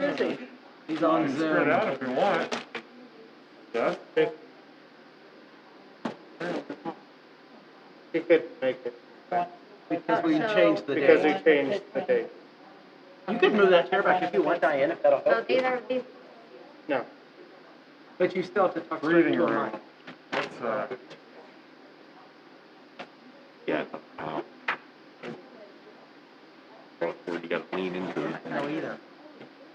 Is he? He's on Spread Zoom. out if you want. Yeah. He couldn't make it. Because we changed the Because date. he changed the date. You could move that chair back if you want, Diane, if that'll So help. these are these. No. But you still have to talk straight Breathing to a room. mic. What's Yeah. Where you gotta lean into it. No, either.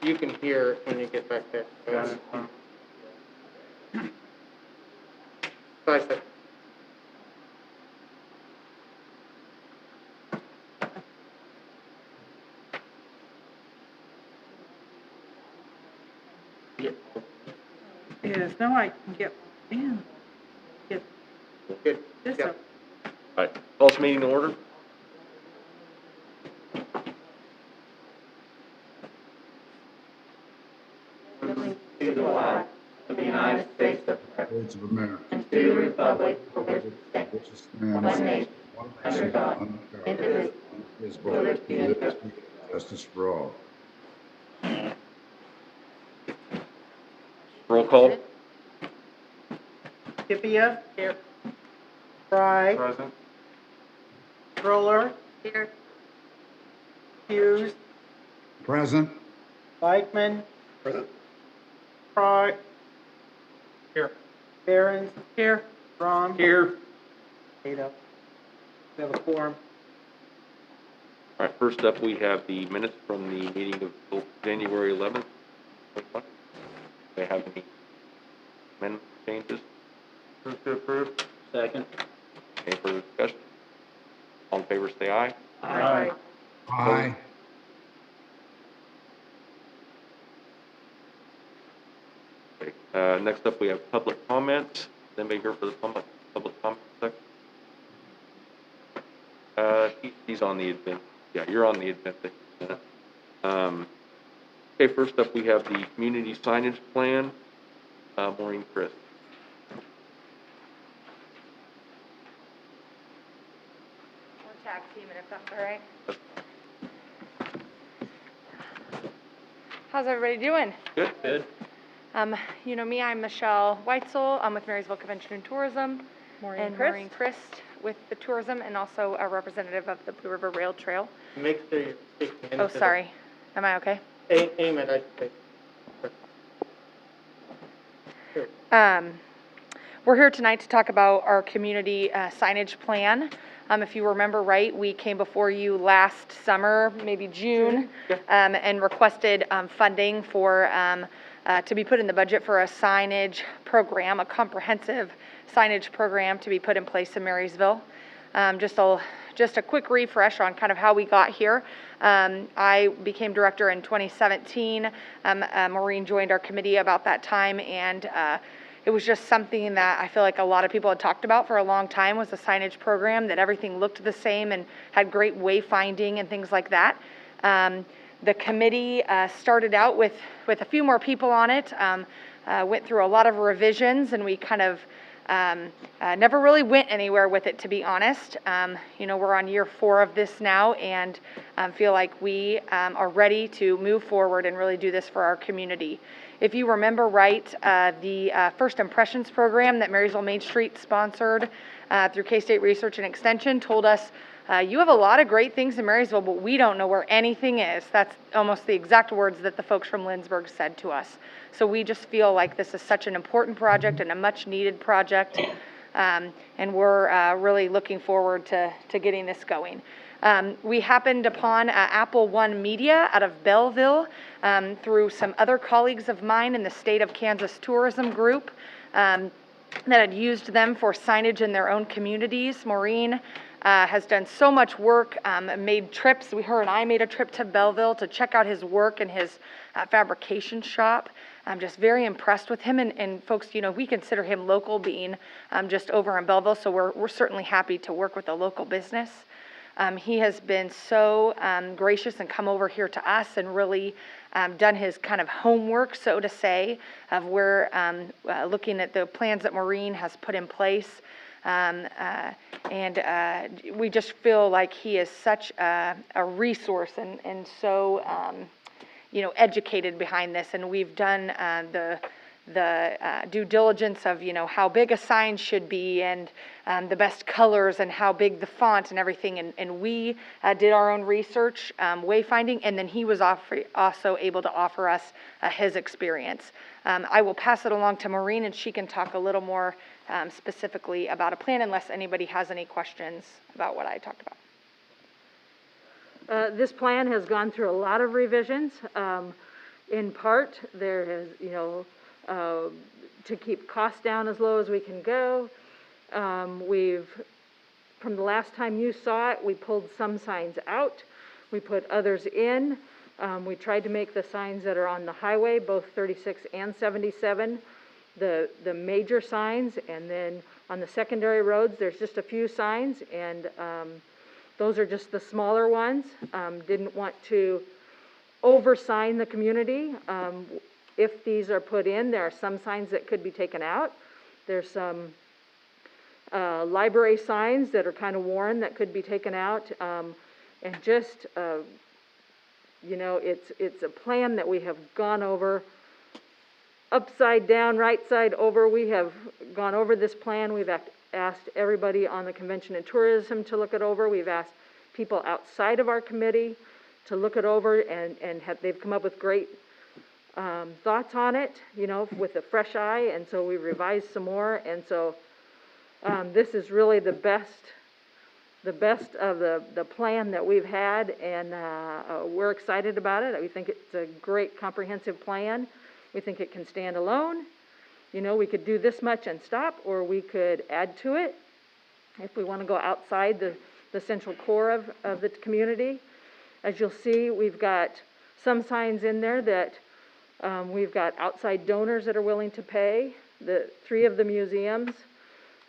You can hear it when you get back there. got it? 5 seconds. Yes, now I can get in. Get Good. this Yeah. up. All right, call this meeting to order. To the flag of the United States of States of America, and to the republic for which it stands, which one stands nation, one under nation, God, under God, indivisible, indivisible, with liberty and with justice for all. Roll call. Skipia. Here. Fry. Present. Stroller. Here. Hughes. Present. Bikeman. Present. Fry. Here. Barons. Here. Ron. Here. Ada. We have a quorum. All right, first up, we have the minutes from the meeting of January 11th. Do they have any amendment changes? Move to approve. Second. Any further discussion? All in favor, say aye. Aye. Aye. Okay, next up, we have public comments. Is anybody here for the public comment section? He's on the agenda. Yeah, you're on the agenda. Okay, first up, we have the community signage plan. Maureen, Chris. We're tag teaming if that's all right. How's everybody doing? Good. Good. You know me, I'm Michelle Weitzel. I'm with Marysville Convention and Tourism. And Maureen Christ with the tourism and also a representative of the Blue River Rail Trail. Make sure you're speaking into Oh, sorry. Am I okay? Aim it, I think. We're here tonight to talk about our community signage plan. If you remember right, we came before you last summer, maybe June, and requested funding for to be put in the budget for a signage program, a comprehensive signage program to be put in place in Marysville. Just a quick refresh on kind of how we got here. I became director in 2017. Maureen joined our committee about that time, and it was just something that I feel like a lot of people had talked about for a long time, was a signage program that everything looked the same and had great wayfinding and things like that. The committee started out with a few more people on it, went through a lot of revisions, and we kind of never really went anywhere with it, to be honest. You know, we're on year 4 of this now, and feel like we are ready to move forward and really do this for our community. If you remember right, the First Impressions program that Marysville Main Street sponsored through K-State Research and Extension told us, you have a lot of great things in Marysville, but we don't know where anything is. That's almost the exact words that the folks from Lindsborg said to us. So we just feel like this is such an important project and a much needed project, and we're really looking forward to getting this going. We happened upon Apple One Media out of Belleville through some other colleagues of mine in the State of Kansas Tourism Group that had used them for signage in their own communities. Maureen has done so much work, made trips. Her and I made a trip to Belleville to check out his work in his fabrication shop. I'm just very impressed with him, and folks, you know, we consider him local, being just over in Belleville, so we're certainly happy to work with a local business. He has been so gracious and come over here to us and really done his kind of homework, so to say, of where looking at the plans that Maureen has put in place. We just feel like he is such a resource and so educated behind this, and we've done the due diligence of, how big a sign should be, and the best colors, and how big the font and everything, and we did our own research, wayfinding, and then he was also able to offer us his experience. I will pass it along to Maureen, and she can talk a little more specifically about a plan, unless anybody has any questions about what I talked about. This plan has gone through a lot of revisions. In part, there is, to keep costs down as low as we can go. From the last time you saw it, we pulled some signs out. We put others in. We tried to make the signs that are on the highway, both 36 and 77, the major signs, and then on the secondary roads, there's just a few signs, and those are just the smaller ones. Didn't want to oversign the community. If these are put in, there are some signs that could be taken out. There's some library signs that are kind of worn that could be taken out. And just, it's a plan that we have gone over upside down, right side over. We have gone over this plan. We've asked everybody on the Convention and Tourism to look it over. We've asked people outside of our committee to look it over, and they've come up with great thoughts on it, with a fresh eye, and so we revised some more, and so this is really the best of the plan that we've had, and we're excited about it. We think it's a great comprehensive plan. We think it can stand alone. We could do this much and stop, or we could add to it if we want to go outside the central core of the community. As you'll see, we've got some signs in there that we've got outside donors that are willing to pay. The 3 of the museums,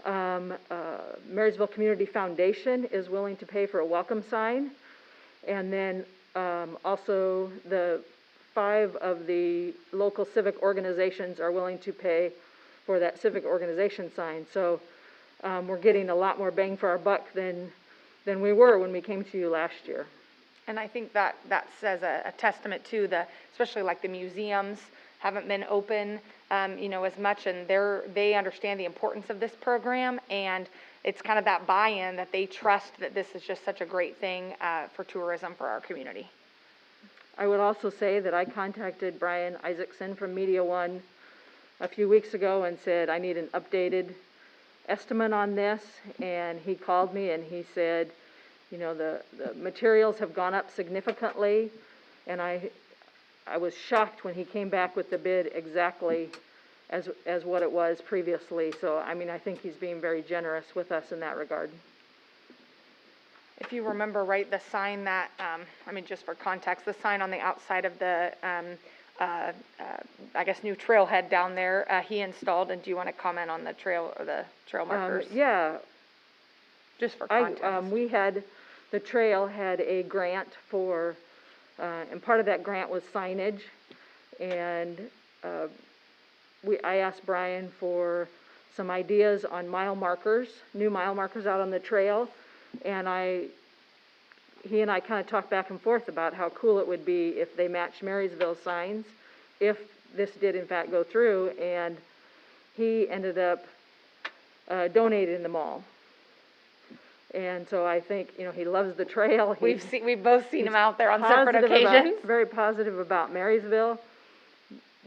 Marysville Community Foundation is willing to pay for a welcome sign, and then also the 5 of the local civic organizations are willing to pay for that civic organization sign. So we're getting a lot more bang for our buck than we were when we came to you last year. And I think that says a testament to especially like the museums haven't been open, as much, and they understand the importance of this program, and it's kind of that buy-in that they trust that this is just such a great thing for tourism for our community. I would also say that I contacted Brian Isaacson from Media One a few weeks ago and said, I need an updated estimate on this, and he called me and he said, the materials have gone up significantly, and I was shocked when he came back with the bid exactly as what it was previously. So, I think he's being very generous with us in that regard. If you remember, right, the sign that, just for context, the sign on the outside of the, new trailhead down there, he installed, and do you want to comment on the trail markers? Yeah. Just for context. The trail had a grant for, and part of that grant was signage, and I asked Brian for some ideas on mile markers, new mile markers out on the trail, and he and I kind of talked back and forth about how cool it would be if they matched Marysville signs, if this did in fact go through, and he ended up donating them all. And so I think, he loves the trail. We've both seen him out there on separate occasions. Very positive about Marysville.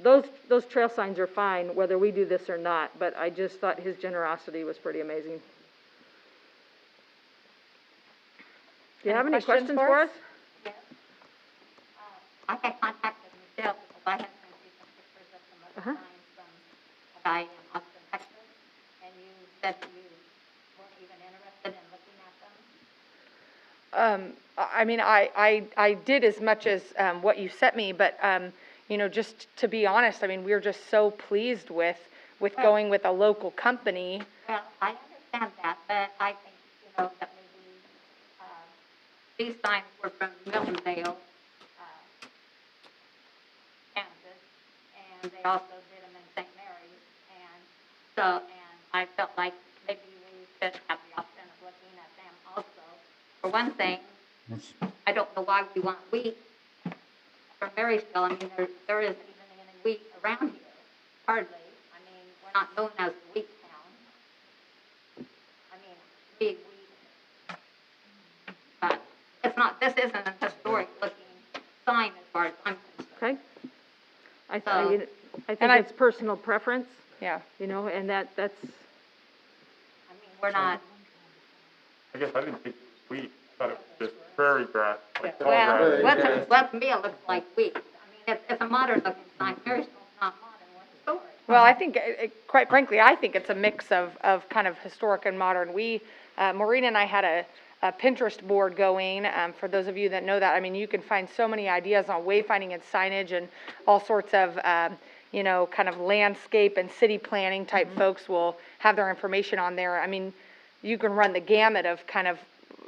Those trail signs are fine, whether we do this or not, but I just thought his generosity was pretty amazing. Do you have any questions for us? Yes. I had contacted Michelle because I had sent you some pictures of some other signs from a guy in Austin, Texas, and you said that you weren't even interested in looking at them. I did as much as what you sent me, but just to be honest, we're just so pleased with going with a local company. Well, I understand that, but I think that maybe these signs were from Millendale, Kansas, and they also did them in St. Mary's, and I felt like maybe we should have the option of looking at them also. For one thing, I don't know why we want wheat for Marysville, I mean, there isn't even any wheat around here, hardly. I mean, we're not known as the wheat town. I mean, big wheat. But it's not, this isn't a historic looking sign as far as I'm concerned. Okay? I So- think And I- it's personal preference, Yeah. you know, and that's, I mean, we're not, I guess I didn't think it was wheat, I thought it was just prairie grass, like tall well, grass. well, to me, it looks like wheat. I mean, it's a modern looking sign. Marysville's not modern, we're historic. Well, I think, quite frankly, I think it's a mix of kind of historic and modern. Maureen and I had a Pinterest board going, for those of you that know that. I mean, you can find so many ideas on wayfinding and signage and all sorts of, you know, kind of landscape and city planning type folks will have their information on there. I mean, you can run the gamut of kind of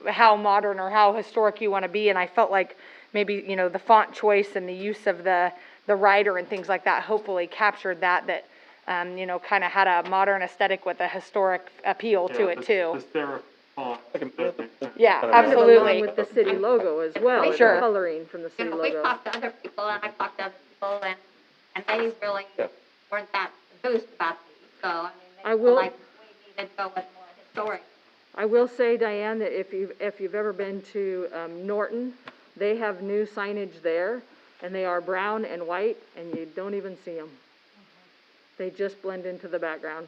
how modern or how historic you want to be, and I felt like maybe, you know, the font choice and the use of the writer and things like that hopefully captured that, you know, kind of had a modern aesthetic with a historic appeal to it too. The serif font, does make sense. Yeah, along absolutely. with the city logo as well, and the Sure. coloring from the You city know, we've logo. talked to other people, and I've talked to other people, and they really weren't that enthused about these. So, I mean, they I feel will- like we need to go with more historic. I will say, Diane, that if you've ever been to, Norton, they have new signage there, and they are brown and white, and you don't even see them. They just blend into the background.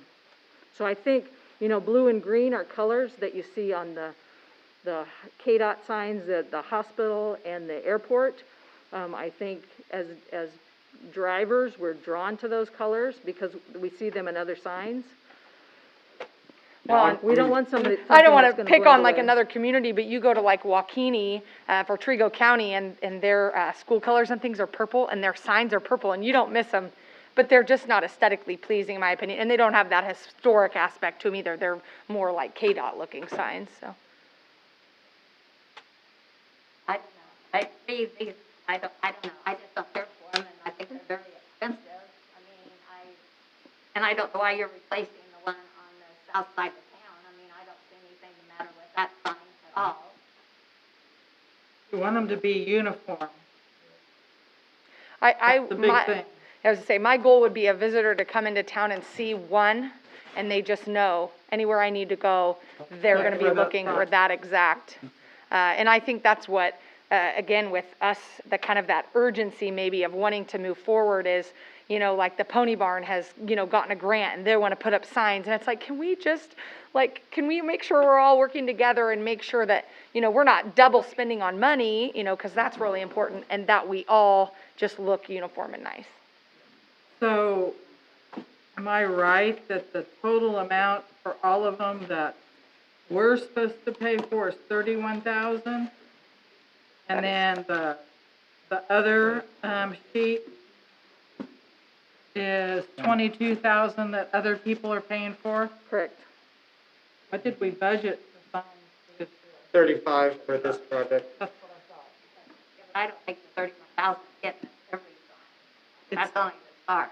So I think, you know, blue and green are colors that you see on the KDOT signs at the hospital and the airport. I think as drivers, we're drawn to those colors because we see them in other signs. Well, We don't want somebody, I don't something want that's to gonna pick blend on like away. another community, but you go to like Waukene, for Trigo County, and their, school colors and things are purple, and their signs are purple, and you don't miss them, but they're just not aesthetically pleasing, in my opinion, and they don't have that historic aspect to them either. They're more like KDOT looking signs, so. I don't know. I see these, I don't know. I just don't care for them, and I think they're very expensive. I mean, and I don't know why you're replacing the one on the south side of town. I mean, I don't see anything the matter with that sign at all. You want them to be uniform. That's the big thing. I was to say, my goal would be a visitor to come into town and see one, and they just know, anywhere I need to go, they're Yeah, gonna be for that looking for sign. that exact. And I think that's what, again, with us, the kind of that urgency maybe of wanting to move forward is, you know, like the Pony Barn has, you know, gotten a grant, and they wanna put up signs, and it's like, can we just, like, can we make sure we're all working together and make sure that, you know, we're not double spending on money, you know, cause that's really important, and that we all just look uniform and nice. So, am I right that the total amount for all of them that we're supposed to pay for is 31,000? And then the other, sheet is 22,000 that other people are paying for? Correct. What did we budget for signs this year? 35 for this project. That's what I thought. Yeah, but I don't think the 31,000 is getting us every sign. That's only the start.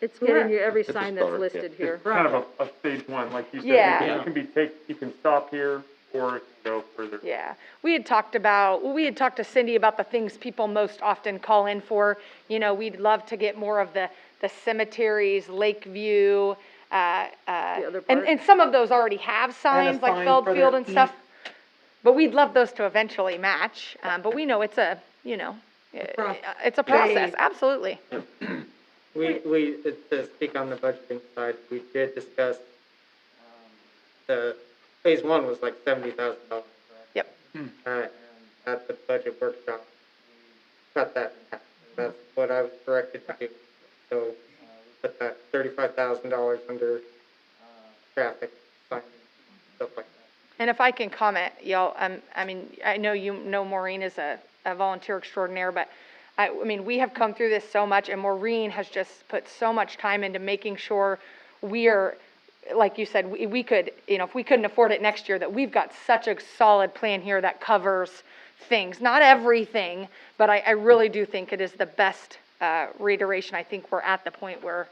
It's getting you every It's a sign that's start, yeah. listed here. It's kind of a stage one, like you said. Yeah. It can be you can stop here, or it can go further. Yeah, we had talked to Cindy about the things people most often call in for. You know, we'd love to get more of the cemeteries, Lakeview, other and part. some of those already have signs, like sign Feld for Field their and stuff. But we'd love those to eventually match, but we know it's a, you know, it's a process, absolutely. To speak on the budgeting side, we did discuss, the, phase one was like $70,000, correct? Yep. And at the budget workshop, we cut that in half. That's what I was directed to do. So, we put that $35,000 under, traffic, signage, stuff like that. And if I can comment, y'all, I mean, I know you know Maureen is a volunteer extraordinaire, but I mean, we have come through this so much, and Maureen has just put so much time into making sure we are, like you said, we could, you know, if we couldn't afford it next year, that we've got such a solid plan here that covers things. Not everything, but I really do think it is the best reiteration. I think we're at the point where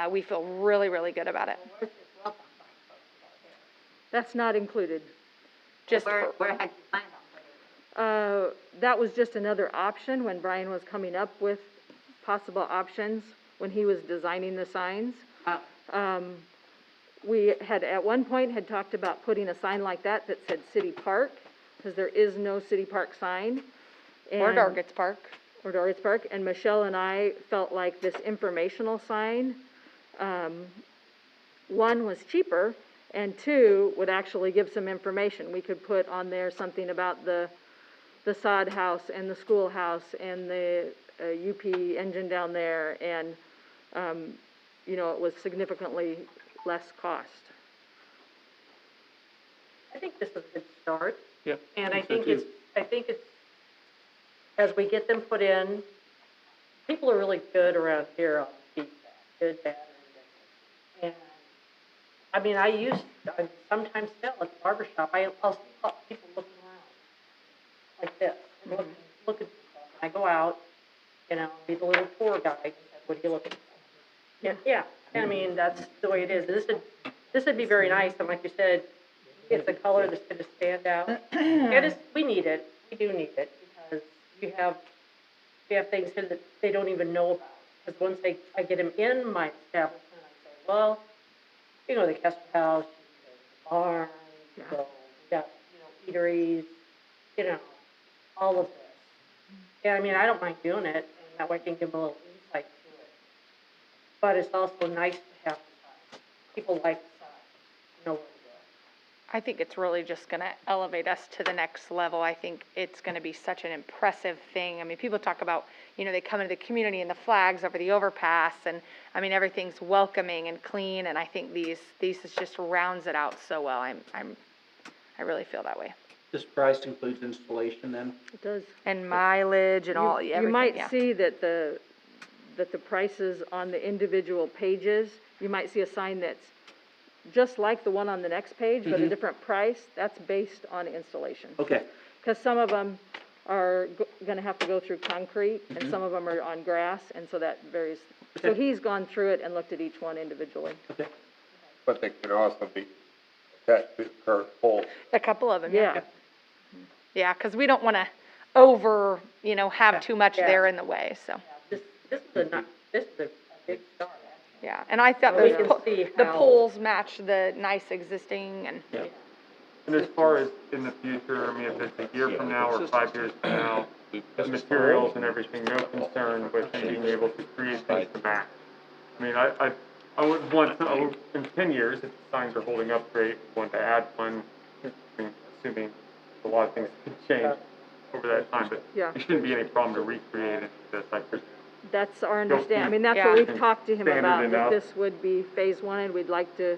we feel really, really good about it. Where's this welcome sign supposed to go here? That's not included. Just Where for- had you planned on putting That was just another option when Brian was coming up with possible options when he was designing the signs. We had, at one point, had talked about putting a sign like that that said City Park, because there is no City Park sign. Or And- Dargits Park. or Doris Park, and Michelle and I felt like this informational sign, one, was cheaper, and two, would actually give some information. We could put on there something about the sod house and the schoolhouse and the UP engine down there, and, it was significantly less cost. I think this is a good start. Yep. And I so think too. it's, as we get them put in, people are really good around here on feedback, good, bad, and indifferent. And, I sometimes still at the barber shop, I'll see people looking around, like this, and looking for stuff. And I go out, be the little tour guide, and say, what are you looking for? Yeah, that's the way it is. This would be very nice, and like you said, it's a color that's gonna stand out. We need it, we do need it, because we have things here that they don't even know about. Because once I get them in my establishment, I say, well, the Kester House, the barn, we got, eateries, all of this. Yeah, I don't mind doing it, and that way I can give them a little insight to it. But it's also nice to have the sign. People like the sign, know where to go. I think it's really just going to elevate us to the next level. I think it's going to be such an impressive thing. People talk about, they come into the community and the flags over the overpass, and everything's welcoming and clean, and I think these just rounds it out so well. I really feel that way. This price includes installation then? It does. And mileage and everything. You might yeah. see that the prices on the individual pages, you might see a sign that's just like the one on the next page, but a different price. That's based on installation. Okay. Because some of them are gonna have to go through concrete, and some of them are on grass, and so that varies. So he's gone through it and looked at each one individually. Okay. But they could also be attached to the current pole. A couple of them, Yeah, Yeah, because we don't want to have too much Yeah. there in the way, so. This is a big start. Yeah, and I thought We those can see the how- poles match the nice existing, and And as far as in the future, if it's a year from now or 5 years from now, the materials and everything, no concern with being able to create things to match. I would want, in 10 years, if the signs are holding up great, want to add one, assuming a lot of things can change over that time, but Yeah. there shouldn't be any problem to recreate it, this, I presume. that's our understanding. That's Yeah. what we've talked to him Standard about, that enough. this would be phase one, and we'd like to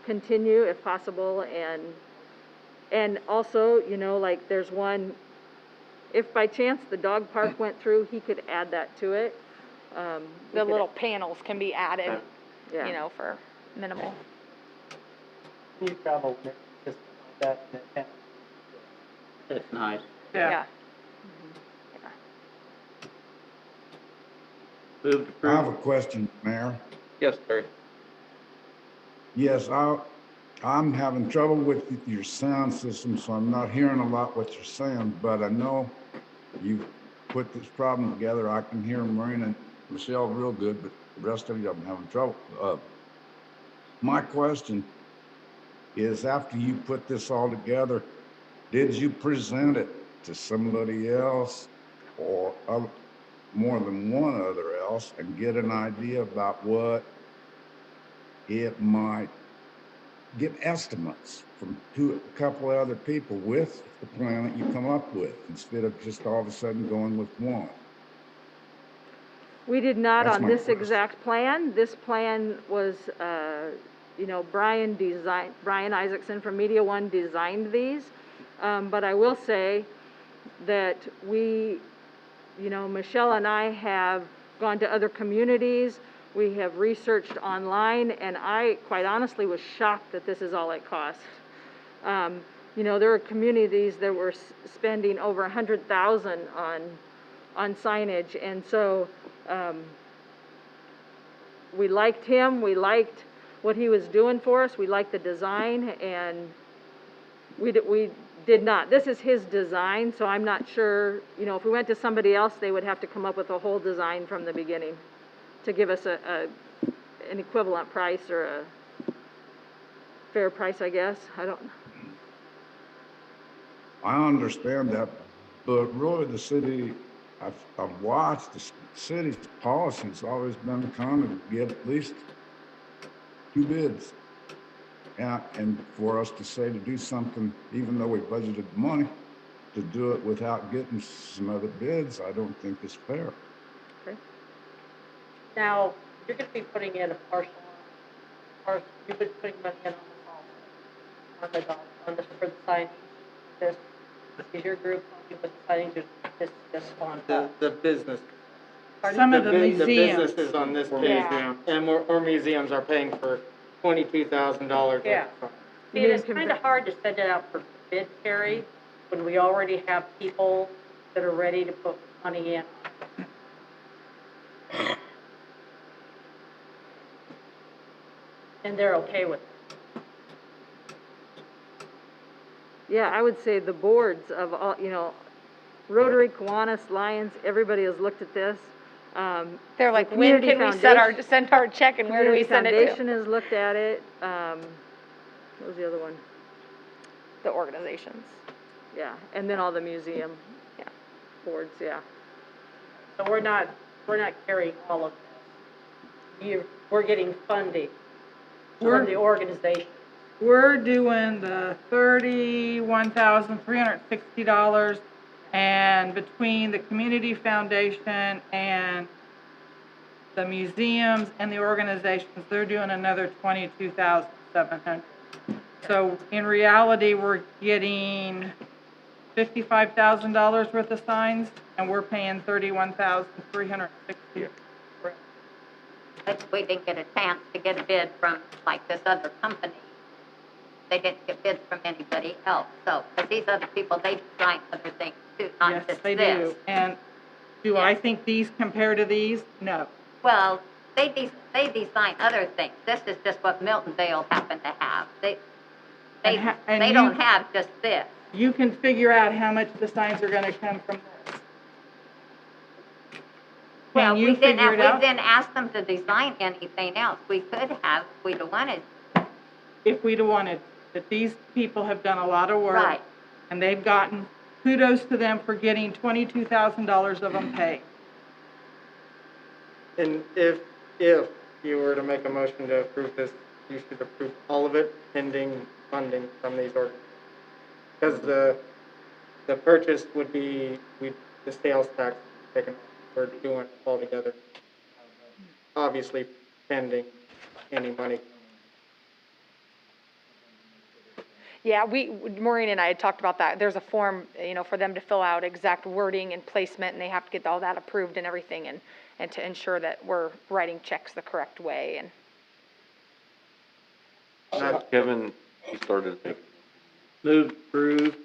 continue if possible, and also, like, there's one, if by chance the dog park went through, he could add that to it. We the could- little panels can be added, Yeah. for minimal. You travel just like that. That's nice. Yeah. Move to I have a approve. question, Mayor. Yes, Terry. Yes, I'm having trouble with your sound system, so I'm not hearing a lot what you're saying, but I know you've put this problem together. I can hear Marina and Michelle real good, but the rest of you, I'm having trouble. My question is, after you put this all together, did you present it to somebody else or more than one other else and get an idea about what it might, get estimates from a couple of other people with the plan that you come up with, instead of just all of a sudden going with one? We did not That's on my this question. exact plan. This plan was, Brian Isaacson from Media One designed these. But I will say that Michelle and I have gone to other communities. We have researched online, and I quite honestly was shocked that this is all it cost. There are communities that were spending over $100,000 on signage, and so we liked him. We liked what he was doing for us. We liked the design, and we did not. This is his design, so I'm not sure, you know, if we went to somebody else, they would have to come up with a whole design from the beginning to give us an equivalent price or a fair price, I guess. I understand that, but really the city, I've watched the city's policy's always been kind of get at least 2 bids. And for us to say to do something, even though we budgeted money, to do it without getting some other bids, I don't think is fair. Now, you're gonna be putting in a partial, you've been putting money in on the golf, for the signage. This is your group helping with the signage, or this on top? The business. Some of the The museums. businesses on this page, Yeah. and more museums are paying for $22,000. Yeah. See, and it's kind of hard to send it out for bid, Terry, when we already have people that are ready to put money in. And they're okay with it. Yeah, I would say the boards of all, you know, Rotary, Kiwanis, Lions, everybody has looked at this. They're like, the when Community can we Foundation- send our check and where do we send it Community to? Foundation has looked at it. What was the other one? The organizations. Yeah, and then all the museum Yeah. boards, yeah. So we're not carrying all of this. We're getting funding from the organization. We're doing the $31,360, and between the Community Foundation and the museums and the organizations, they're doing another $22,700. So in reality, we're getting $55,000 worth of signs, and we're paying $31,360. But we didn't get a chance to get a bid from, like, this other company. They didn't get bids from anybody else, so, because these other people, they design other things too, not Yes, just they this. do. And do I think these compare to these? No. Well, they design other things. This is just what Miltondale happened to have. They And don't you- have just this. You can figure out how much the signs are gonna come from this. Well, Can you figure it out? we didn't ask them to design anything else. We could have, if we'd have wanted. If we'd have wanted, but these people have done a lot of work. Right. And they've gotten, kudos to them for getting $22,000 of them paid. And if you were to make a motion to approve this, you should approve all of it pending funding from these organizations. Because the purchase would be, the sales tax taken off, we're doing it all together. Obviously pending any money. Yeah, Maureen and I had talked about that. There's a form, for them to fill out exact wording and placement, and they have to get all that approved and everything, and to ensure that we're writing checks the correct way, and. Kevin, you started. Move to approve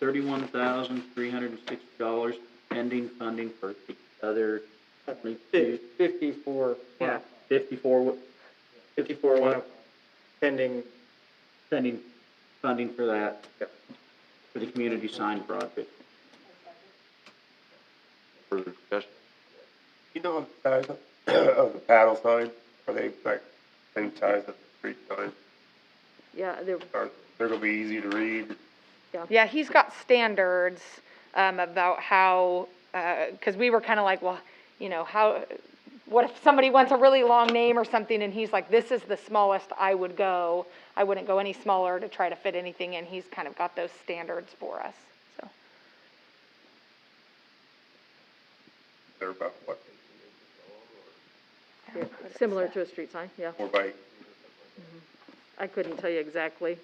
$31,360 pending funding for the other 22. 54. Yeah, 54 what? Pending. pending funding for that, for the community sign project. Further discussion? You know the size of the paddle sign? Are they like same size as the street sign? Yeah, They're gonna be easy to read? Yeah, he's got standards, about how, cause we were kinda like, well, what if somebody wants a really long name or something, and he's like, this is the smallest I would go. I wouldn't go any smaller to try to fit anything in. He's kind of got those standards for us, so. They're about what? similar to a street sign, yeah. 4 by 8? I couldn't tell you exactly.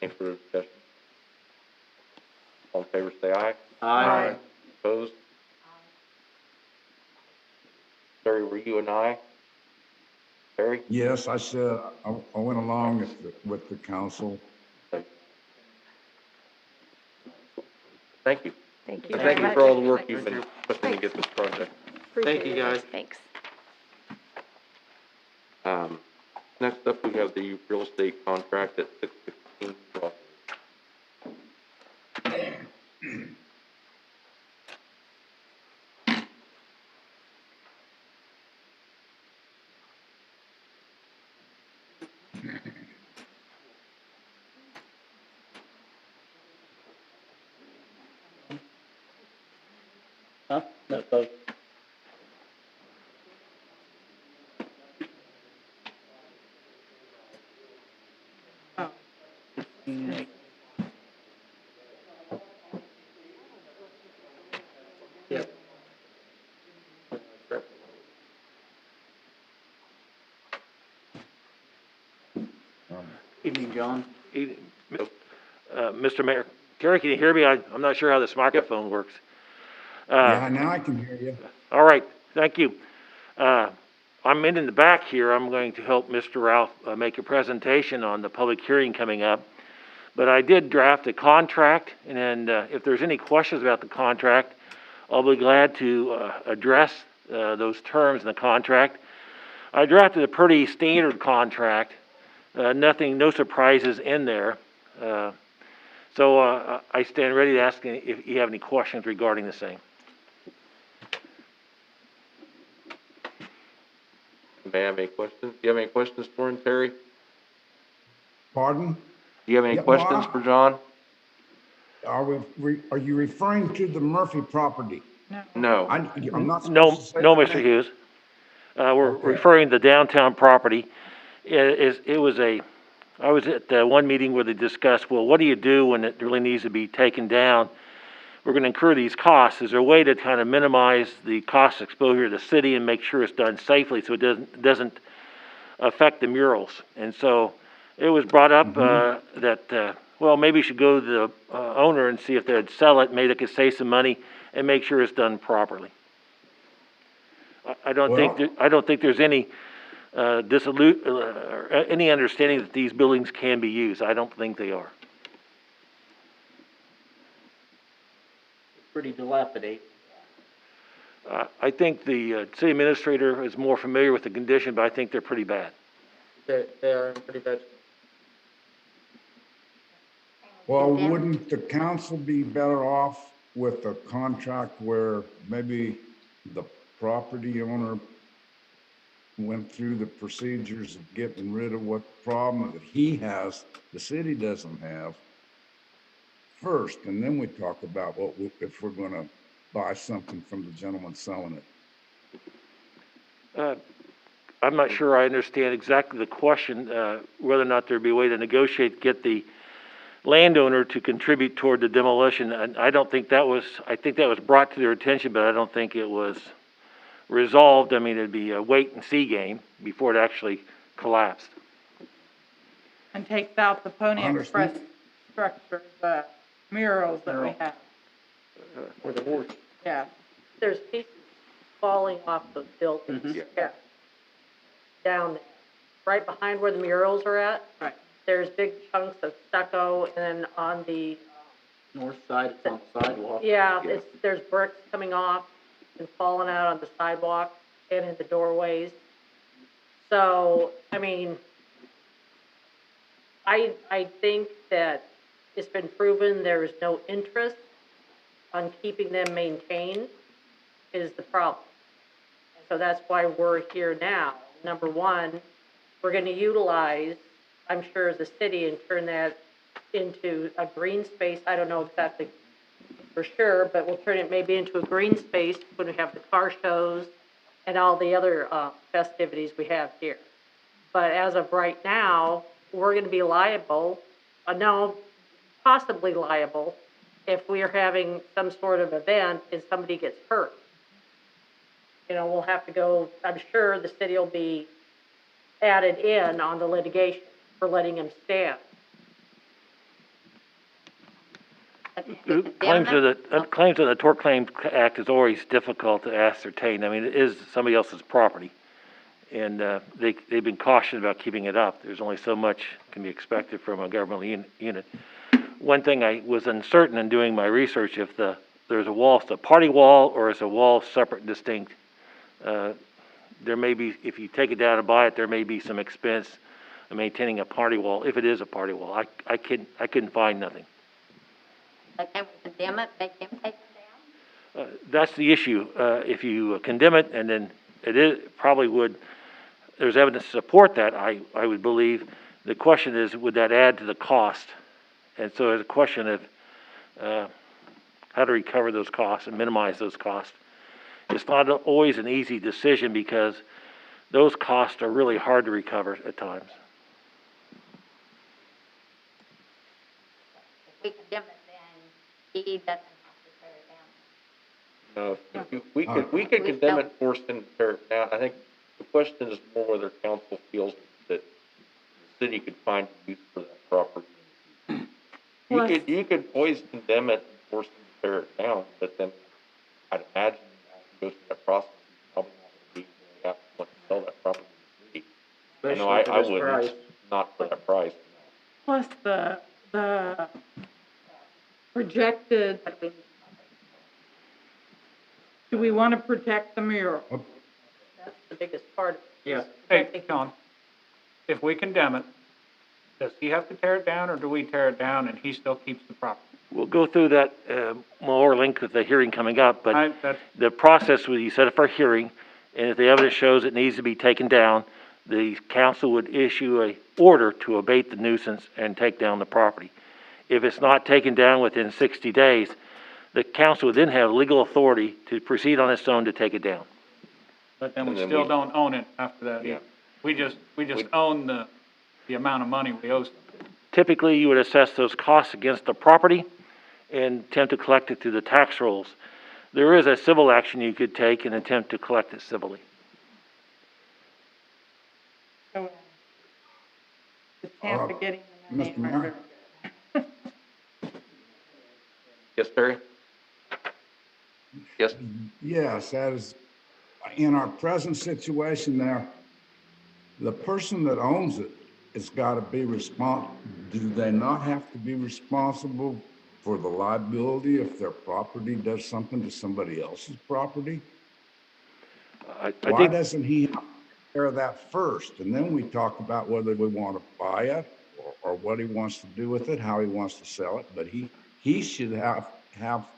Any further discussion? All in favor, say aye. Aye. Opposed? Terry, were you an aye? Terry? Yes, I said, I went along with the council. Thank you. Thank you And very thank you much. for all the work you've been putting to get this project. Appreciate it. Thanks. Next up, we have the real estate contract at 616 Broad. Huh? No, so, Oh, yep. Evening, John. Mr. Mayor, Terry, can you hear me? I'm not sure how this microphone works. Yeah, now I can hear you. All right, thank you. I'm in the back here. I'm going to help Mr. Ralph make a presentation on the public hearing coming up. But I did draft a contract, and if there's any questions about the contract, I'll be glad to address those terms in the contract. I drafted a pretty standard contract, no surprises in there. So I stand ready to ask if you have any questions regarding the same. May I have any questions? Do you have any questions for him, Terry? Pardon? Do you have any Yeah, questions well, for John? Are you referring to the Murphy property? No. I'm not No, supposed to say no, the Mr. name. Hughes. We're Okay. referring to the downtown property. I was at one meeting where they discussed, well, what do you do when it really needs to be taken down? We're gonna incur these costs. Is there a way to kind of minimize the cost exposure to the city and make sure it's done safely so it doesn't affect the murals? And so it was brought up, that, well, maybe you should go to the, owner and see if they'd sell it, maybe they could save some money and make sure it's done properly. I don't think there's any, any understanding that these buildings can be used. I don't think they are. Pretty dilapidated. I think the city administrator is more familiar with the condition, but I think they're pretty bad. They are in pretty bad shape. Well, wouldn't the council be better off with a contract where maybe the property owner went through the procedures of getting rid of what problem that he has, the city doesn't have first, and then we talk about if we're gonna buy something from the gentleman selling it. I'm not sure I understand exactly the question, whether or not there'd be a way to negotiate, get the landowner to contribute toward the demolition. And I think that was brought to their attention, but I don't think it was resolved. I mean, it'd be a wait and see game before it actually collapsed. and takes out the Pony Express Understood. structure, the murals that we have. Or the horse. Yeah. There's pieces falling off those buildings. Mhm. Yeah. Down there, right behind where the murals are at. Right. There's big chunks of stucco, and then on the, North side, it's on the sidewalk. yeah, there's bricks coming off and falling out on the sidewalk and in the doorways. So, I mean, I think that it's been proven there is no interest on keeping them maintained is the problem. And so that's why we're here now. Number one, we're gonna utilize, I'm sure, as a city and turn that into a green space. I don't know exactly for sure, but we'll turn it maybe into a green space when we have the car shows and all the other festivities we have here. But as of right now, we're gonna be liable, possibly liable, if we are having some sort of event and somebody gets hurt. You know, we'll have to go, I'm sure the city will be added in on the litigation for letting them stand. Claims of the Tort Claims Act is always difficult to ascertain. I mean, it is somebody else's property. And they've been cautioned about keeping it up. There's only so much can be expected from a governmental unit. One thing I was uncertain in doing my research, if the there's a wall, it's a party wall, or it's a wall separate and distinct. There may be, if you take it down and buy it, there may be some expense of maintaining a party wall, if it is a party wall. I couldn't find nothing. But can we condemn it, make him take it down? That's the issue. If you condemn it, and then it is, probably would, there's evidence to support that, I would believe. The question is, would that add to the cost? And so there's a question of how to recover those costs and minimize those costs. It's not always an easy decision because those costs are really hard to recover at times. If we condemn it, then he doesn't have to tear it down. No, we could condemn it, force him to tear it down. I think the question is more whether council feels that the city could find use for that property. You could always condemn it and force him to tear it down, but then I'd imagine go through that process, he's probably not going to be very happy to sell that property to the city. Especially for I this price. wouldn't, not for that price. Plus the projected, do we want to protect the mural? That's the biggest part of it. Yeah. Hey, John, if we condemn it, does he have to tear it down, or do we tear it down and he still keeps the property? We'll go through that more length with the hearing coming up, but the process was you set it for a hearing, and if the evidence shows it needs to be taken down, the council would issue a order to abate the nuisance and take down the property. If it's not taken down within 60 days, the council would then have legal authority to proceed on its own to take it down. But then we And then still we- don't own it after that. Yeah. We just own the amount of money we owe. Typically, you would assess those costs against the property and attempt to collect it through the tax rolls. There is a civil action you could take and attempt to collect it civilly. So, the chance of getting the money Mr. are Mayor? very good. Yes, Barry? Yes? Yes, that is, in our present situation there, the person that owns it has got to be do they not have to be responsible for the liability if their property does something to somebody else's property? I Why think, doesn't he take care of that first? And then we talk about whether we want to buy it or what he wants to do with it, how he wants to sell it. But he should have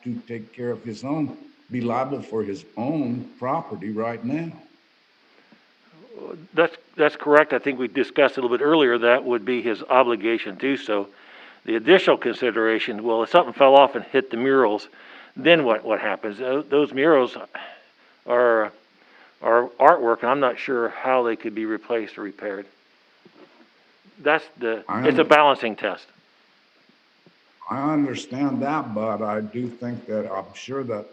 to take care of his own, be liable for his own property right now. that's correct. I think we discussed a little bit earlier, that would be his obligation to do so. The additional consideration, well, if something fell off and hit the murals, then what happens? Those murals are artwork, and I'm not sure how they could be replaced or repaired. It's a balancing test. I understand that, but I do think that I'm sure that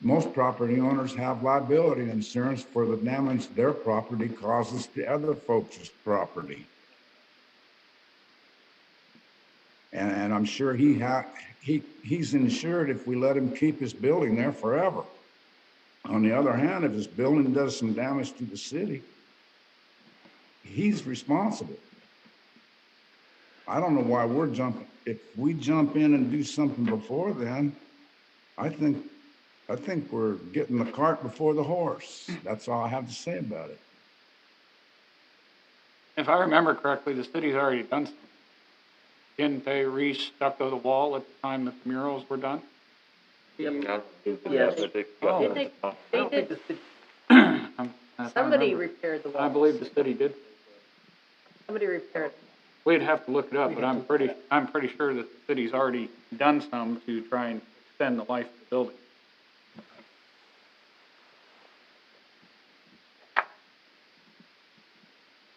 most property owners have liability insurance for the damage their property causes to other folks' property. And I'm sure he's insured if we let him keep his building there forever. On the other hand, if his building does some damage to the city, he's responsible. I don't know why we're jumping. If we jump in and do something before then, I think we're getting the cart before the horse. That's all I have to say about it. If I remember correctly, the city's already done something. Didn't they re-stucco the wall at the time that the murals were done? Yes. Oh. Did they did, If I somebody remember. repaired the I walls. believe the city did. Somebody repaired it. We'd have to look it up, but I'm pretty sure that the city's already done some to try and extend the life of the building.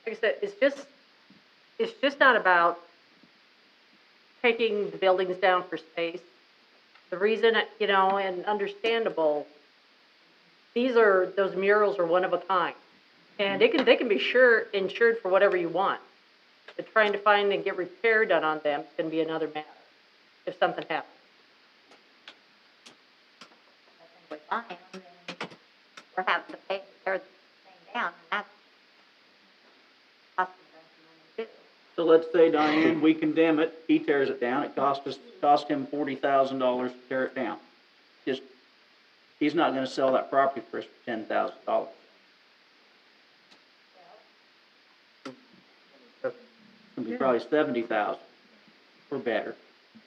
Like I said, it's just not about taking the buildings down for space. The reason, and understandable, those murals are one of a kind. And they can be insured for whatever you want. But trying to find and get repair done on them is gonna be another matter, if something happens. I think we buy them, then we're having to pay to tear the thing down, and that's costing us money too. So let's say, Diane, we condemn it, he tears it down, it cost him $40,000 to tear it down. just, he's not gonna sell that property for us for $10,000. It's gonna be probably 70,000 or better.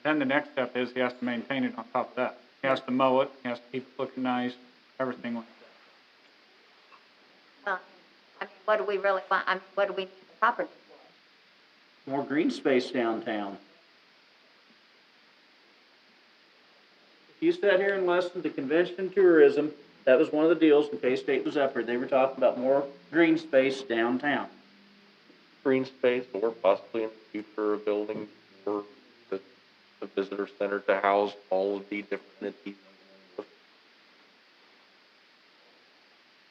Then the next step is he has to maintain it on top of that. He has to mow it, he has to keep it looking nice, everything like that. Well, I mean, what do we really want, I mean, what do we need the property for? More green space downtown. If you sat here and listened to convention and tourism, that was one of the deals when K-State was up here. They were talking about more green space downtown. Green space, or possibly in the future, a building for the visitor center to house all of the different entities.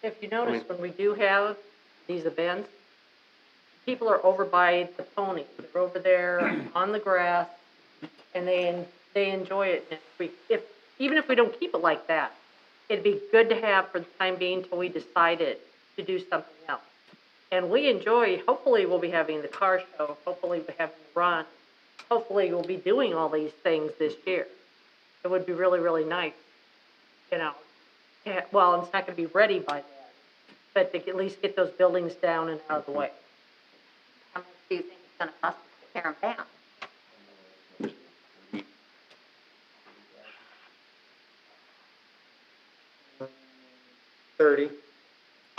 If you notice, when we do have these events, people are over by the pony. They're over there on the grass, and they enjoy it. And even if we don't keep it like that, it'd be good to have for the time being till we decided to do something else. And we enjoy, hopefully we'll be having the car show, hopefully we'll be having the run, hopefully we'll be doing all these things this year. It would be really, really nice, you know. Yeah, well, it's not gonna be ready by then, but to at least get those buildings down and out of the way. How much do you think it's gonna cost us to tear them down? $30.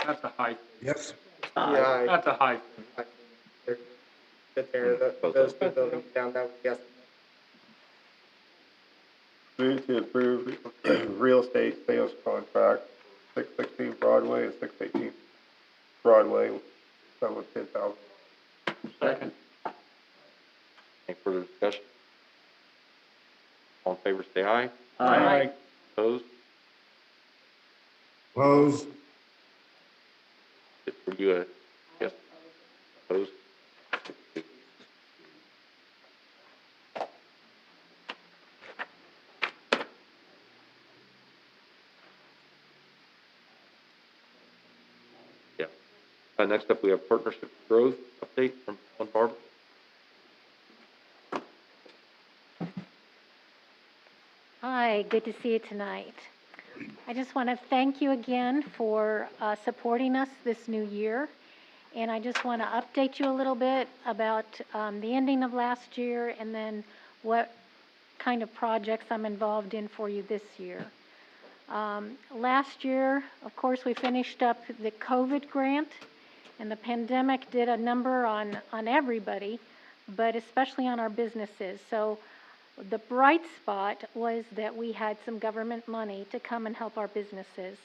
That's a high, Yes, Yeah, that's a high. to tear those two buildings down, that would be estimate. Move to approve real estate sales contract, 616 Broadway and 618 Broadway, sum of $10,000. Second. Any further discussion? All in favor, say aye. Aye. Opposed? opposed, Were you a yes? Opposed? Yeah. Next up, we have partnership growth update from Ellen Barber. Hi, good to see you tonight. I just want to thank you again for supporting us this new year. And I just want to update you a little bit about the ending of last year and then what kind of projects I'm involved in for you this year. Last year, of course, we finished up the COVID grant, and the pandemic did a number on everybody, but especially on our businesses. So the bright spot was that we had some government money to come and help our businesses.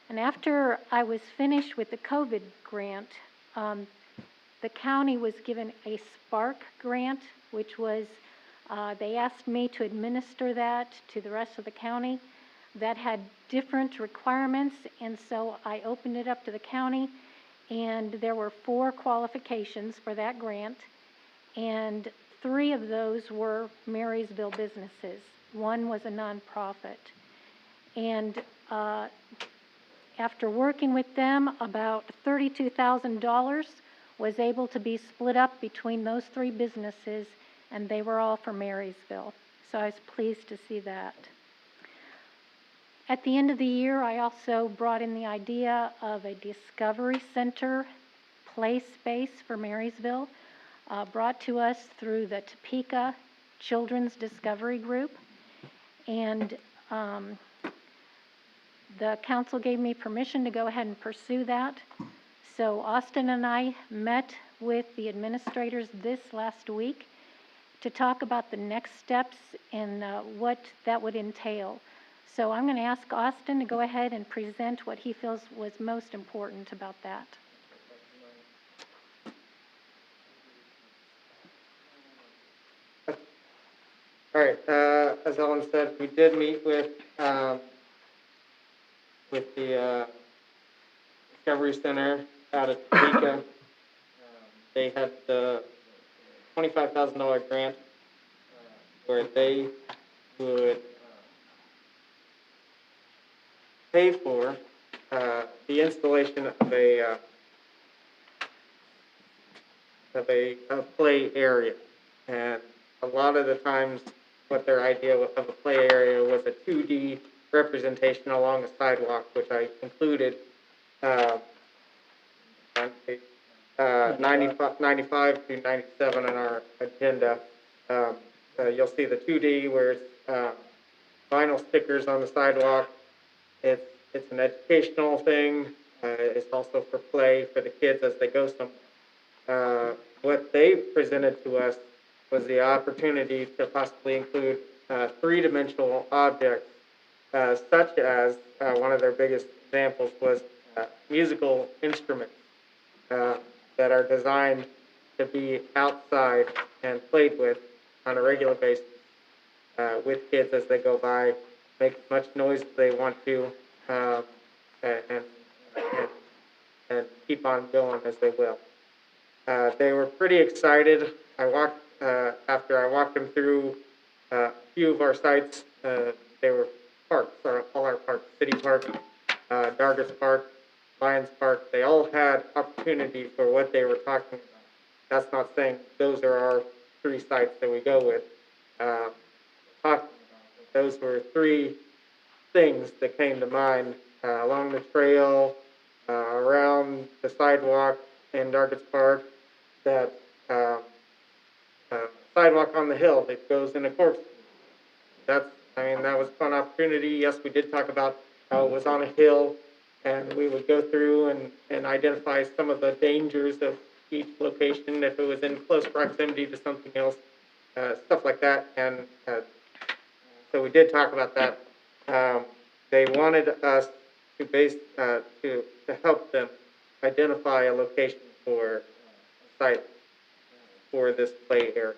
And after I was finished with the COVID grant, the county was given a Spark grant, which was, they asked me to administer that to the rest of the county. That had different requirements, and so I opened it up to the county, and there were 4 qualifications for that grant, and 3 of those were Marysville businesses. 1 was a nonprofit. And after working with them, about $32,000 was able to be split up between those 3 businesses, and they were all for Marysville. So I was pleased to see that. At the end of the year, I also brought in the idea of a Discovery Center play space for Marysville, brought to us through the Topeka Children's Discovery Group. And the council gave me permission to go ahead and pursue that. So Austin and I met with the administrators this last week to talk about the next steps and what that would entail. So I'm going to ask Austin to go ahead and present what he feels was most important about that. All right, as Ellen said, we did meet with the Discovery Center out of Topeka. They had the $25,000 grant where they would pay for the installation of a play area. And a lot of the times, what their idea of a play area was a 2D representation along a sidewalk, which I included, 95 through 97 on our agenda. You'll see the 2D where it's vinyl stickers on the sidewalk. It's an educational thing. It's also for play for the kids as they go somewhere. What they presented to us was the opportunity to possibly include three-dimensional objects, such as one of their biggest examples was musical instruments that are designed to be outside and played with on a regular basis with kids as they go by, make as much noise as they want to, and keep on going as they will. They were pretty excited. After I walked them through a few of our sites. They were parks, all our parks, City Park, Dargis Park, Lions Park. They all had opportunity for what they were talking about. That's not saying those are our 3 sites that we go with. Those were 3 things that came to mind along the trail, around the sidewalk in Dargis Park, that sidewalk on the hill that goes in a course. That was a fun opportunity. Yes, we did talk about how it was on a hill, and we would go through and identify some of the dangers of each location if it was in close proximity to something else, stuff like that. And so we did talk about that. They wanted us to help them identify a location for a site for this play area.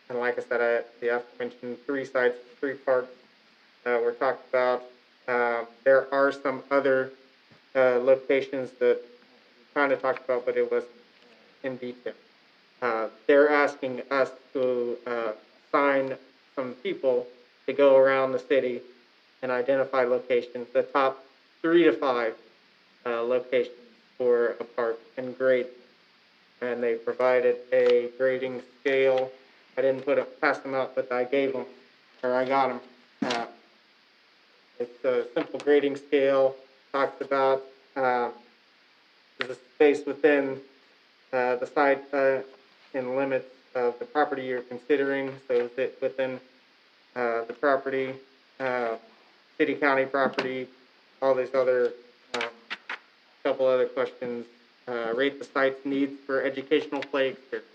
And like I said, the aforementioned 3 sites, 3 parks were talked about. There are some other locations that we kind of talked about, but it wasn't in detail. They're asking us to assign some people to go around the city and identify locations, the top 3 to 5 locations for a park, and grade. And they provided a grading scale. I didn't pass them out, but I got them. It's a simple grading scale. Talks about the space within the site in limits of the property you're considering. So is it within the property, city, county property, all these other couple other questions. Rate the site's needs for educational play experience.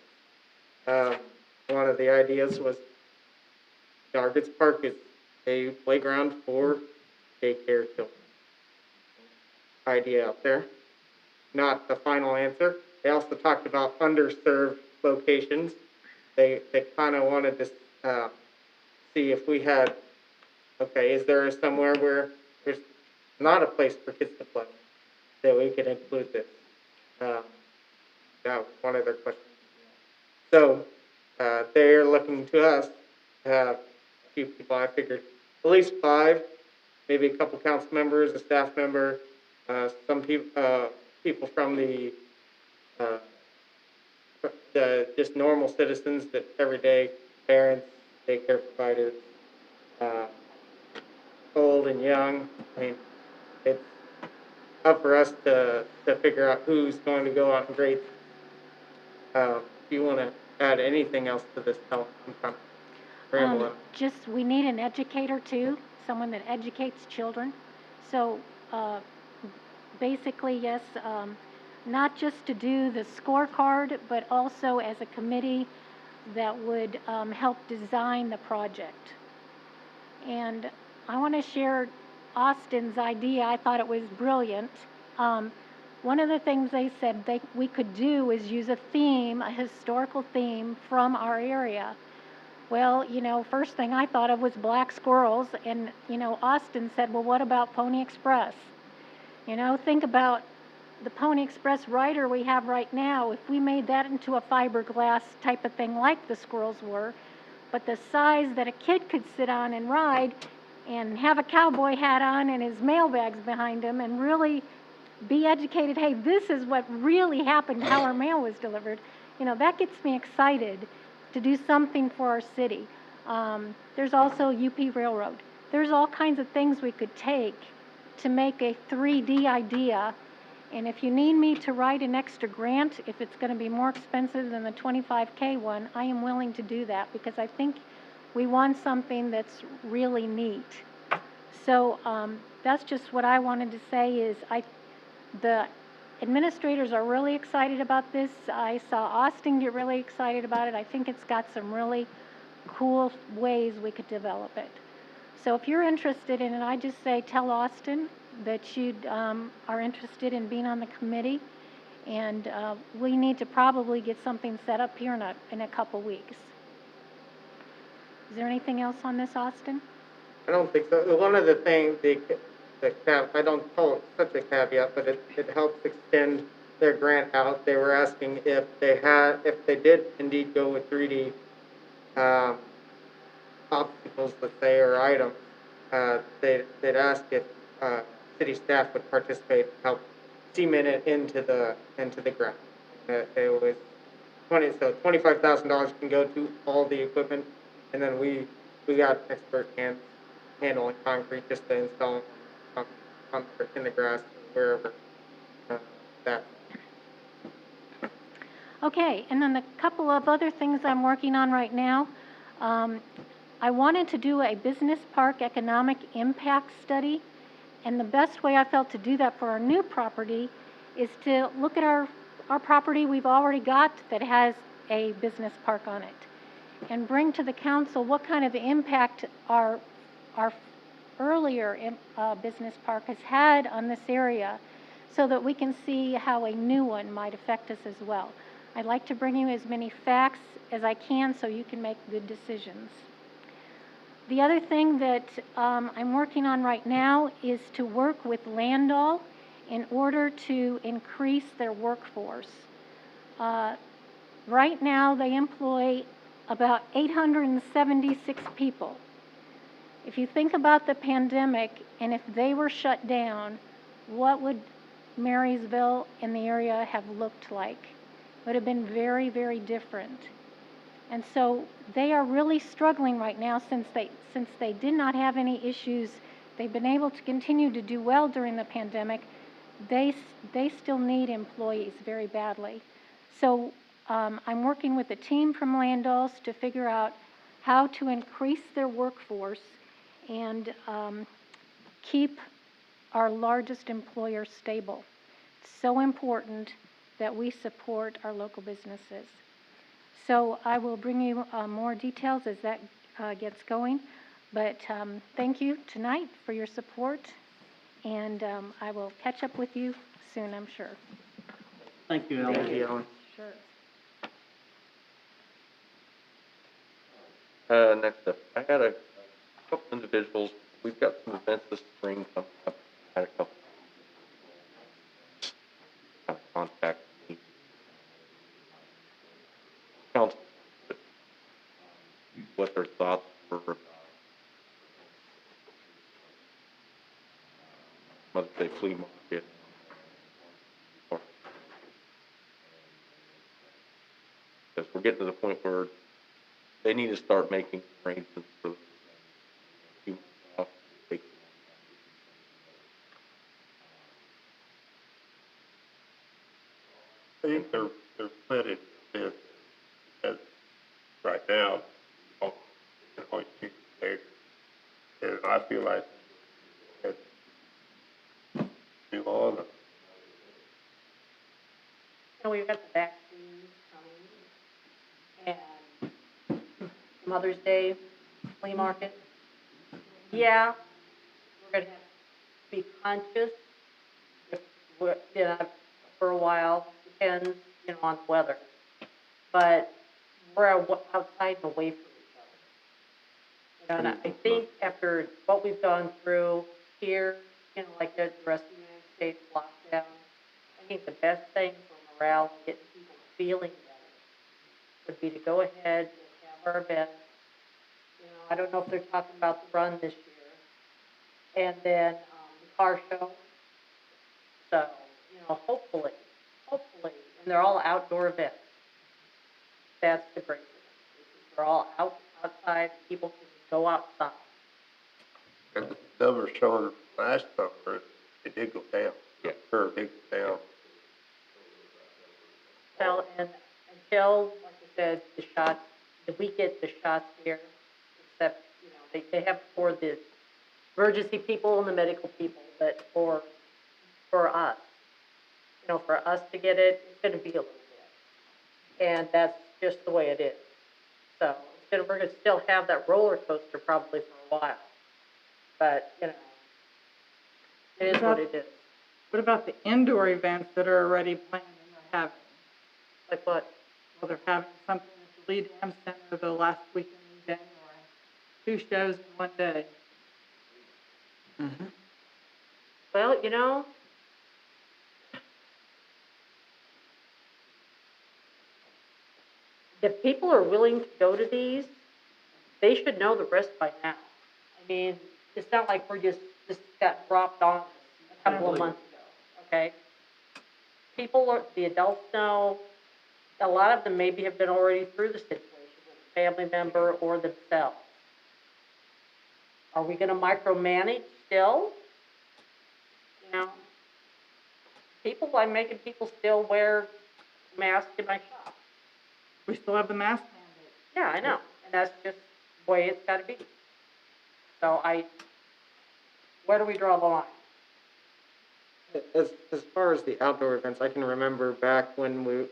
One of the ideas was Dargis Park is a playground for daycare children. Idea out there. Not the final answer. They also talked about underserved locations. They kind of wanted to see if we had, is there somewhere where there's not a place for kids to play that we could include this? That was one of their questions. So they're looking to us to have a few people. I figured at least 5, maybe a couple council members, a staff member, some people from the just normal citizens, that everyday parents, daycare providers, old and young. It's up for us to figure out who's going to go out and grade. If you want to add anything else to this, I'm kind of rambling. We need an educator too, someone that educates children. So basically, yes, not just to do the scorecard, but also as a committee that would help design the project. And I want to share Austin's idea. I thought it was brilliant. One of the things they said we could do is use a theme, a historical theme from our area. Well, first thing I thought of was black squirrels, and, Austin said, well, what about Pony Express? Think about the Pony Express rider we have right now. If we made that into a fiberglass type of thing like the squirrels were, but the size that a kid could sit on and ride and have a cowboy hat on and his mailbags behind him and really be educated, hey, this is what really happened, how our mail was delivered. That gets me excited to do something for our city. There's also UP Railroad. there's all kinds of things we could take to make a 3D idea. And if you need me to write an extra grant, if it's gonna be more expensive than the 25K one, I am willing to do that, because I think we want something that's really neat. So, that's just what I wanted to say is the administrators are really excited about this. I saw Austin get really excited about it. I think it's got some really cool ways we could develop it. So if you're interested in it, I just say tell Austin that you are interested in being on the committee, and we need to probably get something set up here in a couple weeks. Is there anything else on this, Austin? I don't think so. One of the things, I don't call it such a caveat, but it helps extend their grant out. They were asking if they did indeed go with 3D obstacles, let's say, or items, they'd ask if city staff would participate and help cement it into the ground. It was $25,000 can go to all the equipment, and then we got expert hands handling concrete just to install in the grass wherever that. Okay, and then a couple of other things I'm working on right now. I wanted to do a business park economic impact study, and the best way I felt to do that for our new property is to look at our property we've already got that has a business park on it, and bring to the council what kind of impact our earlier business park has had on this area, so that we can see how a new one might affect us as well. I'd like to bring you as many facts as I can so you can make good decisions. The other thing that I'm working on right now is to work with Landall in order to increase their workforce. Right now, they employ about 876 people. If you think about the pandemic, and if they were shut down, what would Marysville and the area have looked like? It would have been very, very different. And so they are really struggling right now since they did not have any issues. They've been able to continue to do well during the pandemic. They still need employees very badly. So I'm working with a team from Landall's to figure out how to increase their workforce and keep our largest employer stable. It's so important that we support our local businesses. So I will bring you more details as that gets going. But thank you tonight for your support, and I will catch up with you soon, I'm sure. Thank you, Ellen. Thank you, Ellen. Sure. Next up, I had a couple individuals, we've got some events this spring coming up. I had a couple kind of contact me. Council, what their thoughts were about Mother's Day flea market. Because we're getting to the point where they need to start making arrangements for human stuff. I think they're limited to, as right now, only 2 days. And I feel like it's too long. And we've got the vaccine coming, and Mother's Day flea market. Yeah, we're gonna have to be conscious if we're, for a while, depends, on the weather. But we're outside and away from each other. And I think after what we've gone through here, like the rest of the United States lockdown, I think the best thing for morale and getting people feeling better would be to go ahead and have our event. I don't know if they're talking about the run this year, and then the car show. So, hopefully, and they're all outdoor events. That's the great thing. They're all outside. People can go outside. And the numbers shown last summer, it did go down. Yeah. Curve did go down. Well, and until, like I said, the shots, if we get the shots here, except, you know, they have for the emergency people and the medical people, but for us, you know, for us to get it, it's gonna be a little bit. And that's just the way it is. So, we're gonna still have that roller coaster probably for a while. But, you know, it is what it is. What about the indoor events that are already planned and they're having? Like what? Well, they're having something at the Lee Dam Center the last weekend in January. 2 shows in one day. Well, you know, if people are willing to go to these, they should know the risk by now. I mean, it's not like this got dropped on us a couple of months ago, okay? The adults know, a lot of them maybe have been already through the situation with a family member or themselves. Are we gonna micromanage still? You know, I'm making people still wear masks in my shop. We still have the mask mandate. Yeah, I know, and that's just the way it's gotta be. So where do we draw the line? As far as the outdoor events, I can remember back when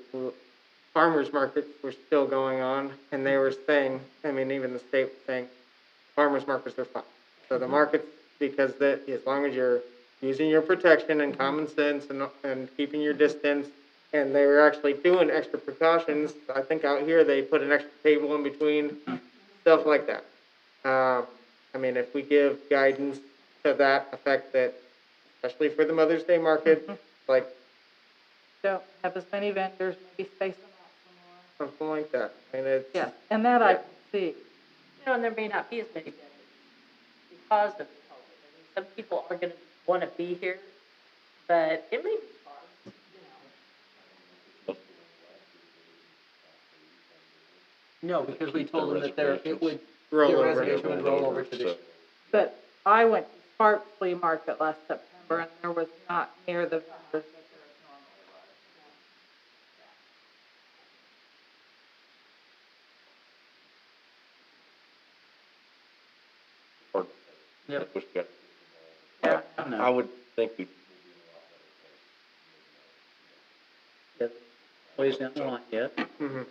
farmers markets were still going on, and they were saying, I mean, even the state was saying, farmers markets are fine. So the markets, because as long as you're using your protection and common sense and keeping your distance, and they were actually doing extra precautions. I think out here they put an extra table in between, stuff like that. I mean, if we give guidance to that effect, that especially for the Mother's Day market, like Don't have as many vendors, maybe space them out some more. something like that. I mean, it's Yeah, and that I can see. You know, and there may not be as many vendors because of COVID. I mean, some people are gonna wanna be here, but it may be hard, you know. No, because we told them that their roll over. reservation would roll over to this. But I went to Sparks Flea Market last September, and there was not near the vendors that there normally was. Yep. Yeah. I would think we'd Ways down the line, yeah. Mm-hmm.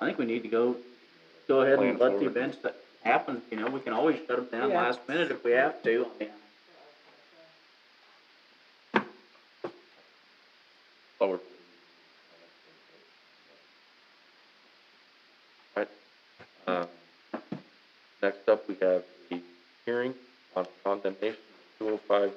I think we need to go ahead and Plan let the forward. events that happen, you know, we can always shut them down Yeah. last minute if we have to. I mean, lower. Right. Next up, we have a hearing on condemnation of 205.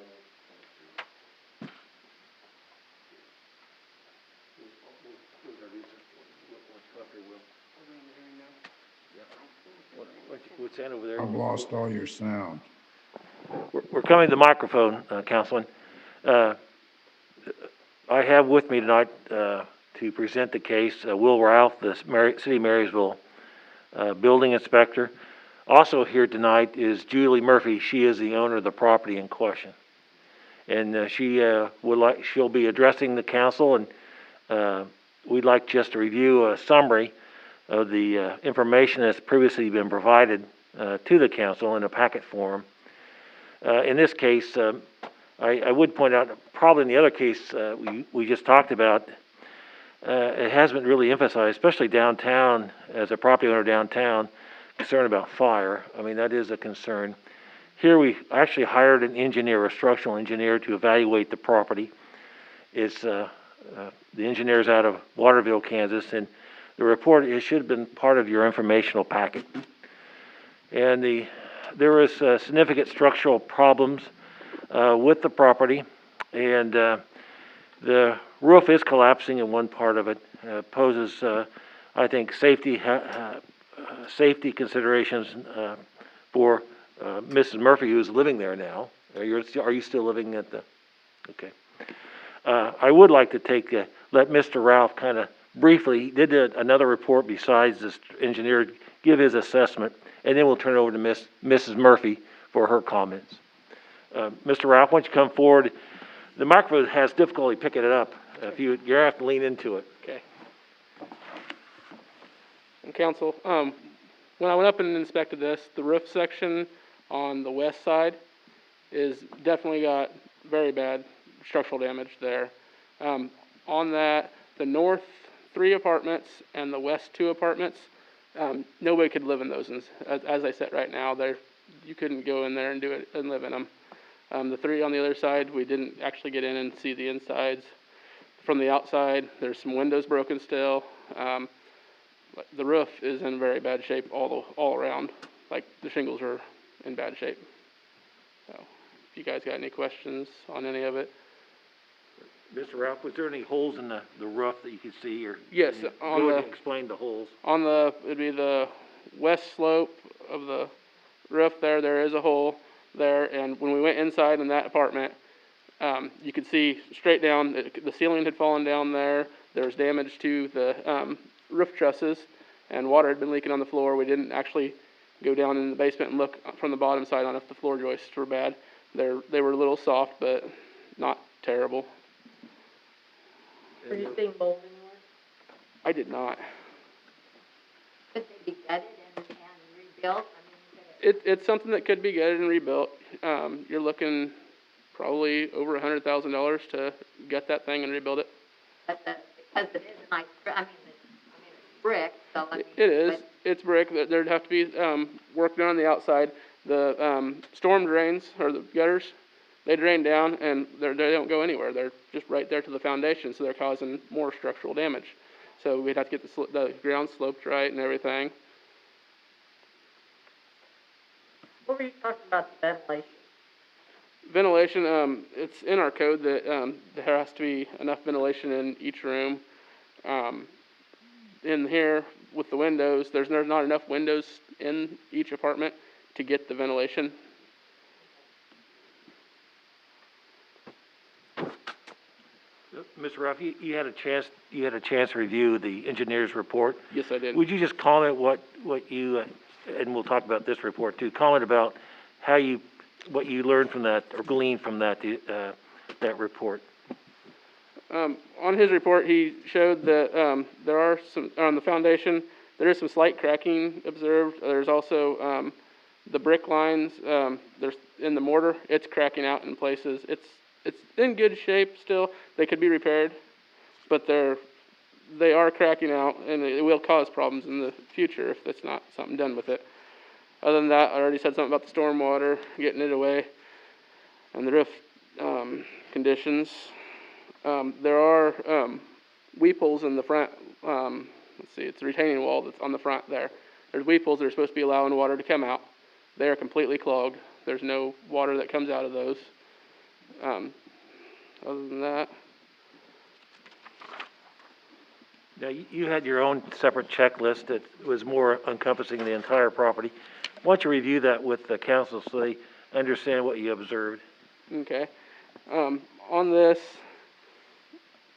What's that over there? I've lost all your sound. We're coming to the microphone, Councilman. I have with me tonight, to present the case, Will Ralph, the City of Marysville, building inspector. Also here tonight is Julie Murphy. She is the owner of the property in question. And, she'll be addressing the council, and, we'd like just to review a summary of the, information that's previously been provided, to the council in a packet form. In this case, I would point out, probably in the other case we just talked about, it hasn't really emphasized, especially downtown, as a property owner downtown, concern about fire. I mean, that is a concern. Here we actually hired an engineer, a structural engineer, to evaluate the property. It's the engineer's out of Waterville, Kansas, and the report, it should have been part of your informational packet. And there was significant structural problems with the property, and the roof is collapsing in one part of it. Poses, I think, safety considerations for Mrs. Murphy, who's living there now. Are you still living at the? Okay. I would like to let Mr. Ralph kind of briefly, he did another report besides this engineer, give his assessment, and then we'll turn it over to Mrs. Murphy for her comments. Mr. Ralph, why don't you come forward? The microphone has difficulty picking it up. If you're gonna have to lean into it. Okay. And council, when I went up and inspected this, the roof section on the west side is definitely got very bad structural damage there. On that, the north 3 apartments and the west 2 apartments, nobody could live in those. As I said right now, you couldn't go in there and do it and live in them. The 3 on the other side, we didn't actually get in and see the insides. From the outside, there's some windows broken still. The roof is in very bad shape all around. Like, the shingles are in bad shape. So, if you guys got any questions on any of it. Mr. Ralph, was there any holes in the roof that you could see, or? Yes, Explain the holes. It'd be the west slope of the roof there is a hole there, and when we went inside in that apartment, you could see straight down, the ceiling had fallen down there. There was damage to the roof trusses, and water had been leaking on the floor. We didn't actually go down in the basement and look from the bottom side on if the floor joists were bad. They were a little soft, but not terrible. Were you seeing mold anywhere? I did not. Could they be gutted and rebuilt? I mean, It's something that could be gutted and rebuilt. You're looking probably over $100,000 to gut that thing and rebuild it. but because it is a nice, it's brick, so I mean. It is. It's brick. There'd have to be work done on the outside. The storm drains, or the gutters, they drain down and they don't go anywhere. They're just right there to the foundation, so they're causing more structural damage. So we'd have to get the ground sloped right and everything. What were you talking about, the ventilation? Ventilation, it's in our code that there has to be enough ventilation in each room. In here with the windows, there's not enough windows in each apartment to get the ventilation. Mr. Ralph, you had a chance to review the engineer's report. Yes, I did. Would you just comment what you, and we'll talk about this report too, comment about what you learned from that, or gleaned from that report? On his report, he showed that there are some, on the foundation, there is some slight cracking observed. There's also the brick lines, there's in the mortar, it's cracking out in places. It's in good shape still. They could be repaired, but they are cracking out, and it will cause problems in the future if that's not something done with it. Other than that, I already said something about the storm water, getting it away, and the roof conditions. There are weep holes in the front. Let's see, it's a retaining wall that's on the front there. There's weep holes that are supposed to be allowing water to come out. They are completely clogged. There's no water that comes out of those. Other than that. Now, you had your own separate checklist that was more encompassing the entire property. Why don't you review that with the council so they understand what you observed? Okay. On this,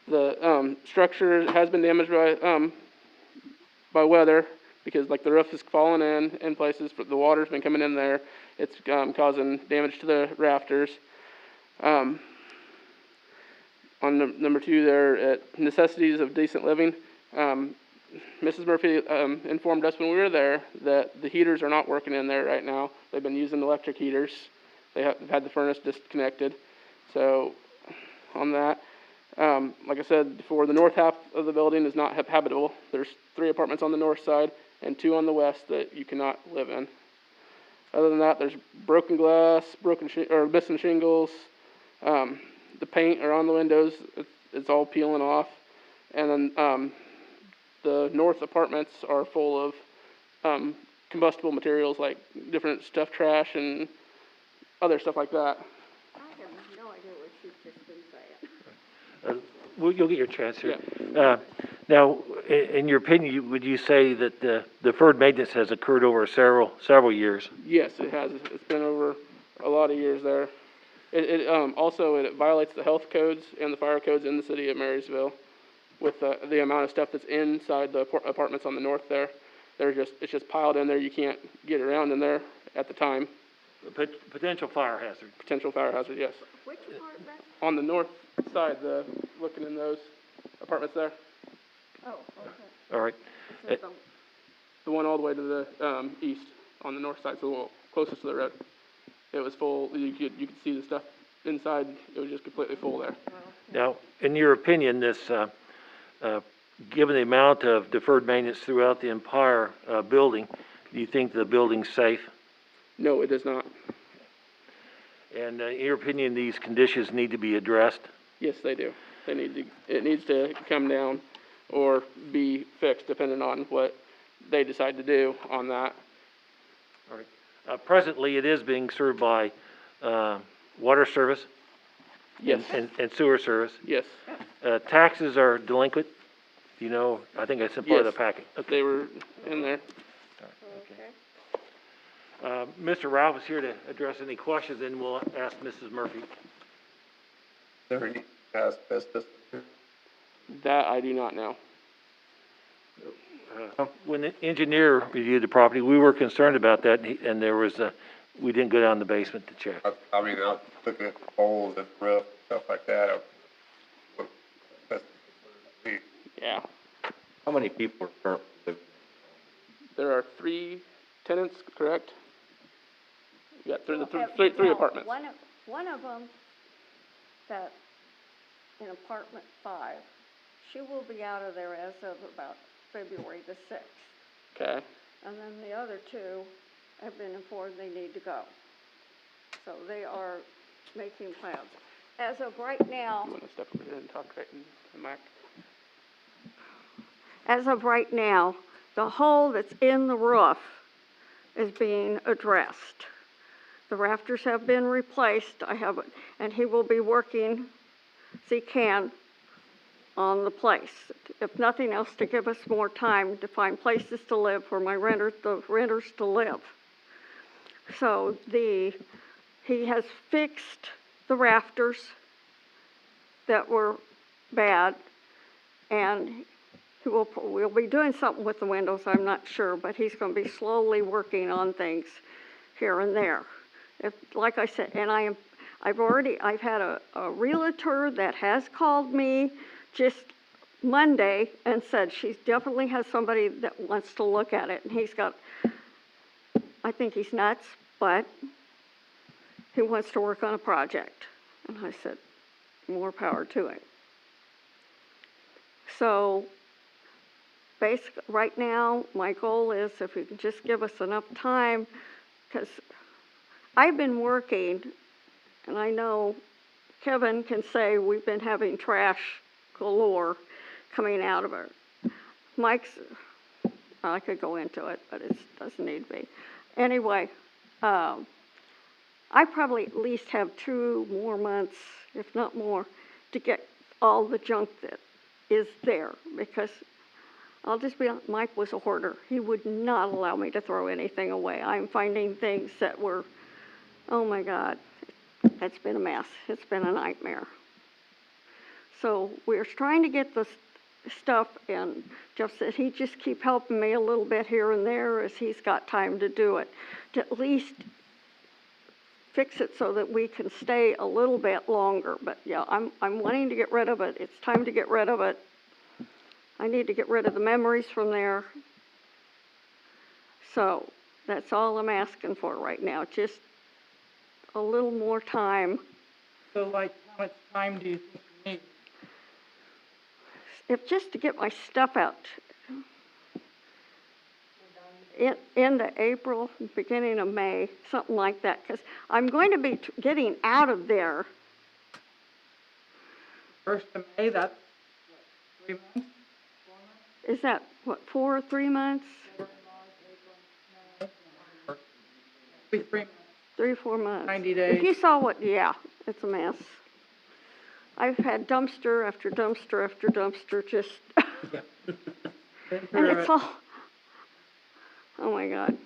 the structure has been damaged by weather, because like the roof is falling in places. The water's been coming in there. It's causing damage to the rafters. On number 2 there, at necessities of decent living, Mrs. Murphy informed us when we were there that the heaters are not working in there right now. They've been using electric heaters. They have had the furnace disconnected. So on that, like I said before, the north half of the building is not habitable. There's 3 apartments on the north side and 2 on the west that you cannot live in. Other than that, there's broken glass, missing shingles. The paint around the windows, it's all peeling off. And then the north apartments are full of combustible materials like different stuffed trash and other stuff like that. I have no idea what she's just been saying. You'll get your chance here. Yeah. Now, in your opinion, would you say that the deferred maintenance has occurred over several years? Yes, it has. It's been over a lot of years there. It also violates the health codes and the fire codes in the city of Marysville. with the amount of stuff that's inside the apartments on the north there. It's just piled in there, you can't get around in there at the time. Potential fire hazard. Potential fire hazard, yes. Which part of that? On the north side, looking in those apartments there, Oh, okay. All right. the one all the way to the, east, on the north side, so the wall closest to the road. It was full, you could see the stuff inside, it was just completely full there. Now, in your opinion, this, given the amount of deferred maintenance throughout the entire building, do you think the building's safe? No, it is not. And in your opinion, these conditions need to be addressed? Yes, they do. It needs to come down or be fixed depending on what they decide to do on that. All right. Presently, it is being served by water service? Yes. And sewer service? Yes. Taxes are delinquent? Do you know? I think I sent part of the Yes. packet. Okay. They were in there. Mr. Ralph is here to address any questions, and we'll ask Mrs. Murphy. Is there any asbestos? That I do not know. When the engineer reviewed the property, we were concerned about that, and there was we didn't go down the basement to check. I mean, I'm looking at the holes and roof, stuff like that. Yeah. How many people are currently living? There are 3 tenants, correct? You got three apartments. One of them, that in apartment 5, she will be out of there as of about February the 6th. Okay. And then the other 2 have been informed they need to go. So they are making plans. As of right now. You want to step over here and talk right in the mic? As of right now, the hole that's in the roof is being addressed. The rafters have been replaced. And he will be working as he can on the place. If nothing else, to give us more time to find places to live for the renters to live. So he has fixed the rafters that were bad, and we'll be doing something with the windows, I'm not sure, but he's going to be slowly working on things here and there. Like I said, and I've had a realtor that has called me just Monday and said she definitely has somebody that wants to look at it, and I think he's nuts, but he wants to work on a project. And I said, more power to him. So basically, right now, my goal is if you can just give us enough time, because I've been working, and I know Kevin can say we've been having trash galore coming out of it. I could go into it, but it doesn't need to be. Anyway, I probably at least have 2 more months, if not more, to get all the junk that is there, because I'll just be honest, Mike was a hoarder. He would not allow me to throw anything away. I'm finding things that were, oh my God, it's been a mess. It's been a nightmare. So we're trying to get the stuff, and Jeff said he'd just keep helping me a little bit here and there as he's got time to do it, to at least fix it so that we can stay a little bit longer. But yeah, I'm wanting to get rid of it. It's time to get rid of it. I need to get rid of the memories from there. So that's all I'm asking for right now, just a little more time. So like, how much time do you think you need? If just to get my stuff out. Into April, beginning of May, something like that, because I'm going to be getting out of there. 1st of May, that's what, 3 months? 4 months? Is that, what, 4 or 3 months? 3 months. 3 or 4 months. 90 days. If you saw yeah, it's a mess. I've had dumpster after dumpster after dumpster, just, and it's all, oh my God.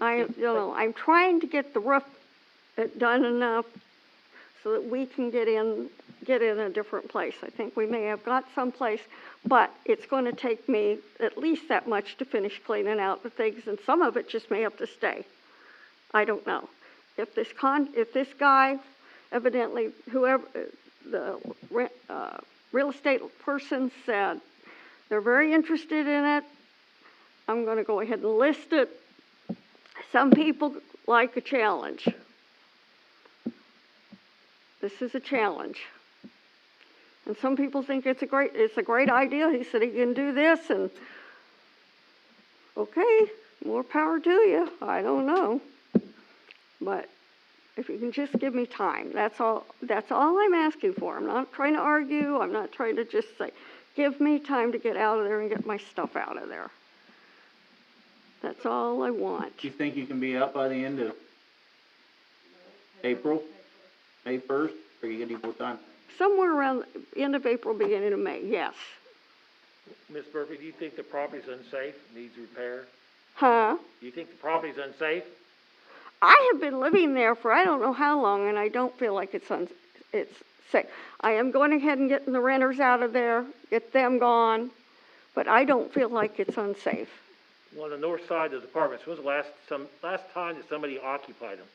I'm trying to get the roof done enough so that we can get in get in a different place. I think we may have got someplace, but it's gonna take me at least that much to finish cleaning out the things, and some of it just may have to stay. I don't know. If this guy, evidently, whoever, the real estate person said they're very interested in it, I'm gonna go ahead and list it. Some people like a challenge. This is a challenge. And some people think it's a great idea. He said he can do this, and okay, more power to you. I don't know. But if you can just give me time, that's all I'm asking for. I'm not trying to argue. I'm not trying to just say, give me time to get out of there and get my stuff out of there. That's all I want. Do you think you can be out by the end of April, May 1st, or are you gonna need more time? Somewhere around the end of April, beginning of May, yes. Ms. Murphy, do you think the property's unsafe, needs repair? Huh? Do you think the property's unsafe? I have been living there for I don't know how long, and I don't feel like it's safe. I am going ahead and getting the renters out of there, get them gone, but I don't feel like it's unsafe. Well, on the north side of the apartments, when was the last time that somebody occupied them?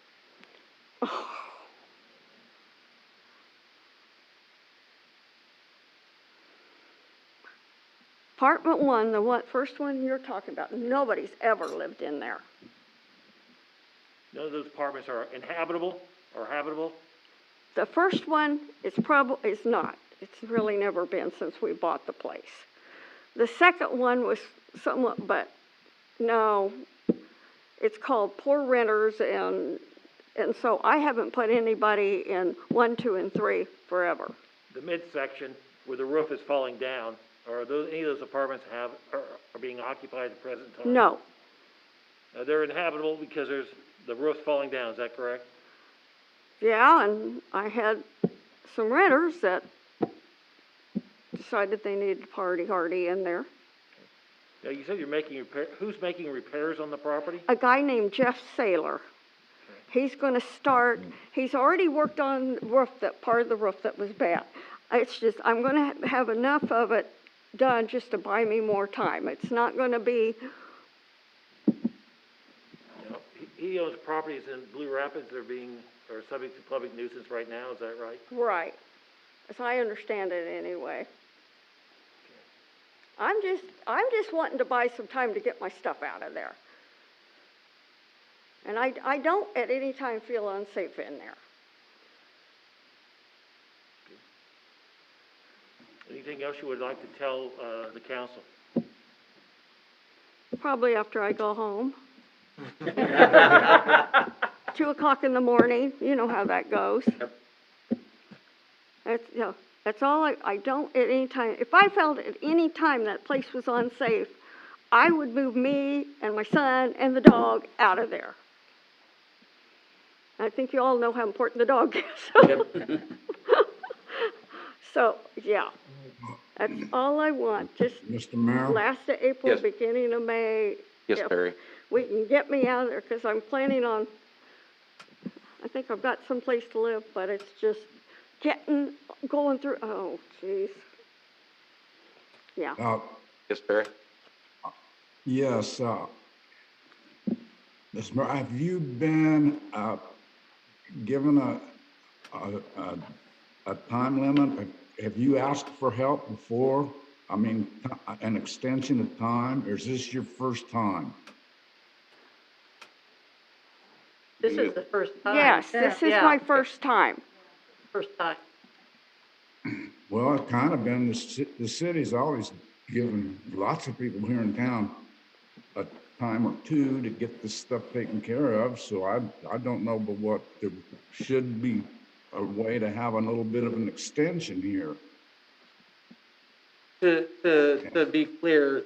Apartment 1, the first one you're talking about, nobody's ever lived in there. None of those apartments are inhabitable or habitable? The first one is not. It's really never been since we bought the place. The second one was somewhat, but no, it's called Poor Renters, and so I haven't put anybody in 1, 2, and 3 forever. The midsection where the roof is falling down, are any of those apartments are being occupied at the present time? No. They're inhabitable because the roof's falling down, is that correct? Yeah, and I had some renters that decided they needed party hardy in there. Now, you said you're making who's making repairs on the property? A guy named Jeff Saylor. He's gonna start, he's already worked on part of the roof that was bad. It's just, I'm gonna have enough of it done just to buy me more time. It's not gonna be. He owns properties in Blue Rapids that are subject to public nuisance right now, is that right? Right, as I understand it anyway. I'm just wanting to buy some time to get my stuff out of there. And I don't at any time feel unsafe in there. Anything else you would like to tell the council? Probably after I go home. 2 o'clock in the morning, you know how that goes. That's all I don't at any time. If I felt at any time that place was unsafe, I would move me and my son and the dog out of there. I think you all know how important the dog is. So, yeah, that's all I want. Just Mr. Mayor? last of April, Yes. beginning of May. Yes, if Barry. we can get me out of there, because I'm planning on, I think I've got someplace to live, but it's just going through, oh, jeez. Yeah. Yes, Barry. Yes, Ms. Mayor, have you been, given a time limit? Have you asked for help before? I mean, an extension of time, or is this your first time? This is the first time. Yes, this is my first time. First time. Well, it's kind of been, the city's always given lots of people here in town a time or two to get this stuff taken care of, so I don't know but what there should be a way to have a little bit of an extension here. To be clear,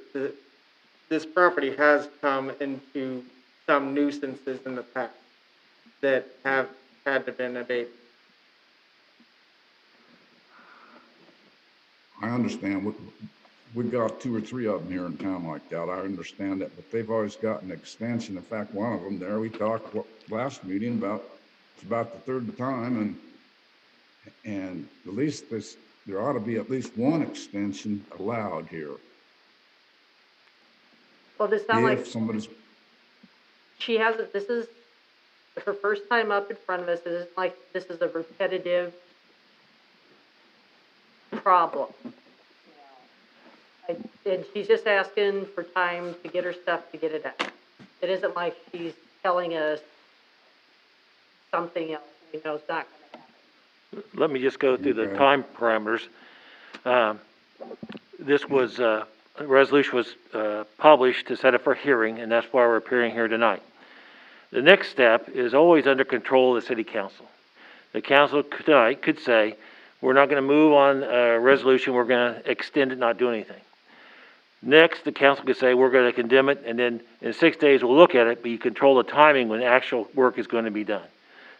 this property has come into some nuisances in the past that have had to been abated. I understand. We got 2 or 3 of them here in town like that. I understand that, but they've always got an extension. In fact, one of them there, we talked last meeting about, it's about the 3rd time, and And at least there ought to be at least one extension allowed here. Well, this sounds like If somebody's, she hasn't, this is her first time up in front of us. It isn't like this is a repetitive problem. And she's just asking for time to get her stuff to get it out. It isn't like she's telling us something else we know is not gonna happen. Let me just go through the Okay. time parameters. This was, a resolution was, published to set up for hearing, and that's why we're appearing here tonight. The next step is always under control of the city council. The council tonight could say, we're not gonna move on a resolution, we're gonna extend it, not do anything. Next, the council could say, we're gonna condemn it, and then in 6 days, we'll look at it, but you control the timing when the actual work is gonna be done.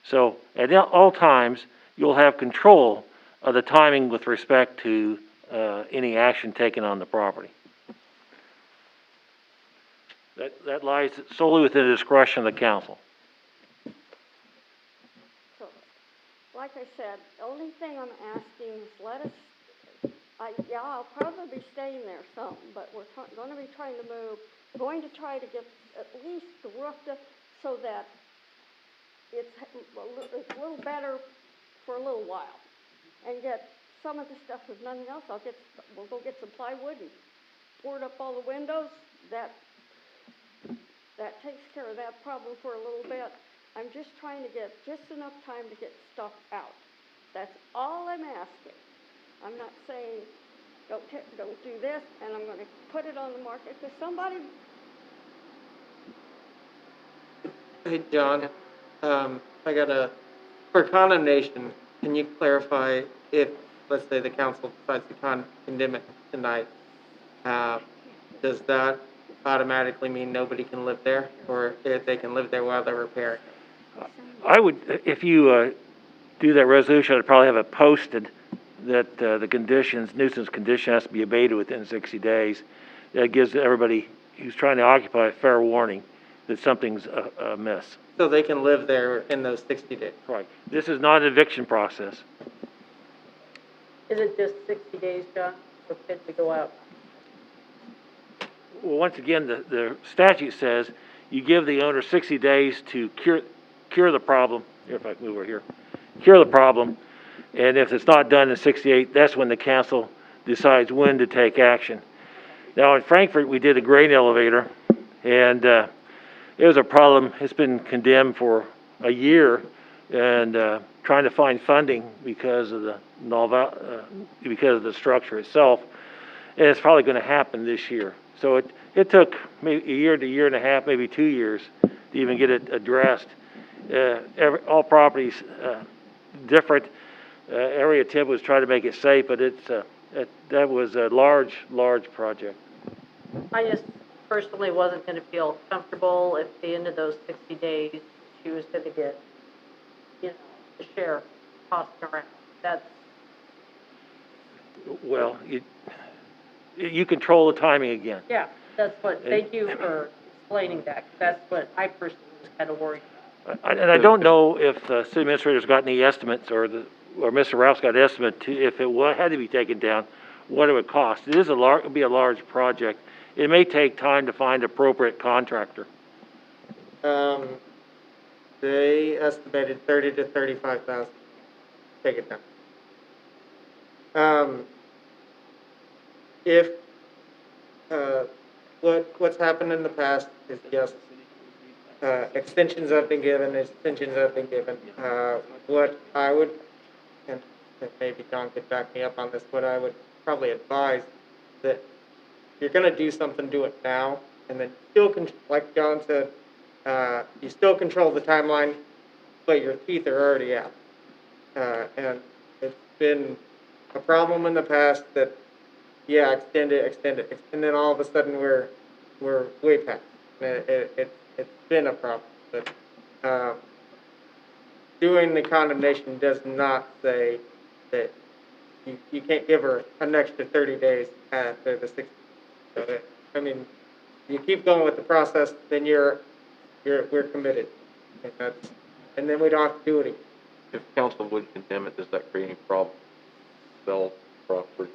So, at all times, you'll have control of the timing with respect to, any action taken on the property. That lies solely within the discretion of the council. So, like I said, the only thing I'm asking is let us, yeah, I'll probably be staying there some, but we're gonna be trying to move, going to try to get at least the roof so that it's a little better for a little while. And get some of the stuff, if nothing else, we'll go get some plywood and board up all the windows. That takes care of that problem for a little bit. I'm just trying to get just enough time to get stuff out. That's all I'm asking. I'm not saying don't do this, and I'm going to put it on the market because somebody. Hey, John, I got for condemnation, can you clarify if, let's say, the council decides to condemn it tonight, does that automatically mean nobody can live there, or if they can live there while they're repairing? I would, if you, do that resolution, I'd probably have it posted that, the conditions, nuisance condition has to be abated within 60 days. That gives everybody who's trying to occupy a fair warning that something's amiss. So they can live there in those 60 days? Right. This is not an eviction process. Is it just 60 days, John, for bids to go out? Well, once again, the statute says you give the owner 60 days to cure the problem. Here, if I can move over here. Cure the problem. And if it's not done in 68, that's when the council decides when to take action. Now, in Frankfurt, we did a grain elevator, and it was a problem. It's been condemned for a year, and trying to find funding because of the structure itself. And it's probably going to happen this year. So it took maybe a year to year and a half, maybe 2 years to even get it addressed. All properties different. Area Tip was trying to make it safe, but that was a large project. I just personally wasn't gonna feel comfortable if at the end of those 60 days, she was gonna get, the sheriff tossing around. That's, Well, you control the timing again. yeah, thank you for explaining that, 'cause that's what I personally was kind of worried about. And I don't know if the city administrator's got any estimates, or Mr. Ralph's got an estimate to, if it had to be taken down, what it would cost. It'd be a large project. It may take time to find appropriate contractor. They estimated 30 to 35,000. Take it down. If what's happened in the past is, yes, extensions have been given. What I would, and maybe John could back me up on this, what I would probably advise that you're going to do something, do it now, and then still, like John said, you still control the timeline, but your teeth are already out. And it's been a problem in the past that, yeah, extend it, and then all of a sudden we're way past. It's been a problem, but doing the condemnation does not say that you can't give her an extra 30 days after the 60. So I mean, you keep going with the process, then we're committed, and then we don't have to do it again. if council would condemn it, does that create any problem? Sell property,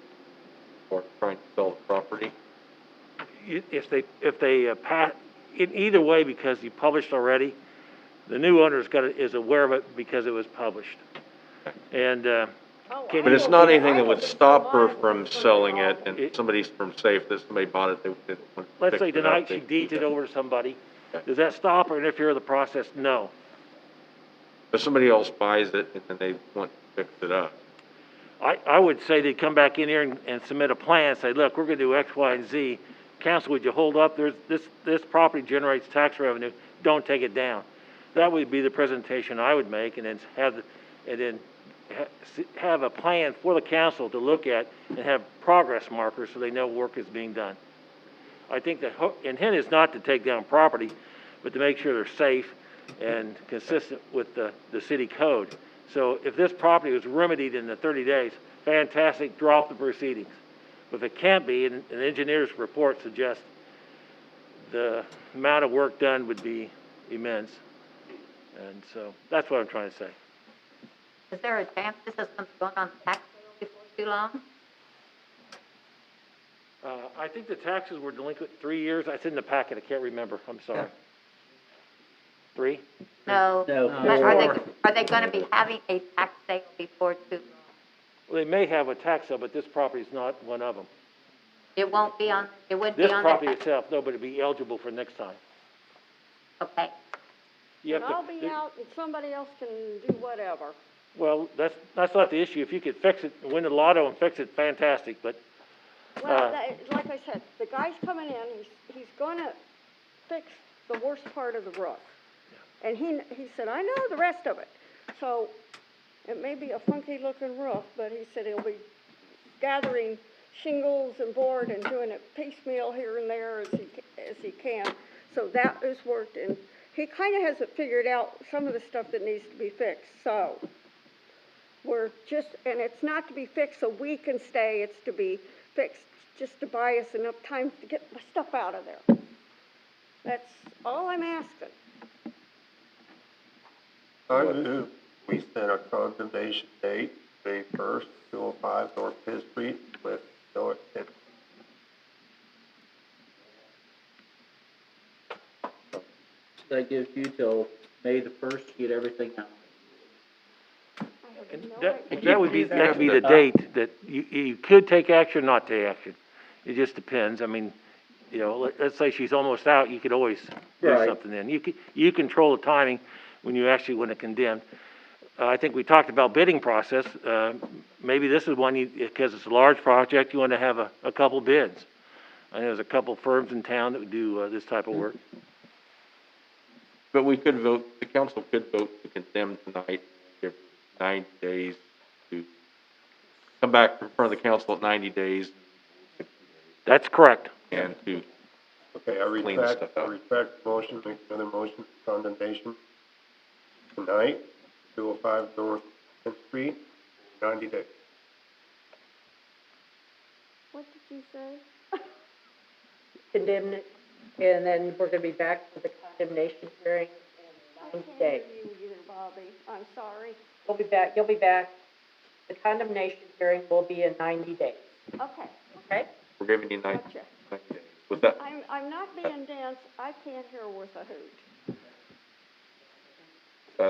or trying to sell the property? If they pass, in either way, because you published already, the new owner's is aware of it because it was published. And, But it's not anything that would stop her from selling it, and somebody's from safe, that somebody bought it, they want to let's fix say it up, tonight they she can deeds keep it over to somebody. Does that stop or interfere with the process? No. But somebody else buys it, and then they want to fix it up. I would say they'd come back in here and submit a plan, say, look, we're gonna do X, Y, and Z. Council, would you hold up? This property generates tax revenue, don't take it down. That would be the presentation I would make, and then have a plan for the council to look at and have progress markers so they know work is being done. I think the intent is not to take down property, but to make sure they're safe and consistent with the city code. So if this property was remedied in the 30 days, fantastic, drop the proceedings. But if it can't be, and an engineer's report suggests the amount of work done would be immense. And so that's what I'm trying to say. Is there a chance this is going on tax sale before too long? I think the taxes were delinquent 3 years. It's in the packet. I can't remember. I'm sorry. 3? No. No. But are they gonna be having a tax sale before too long? Well, they may have a tax sale, but this property is not one of them. It wouldn't be on This the property tax. itself, no, but it'd be eligible for next time. Okay. You And have to- I'll be out and somebody else can do whatever. Well, that's not the issue. If you could fix it, win the lotto and fix it, fantastic, but, Well, like I said, the guy's coming in, he's gonna fix the worst part of the roof. And he said, I know the rest of it. So, it may be a funky looking roof, but he said he'll be gathering shingles and board and doing it piecemeal here and there as he can. So that is worked, and he kinda hasn't figured out some of the stuff that needs to be fixed, so. We're just, and it's not to be fixed so we can stay, it's to be fixed just to buy us enough time to get my stuff out of there. That's all I'm asking. I move we set a condemnation date, May 1st, 205 North Fifth Street with no extension. That gives you till May the 1st to get everything out. and that would be the date that you could take action, not take action. It just depends. I mean, you know, let's say she's almost out, you could always do Right. something then. You control the timing when you actually want to condemn. I think we talked about bidding process. Maybe this is one, because it's a large project, you want to have a couple bids. I know there's a couple firms in town that would do this type of work. But we could vote, the council could vote to condemn tonight, give 90 days to come back in front of the council at 90 days. That's correct. And to Okay, I clean the stuff up. retract the motion, make another motion for condemnation tonight, 205 North 10th Street, 90 days. What did you say? Condemn it, and then we're gonna be back for the condemnation hearing in 90 days. I can't hear you either, Bobby, I'm sorry. You'll be back, the condemnation hearing will be in 90 days, Okay, okay? We're giving you 90 gotcha. days. Was that, I'm not being dense, I can't hear worth a hoot.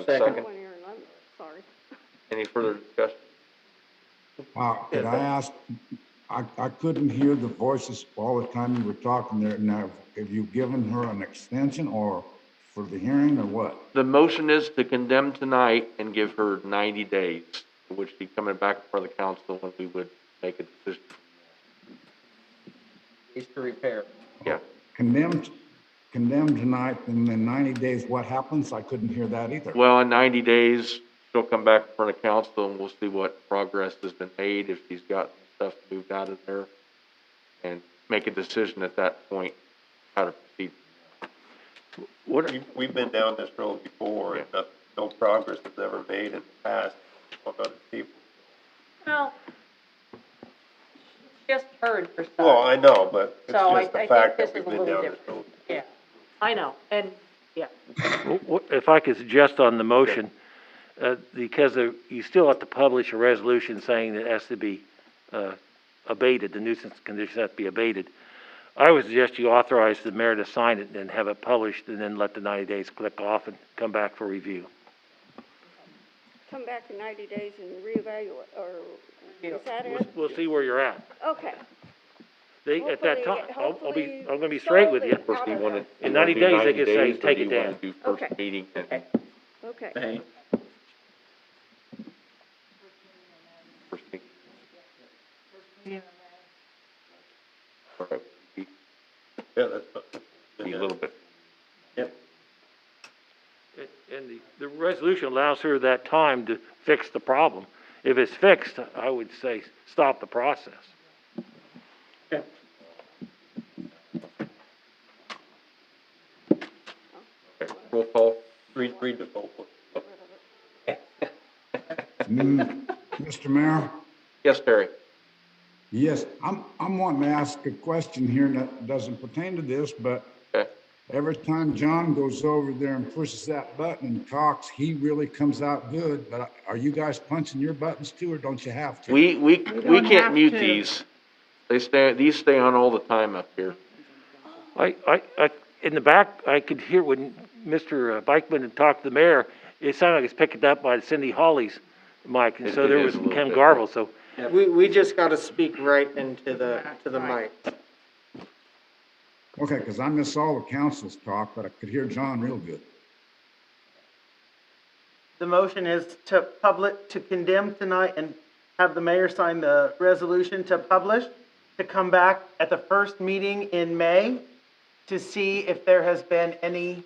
second? One ear and I'm sorry. Any further discussion? Could I ask, I couldn't hear the voices all the time you were talking there. Now, have you given her an extension or for the hearing or what? The motion is to condemn tonight and give her 90 days, which she's coming back in front of the council when we would make a decision. Is to repair. Yeah. Condemned tonight, and then 90 days, what happens? I couldn't hear that either. Well, in 90 days, she'll come back in front of council and we'll see what progress has been made, if she's got stuff moved out of there, and make a decision at that point how to proceed. We've been down this road before, and no progress is ever made in the past on other people. Well, just heard her side. Well, I know, but it's So just I the fact think that this we've is a been little down this different. road. Yeah, I know, and, yeah. If I could suggest on the motion, because you still have to publish a resolution saying that it has to be, abated, the nuisance conditions have to be abated. I would suggest you authorize the mayor to sign it and have it published, and then let the 90 days click off and come back for review. Come back in 90 days and reevaluate, or is that it? We'll see where you're at. Okay. At that time, Hopefully I'm gonna be straight with you. Of course, we want it. In 90 days, they could say, take it down. Do first Okay. meeting and Okay. Hey, first meeting. All right, Yeah, that's, be a little bit. yep. And the resolution allows her that time to fix the problem. If it's fixed, I would say stop the process. Okay. Okay, roll call, read the vote. Mr. Mayor? Yes, Terry? Yes, I'm wanting to ask a question here that doesn't pertain to this, but Okay. every time John goes over there and pushes that button and talks, he really comes out good. But are you guys punching your buttons too, or don't you have to? We don't have can't mute to. these. These stay on all the time up here. In the back, I could hear when Mr. Bikeman had talked to the mayor, it sounded like it's picked up by Cindy Hawley's mic, and so It there is was a little Ken bit. Garble, so. We just gotta speak right into the mic. Okay, because I miss all the council's talk, but I could hear John real good. The motion is to condemn tonight and have the mayor sign the resolution to publish, to come back at the first meeting in May to see if there has been any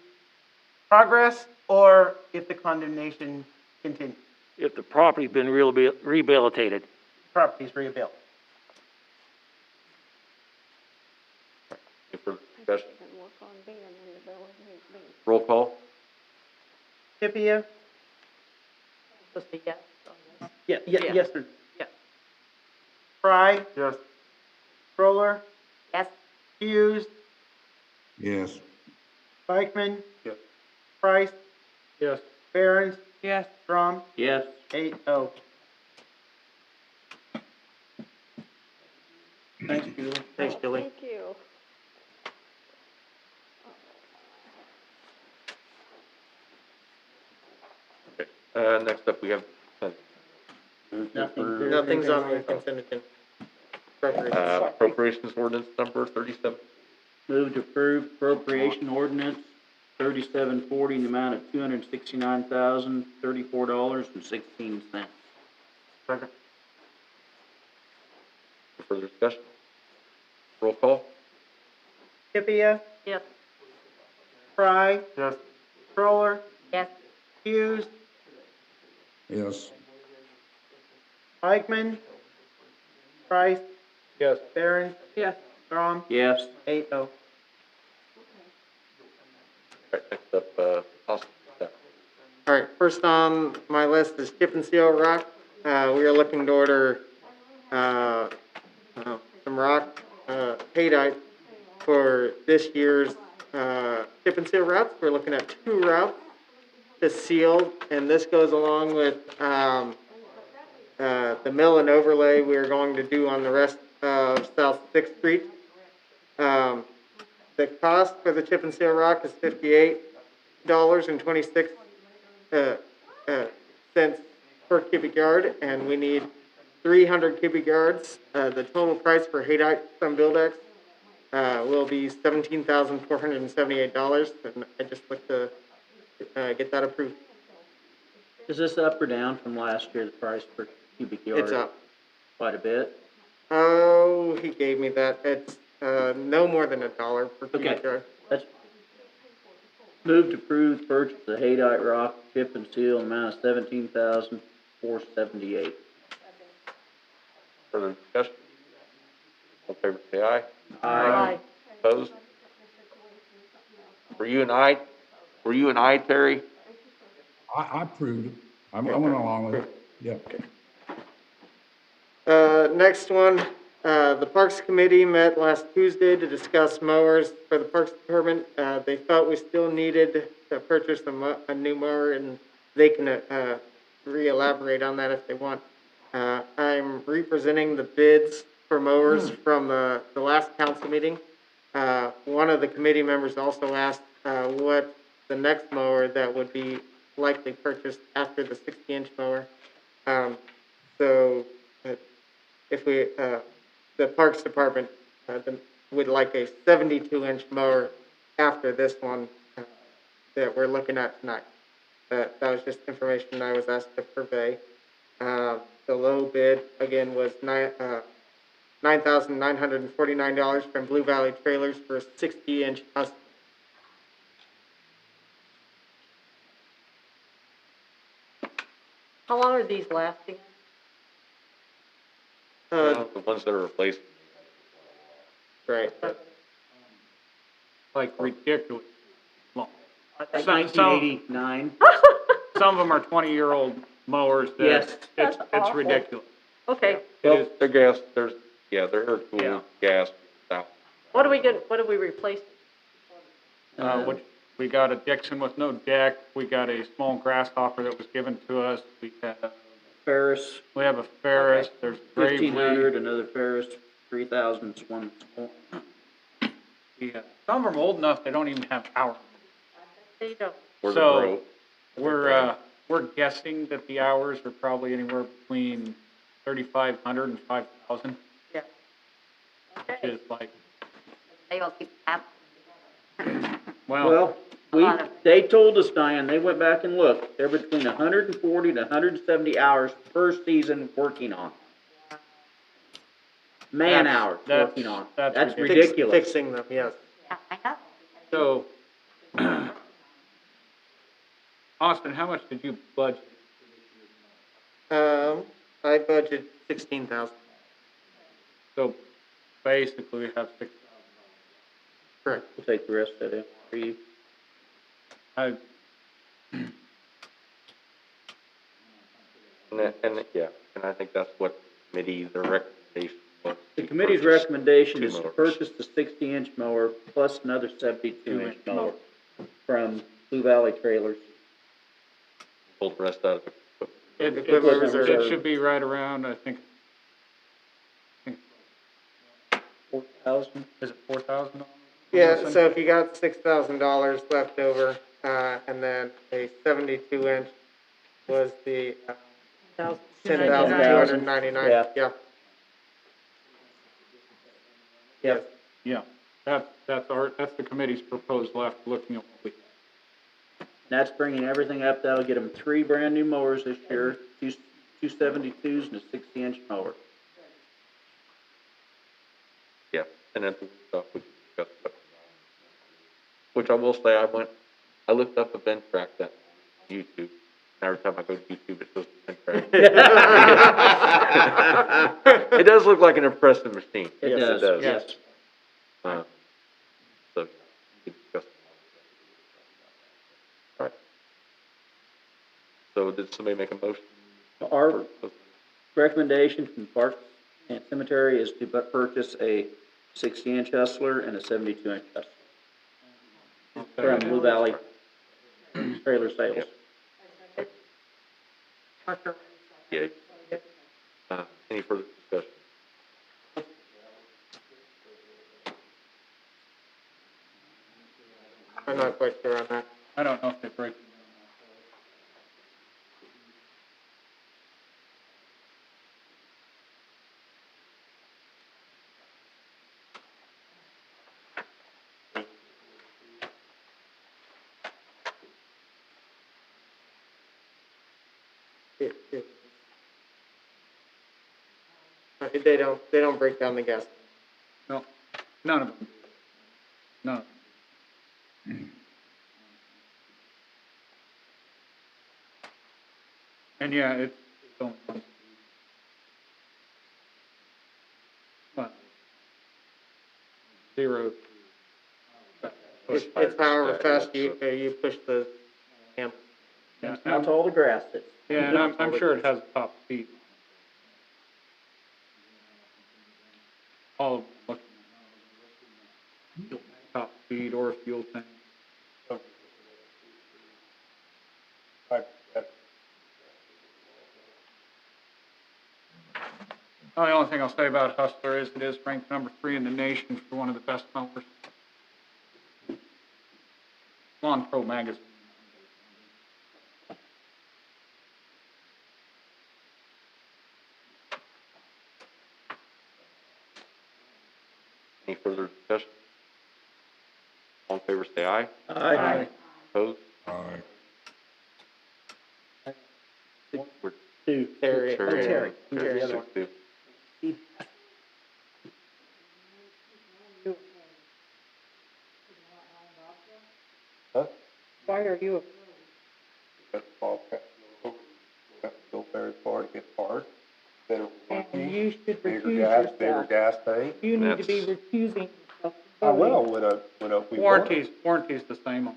progress or if the condemnation continues. If the property's been rehabilitated. Property's rebuilt. Any further discussion? And work on being in the bill of being. Roll call? Hippiah? Supposed to be yes on this. Yeah, yes, sir. Yeah. Fry? Yes. Roller? Yes. Hughes? Yes. Bikeman? Yes. Price? Yes. Barron? Yes. Drum? Yes. 8-0. Thanks, Julie. Thanks, Julie. Thank you. Okay, next up, we have, Nothing. Nothing's on the consent agenda. Appropriations. appropriations ordinance number 37. Move to approve appropriation ordinance 3740 in the amount of $269,034.16. Second. Any further discussion? Roll call? Hippiah? Yes. Fry? Yes. Roller? Yes. Hughes? Yes. Bikeman? Price? Yes. Barron? Yes. Drum? Yes. 8-0. All right, next up, Austin. All right, first on my list is chip and seal rock. We are looking to order, some rock, haydite for this year's, chip and seal routes. We're looking at 2 routes to seal, and this goes along with, the mill and overlay we are going to do on the rest of South Sixth Street. The cost for the chip and seal rock is $58.26 cents per cubic yard, and we need 300 cubic yards. The total price for haydite from Buildex will be $17,478, and I just look to get that approved. Is this up or down from last year, the price per cubic yard? It's up. Quite a bit? Oh, he gave me that. It's no more than $1 per cubic Okay. yard. That's, move to approve purchase of haydite rock, chip and seal, amount of $17,478. Further discussion? All in favor, say aye. Aye. Opposed? Were you an aye, Terry? I approved it. I went along with it. Yeah. Next one, the Parks Committee met last Tuesday to discuss mowers for the Parks Department. They felt we still needed to purchase a new mower, and they can re-elaborate on that if they want. I'm representing the bids for mowers from the last council meeting. One of the committee members also asked, what the next mower that would be likely purchased after the 60-inch mower. So, if we, the Parks Department, would like a 72-inch mower after this one, that we're looking at tonight. That was just information I was asked to purvey. The low bid, again, was $9,949 from Blue Valley Trailers for a 60-inch husky. How long are these lasting? The ones that are replaced. Right. Like ridiculous long. Like Some- 1989. Some of them are 20-year-old mowers Yes. that, That's it's awful. ridiculous. Okay, It is, They're gas, they're air cooled, Yeah. gas. Out. what do we replace? we got a Dixon with no deck, we got a small grasshopper that was given to us, we have Ferris, a Ferris, there's Gravely. 1500, another Ferris, 3000, one small. Yeah, some of them are old enough, they don't even have power. They don't. Or the So, Bro. we're guessing that the hours are probably anywhere between 3,500 and 5,000, Yeah. which is like, They all keep happening. well, They told us, Diane, they went back and looked, they're between 140 to 170 hours per season working on. Man That's- hours that's- working on. that's That's ridiculous. ridiculous. Fixing them, yes. Yeah, I know. so, Austin, how much did you budget? I budgeted 16,000. So, basically, we have 6,000. Correct. We'll take the rest of it for you. I, And I think that's what the recommendation was. The to committee's purchase recommendation two is to mowers. purchase the 60-inch mower plus another 72-inch mower from Blue Valley Trailers. Pull the rest out of it. Equipment reserve. it should be right around, I think, 4,000. is it 4,000? Yeah, so if you got $6,000 left over, and then a 72-inch was the, $10,299, Yeah. yeah. Yep. Yeah, that's the committee's proposed left, looking at what we, That's bringing everything up. That'll get them 3 brand-new mowers this year, two 72s and a 60-inch mower. Yeah, and then the stuff we discussed. Which I will say, I looked up a vent track that on YouTube. And every time I go to YouTube, it shows the vent track. It does look like an impressive machine. It Yes, does, yes. So, we could discuss. All right. So did somebody make a motion? Our recommendation from Parks and Cemetery is to purchase a 60-inch hustler and a 72-inch hustler from Blue Valley Trailer Sales. Yeah. Any further discussion? I'm not quite sure on that. I don't know if they break. They don't break down the gas. No, none of them. None. And yeah, it's only one. Well, 0. It's however fast you push the handle. Yeah, How tall the grass is. yeah, and I'm sure it has top speed. All of them looking at top speed or fuel tank. The only thing I'll say about Hustler is it is ranked number 3 in the nation for one of the best mowers. Lawn Pro magazine. Any further discussion? All in favor, say aye. Aye. Opposed? Aye. We're Terry. Terry. Terry. Okay, Terry, the other 6-2. Huh? Why are you? That's all, that's go very far to get parts. Better And you should bigger recuse gas, bigger yourself. gas tank. You need to be That's- recusing yourself. I will, when we want. Warranty's the same on.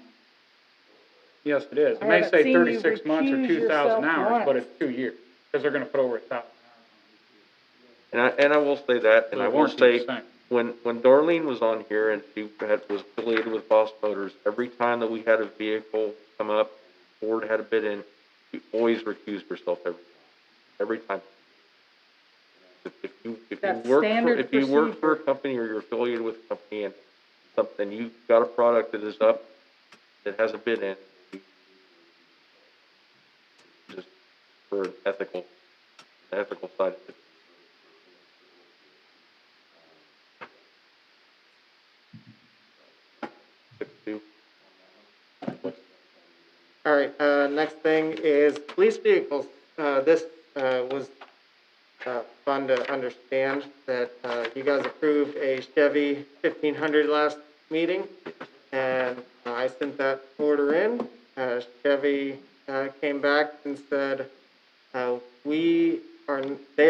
Yes, it is. It I may haven't say seen you 36 months or recuse 2,000 yourself hours, but once. it's 2 years, because they're gonna put over 1,000 hours. And I will say that, and So I the will warranty's say, the same. when Darlene was on here and she was affiliated with Boss Motors, every time that we had a vehicle come up, Ford had a bid in, she always recused herself every time. If you That's work standard if you work for a procedure. company or you're affiliated with a company and something, you got a product that is up, that has a bid in, just for an ethical side of it. All right, next thing is police vehicles. This was fun to understand that you guys approved a Chevy 1500 last meeting, and I sent that order in. Chevy came back and said, they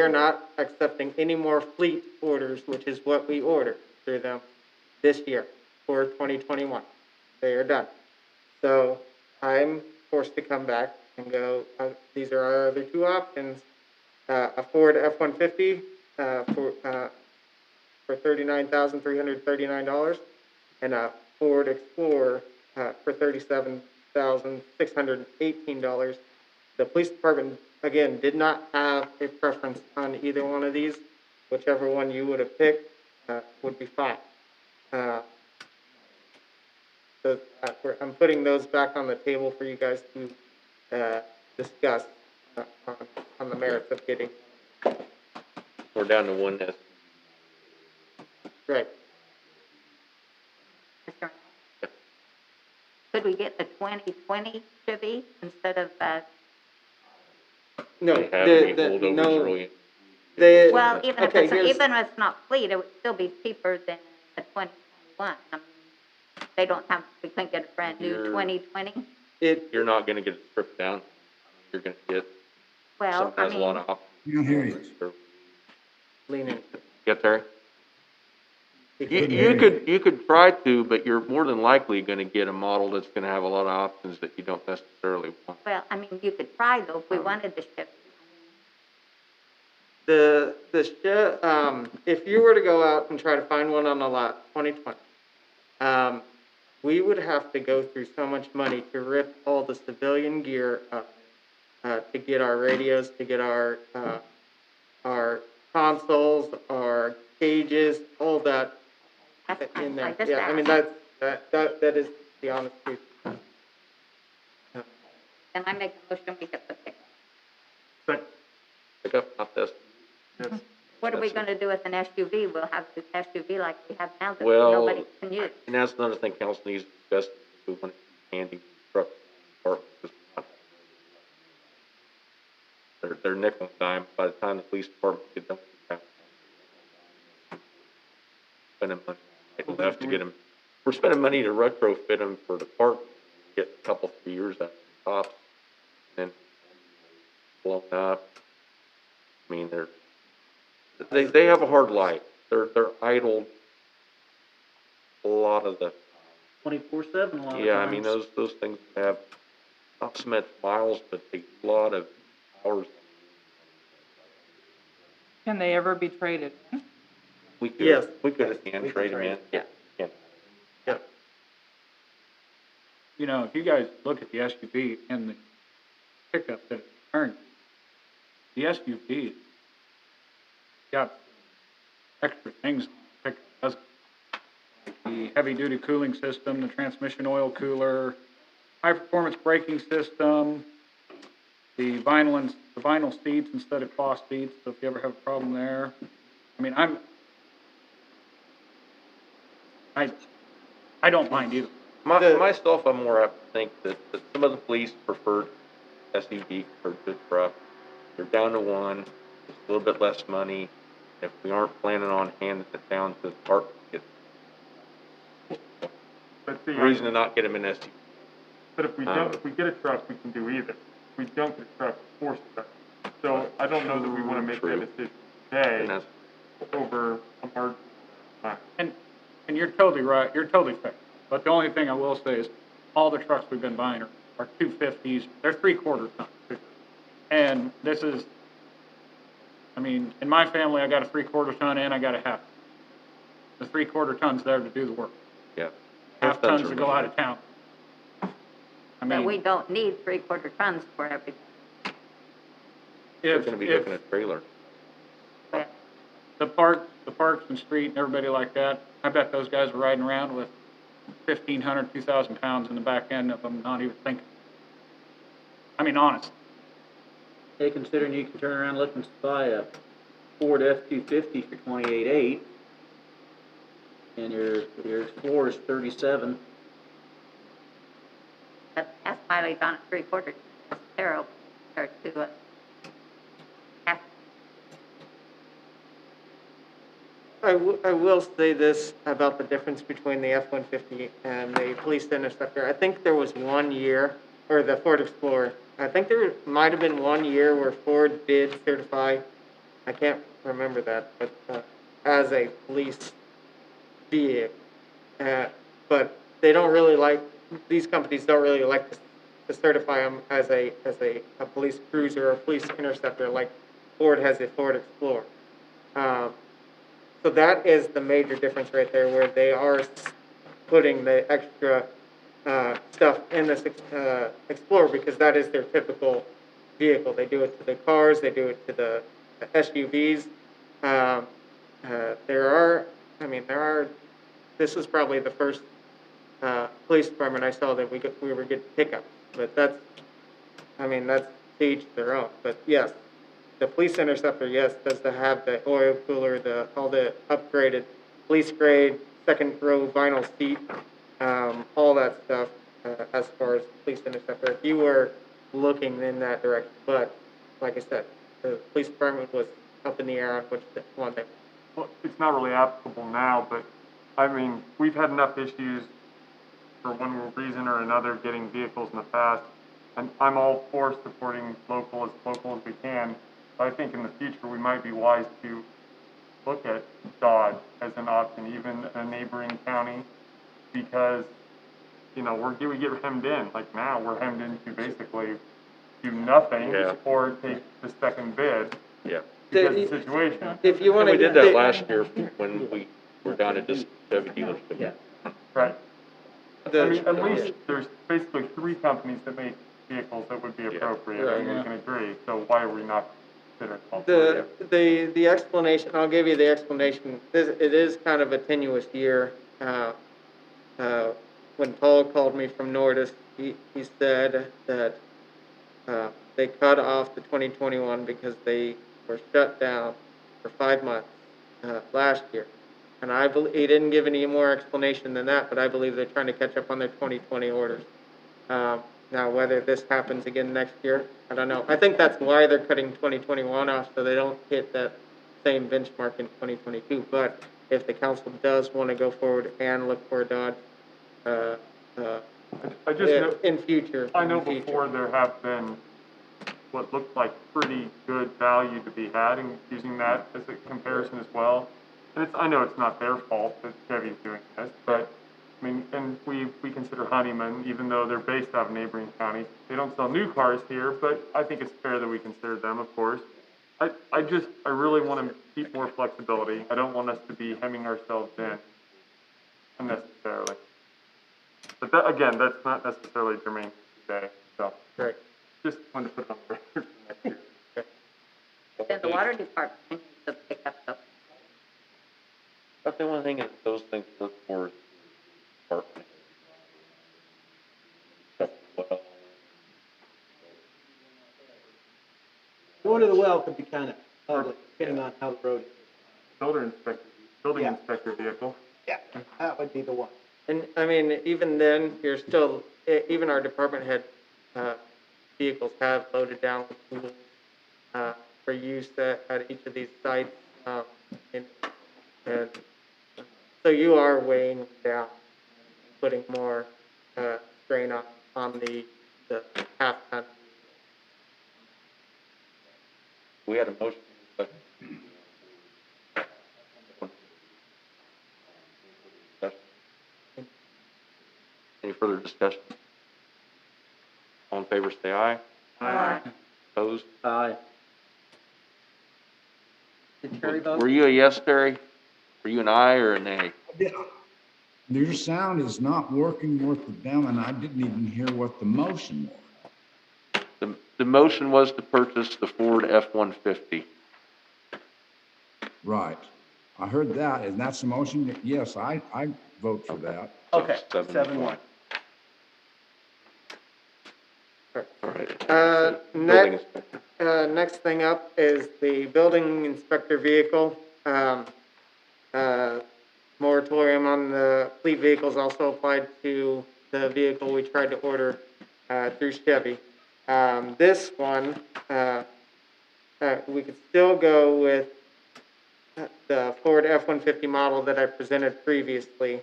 are not accepting any more fleet orders, which is what we ordered through them this year for 2021. They are done. So I'm forced to come back and go, these are our other two options. A Ford F-150 for $39,339 and a Ford Explorer for $37,618. The police department, again, did not have a preference on either one of these. Whichever one you would have picked would be fine. So I'm putting those back on the table for you guys to discuss on the merits of getting. We're down to one S. Right. Could we get the 2020 Chevy instead of, No, They have any holdovers no. really. well, even if okay, it's, even if it's not fleet, it would still be cheaper than a 2021. I mean, they don't have, we couldn't get a brand new 2020. You're not gonna get it stripped down. You're gonna get Well, something that has a lot of options. Can't hear you. Lean in. Get there? couldn't You hear you could try to, but you're more than likely gonna get a model that's gonna have a lot of options that you don't necessarily want. Well, I mean, you could try though if we wanted the Chevy. If you were to go out and try to find one on the lot, 2020, we would have to go through so much money to rip all the civilian gear up, to get our radios, to get our consoles, our cages, all that in there. Yeah, I mean, that is the honest truth. Then I make a motion, we get the pickup. Pick up, not this. What are we gonna do with an SUV? We'll have this SUV like we have now that Well, nobody can use. and that's another thing council needs to discuss, we want handy truck department. They're nickel and dime by the time the police department get them. Spending money, enough to get them, we're spending money to retrofit them for the park, get a couple, 3 years out of the tops, and blown up. I mean, they have a hard life. They're idle a lot of the. 24/7 a lot of times. Yeah, I mean, those things have not so much miles, but a lot of hours. Can they ever be traded? We could, Yes. we could hand trade them in. Yeah. Yep. You know, if you guys look at the SUV and the pickup that it's turned, the SUV got extra things on the pickup, doesn't it? Like the heavy-duty cooling system, the transmission oil cooler, high-performance braking system, the vinyl seats instead of cloth seats, so if you ever have a problem there. I mean, I don't mind either. Myself, I'm more apt to think that some of the police preferred SUV, preferred good truck. They're down to one, it's a little bit less money. If we aren't planning on handing it down to the department, But see, reason to not get them in SUV. But if we get a truck, we can do either. If we don't get a truck, we're forced to. So I don't know that we wanna make that decision today over a margin. And you're totally right, you're totally fair. But the only thing I will say is, all the trucks we've been buying are 250s, they're 3/4 tons. And this is, I mean, in my family, I got a 3/4 ton and I got a half. The 3/4 ton's there to do the work. Yeah. Half tons to go out of town. I But we mean, don't need 3/4 tons for everything. They're gonna be looking at trailer. the parks and street and everybody like that, I bet those guys are riding around with 1,500, 2,000 pounds in the back end of them, not even thinking. I mean, honest. Hey, considering you can turn around and look and buy a Ford F-250 for 28.8, and your Explorer is 37. That's mileage on it 3/4, that's terrible, compared to half. I will say this about the difference between the F-150 and the police interceptor. I think there was 1 year, or the Ford Explorer, I think there might have been 1 year where Ford did certify, I can't remember that, but, as a police vehicle. But they don't really like, these companies don't really like to certify them as a police cruiser or a police interceptor like Ford has the Ford Explorer. So that is the major difference right there, where they are putting the extra stuff in this Explorer because that is their typical vehicle. They do it to the cars, they do it to the SUVs. There are, this is probably the first police department I saw that we were getting pickups, but that's to each their own. But yes, the police interceptor, yes, does have the oil cooler, all the upgraded police grade, second row vinyl seat, all that stuff, as far as police interceptor. If you were looking in that direction, but like I said, the police department was up in the air on which one they. Well, it's not really applicable now, but I mean, we've had enough issues for one reason or another getting vehicles in the past, and I'm all for supporting local as we can. But I think in the future we might be wise to look at Dodge as an option, even a neighboring county, because we get hemmed in. Like now, we're hemmed into basically do nothing or take the second bid. Yeah. Because of the situation. If you want to, we did that last year when we were down at this Chevy dealership. Yeah. Right. I mean, at least there's basically 3 companies that make vehicles that would be appropriate, and we can agree. So why are we not considering all 3? The explanation, I'll give you the explanation. It is kind of a tenuous year. When Paul called me from Nordis, he said that they cut off the 2021 because they were shut down for 5 months last year. And he didn't give any more explanation than that, but I believe they're trying to catch up on their 2020 orders. Now, whether this happens again next year, I don't know. I think that's why they're cutting 2021 off, so they don't hit that same benchmark in 2022. But if the council does want to go forward and look for a Dodge, I just know, in future. I know before there have been what looked like pretty good value to be had in using that as a comparison as well. And I know it's not their fault that Chevy's doing this, but I mean, and we consider Honeyman, even though they're based out of neighboring counties. They don't sell new cars here, but I think it's fair that we consider them, of course. I really want to keep more flexibility. I don't want us to be hemming ourselves in unnecessarily. But that's not necessarily germane today, so. Right. Just wanted to put it on the record for next year. Then the water department needs to pick up But the one thing that those things work for is department. Going to the well could be kind of public, depending on how the road is. Building inspector vehicle. Yeah, that would be the one. And, I mean, even then, you're still, even our department head, vehicles have loaded down with tools, for use at each of these sites. And so you are weighing down, putting more, strain on the half-ton. We had a motion, but. Any further discussion? All in favor, say aye. Aye. Opposed? Aye. Did Terry vote? Were you a yes, Terry? Were you an aye or a nay? Yeah. Your sound is not working worth the damn, and I didn't even hear what the motion was. The motion was to purchase the Ford F-150. Right. I heard that, and that's the motion. Yes, I vote for that. Okay, So 7-1. All right. Building Next, inspector. next thing up is the building inspector vehicle. Moratorium on the fleet vehicles also applied to the vehicle we tried to order, through Chevy. This one, we could still go with the Ford F-150 model that I presented previously,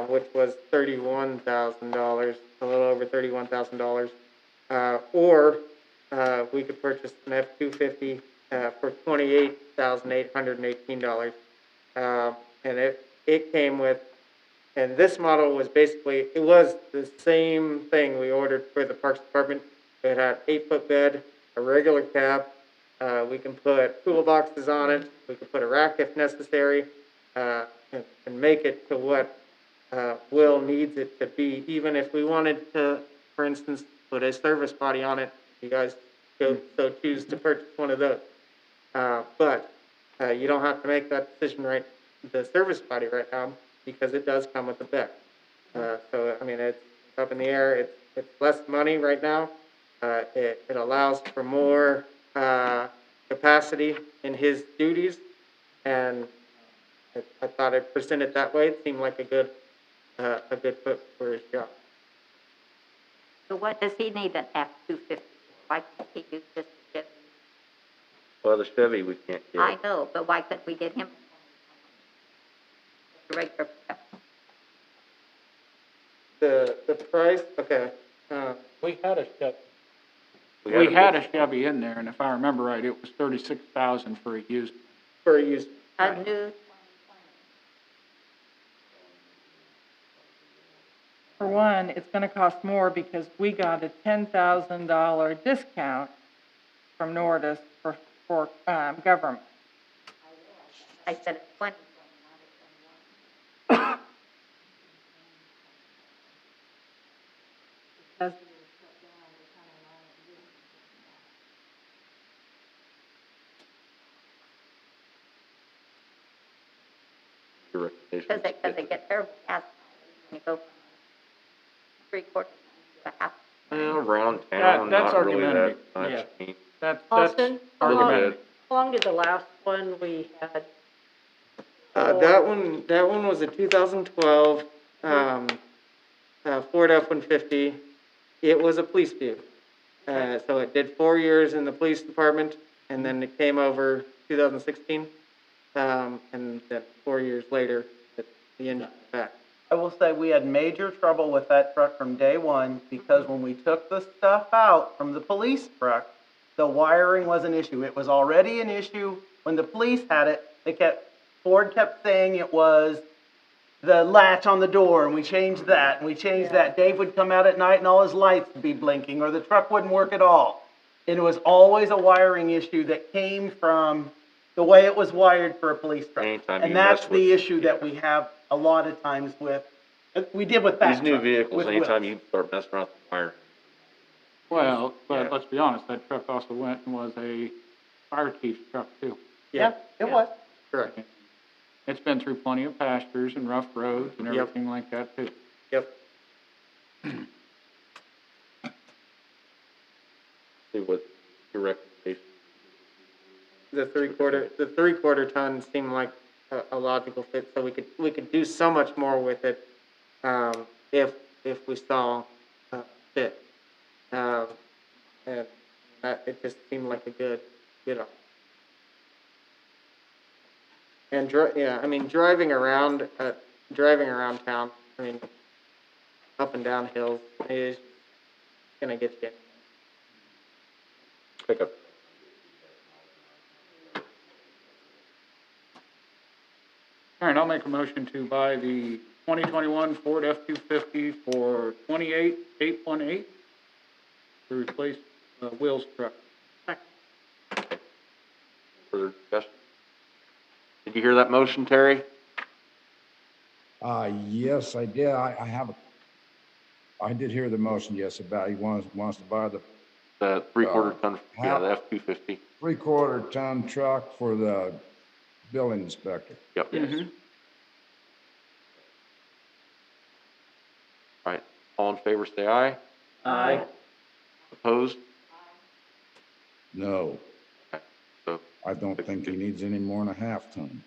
which was $31,000, a little over $31,000. Or we could purchase an F-250 for $28,818. And it came with, and this model was basically, it was the same thing we ordered for the Parks Department. It had 8-foot bed, a regular cab. We can put toolboxes on it. We can put a rack if necessary, and make it to what Will needs it to be. Even if we wanted to, for instance, put a service body on it, you guys so choose to purchase one of those. But you don't have to make that decision right, the service body right now, because it does come with a bed. So, I mean, it's up in the air. It's less money right now. It allows for more capacity in his duties, and I thought I'd present it that way. It seemed like a good fit for his job. So what does he need an F-250? Why can't he use just a Chevy? Well, the Chevy we can't get. I know, but why couldn't we get him a regular pickup? The price, okay. We had a Chevy. We We had a Chevy in there, and if I remember right, it was $36,000 for a used. For a used. A new, For one, it's gonna cost more because we got a $10,000 discount from Nordis for government. I said it's 20. Your recommendation. Because they get terrible gas when you go from 3/4 to a half. Well, around town, That's not really argumentative. that much. Yeah. I mean, That's Austin, how a little long, bit. how long did the last one we had? That one was a 2012 Ford F-150. It was a police vehicle. So it did 4 years in the police department, and then it came over 2016. And then 4 years later, the engine was back. I will say we had major trouble with that truck from day one, because when we took the stuff out from the police truck, the wiring was an issue. It was already an issue when the police had it. Ford kept saying it was the latch on the door, and we changed that, and we changed that. Dave would come out at night and all his lights would be blinking, or the truck wouldn't work at all. And it was always a wiring issue that came from the way it was wired for a police truck. Anytime you And that's mess the with- issue that we have a lot of times with, we did with that These new truck, vehicles, with anytime Will. you start messing around with the wire. Well, but Yeah. let's be honest, that truck also went and was a fire chief's truck too. Yeah, it was. Correct. It's been through plenty of pastures and rough roads and Yep. everything like that too. Yep. See what your recommendation. The three-quarter ton seemed like a logical fit, so we could do so much more with it, if we saw, fit. And it just seemed like a good option. And I mean, driving around town, I mean, up and down hills is gonna get you. Pick up. All right, I'll make a motion to buy the 2021 Ford F-250 for $28,818 to replace Will's truck. Further discussion? Did you hear that motion, Terry? Yes, I did. I did hear the motion, yes, about he wants to buy The three-quarter ton, yeah, the F-250. three-quarter ton truck for the building inspector. Yep. Mm-hmm. All right, all in favor, say aye. Aye. Opposed? No, Okay, so, I don't think he needs any more than a half ton.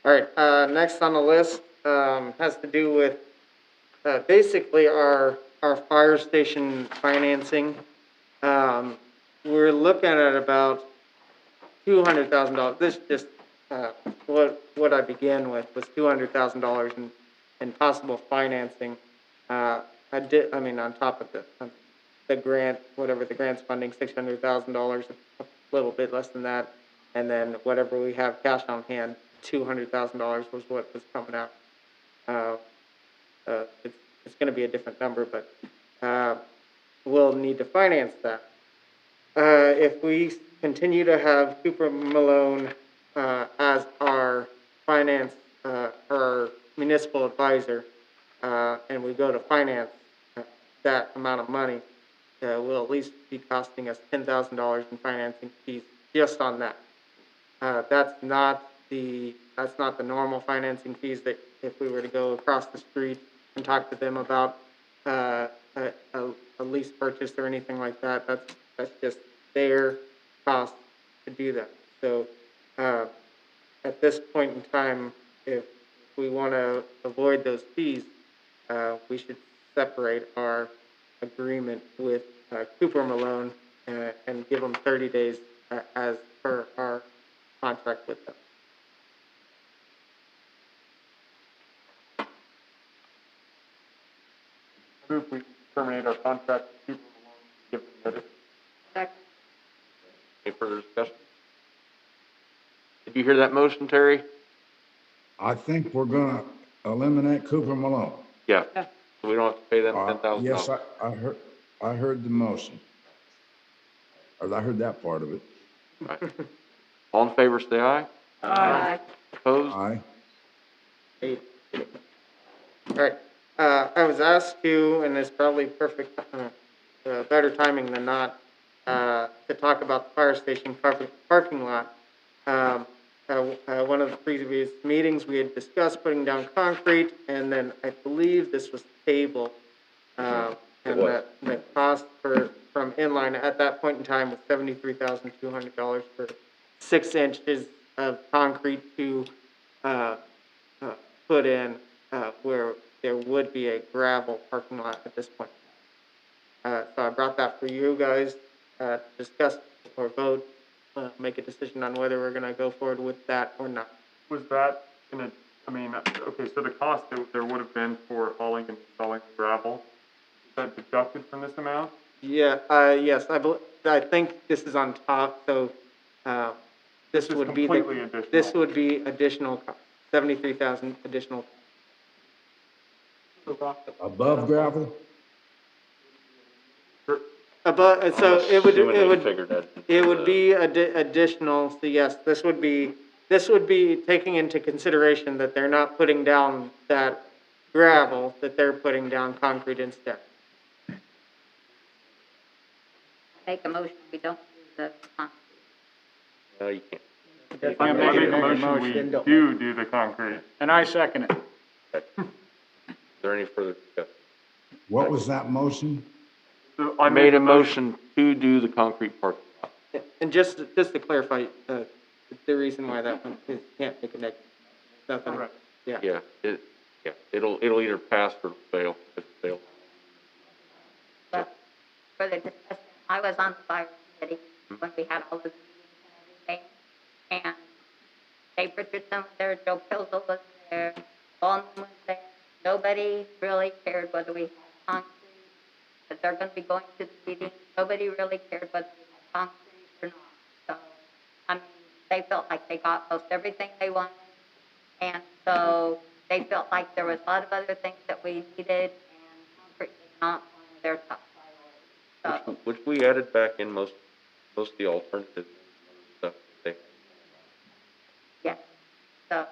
All right, next on the list, has to do with, basically our fire station financing. We're looking at about $200,000. This just, what I began with was $200,000 in possible financing. I mean, on top of the grant, whatever the grant's funding, $600,000, a little bit less than that. And then whatever we have cash on hand, $200,000 was what was coming out. It's gonna be a different number, but, we'll need to finance that. If we continue to have Cooper Malone, as our finance, our municipal advisor, and we go to finance that amount of money, will at least be costing us $10,000 in financing fees just on that. That's not the normal financing fees that if we were to go across the street and talk to them about a lease purchase or anything like that. That's just their cost to do that. So at this point in time, if we want to avoid those fees, we should separate our agreement with Cooper Malone and give them 30 days as per our contract with them. I move we terminate our contract with Cooper Malone, give them notice. Any further discussion? Did you hear that motion, Terry? I think we're gonna eliminate Cooper Malone. Yeah. So we don't have to pay them $10,000. Yes, I heard the motion. Or I heard that part of it. Right. All in favor, say aye. Aye. Opposed? Aye. All right. I was asked to, and it's probably perfect, better timing than not, to talk about the fire station parking lot. One of the previous meetings, we had discussed putting down concrete, and then I believe this was tabled. And the cost from inline at that point in time was $73,200 for 6 inches of concrete to put in where there would be a gravel parking lot at this point. So I brought that for you guys to discuss or vote, make a decision on whether we're gonna go forward with that or not. Was that okay, so the cost that there would have been for hauling and installing gravel, is that deducted from this amount? Yeah, yes, I think this is on top, so, this would be completely additional. This would be additional cost, 73,000 additional. Above gravel? Above, so it would be be additional, so yes, this would be taking into consideration that they're not putting down that gravel, that they're putting down concrete instead. Make a motion, we don't do the concrete. No, you can't. If I I'm make making a a motion, motion, we do the concrete. and I second it. Is there any further discussion? What was that motion? So I made a motion to do the concrete parking lot. And just to clarify, the reason why that one is, can't take a negative, nothing, Correct. yeah. It'll either pass or fail, if it fails. But for the discussion, I was on the fire committee when we had all the meetings and everything. And Dave Richardson was there, Joe Pilzel was there, Baldwin was there. Nobody really cared whether we had concrete, that they're gonna be going to the meeting. Nobody really cared whether we had concrete or not. So, I mean, they felt like they got most everything they wanted. And so they felt like there was a lot of other things that we needed, and concrete was not one of their top priorities. So, Which we added back in most of the alternative stuff. yeah, so.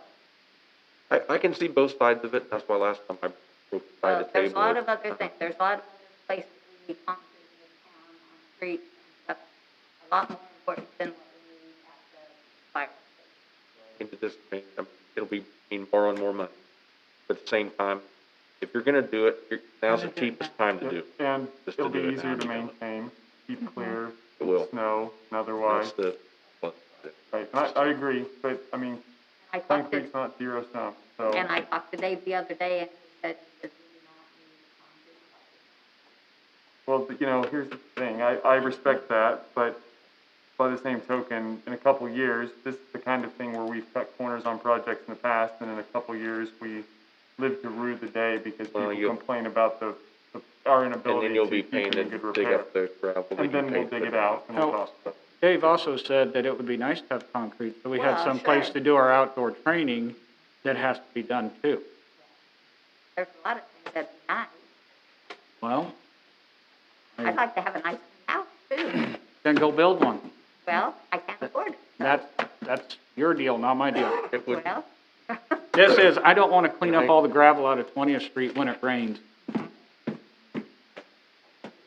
I can see both sides of it, that's why last time I broke by the So table. there's a lot of other things, there's a lot of other places we need concrete in this town, on streets and stuff, a lot more important than what we need at the fire station. Into this thing, it'll mean borrowing more money. But at the same time, if you're gonna do it, now's the cheapest time to do it. And Just it'll to do be it easier now. to maintain, keep clear, It will. snow, and otherwise. That's the, Right, and I agree, but, I mean, I talked to, concrete's not zero sum, so. and I talked to Dave the other day, and he said we do not need concrete. Well, you know, here's the thing, I respect that, but by the same token, in a couple years, this is the kind of thing where we've cut corners on projects in the past, and in a couple years, we live to rue the day because people complain about our and inability then you'll to be keep paying it to in good dig repair. up the gravel. And then we'll dig it out and it'll cost us. Dave also said that it would be nice to have concrete, so we had Well, some place sure. to do our outdoor training that has to be done too. There's a lot of things that'd be nice. Well, I'd like to have a nice house too. then go build one. Well, I can't afford it. That's your deal, not my deal. Well, This is, I don't wanna clean up all the gravel out of 20th Street when it rains.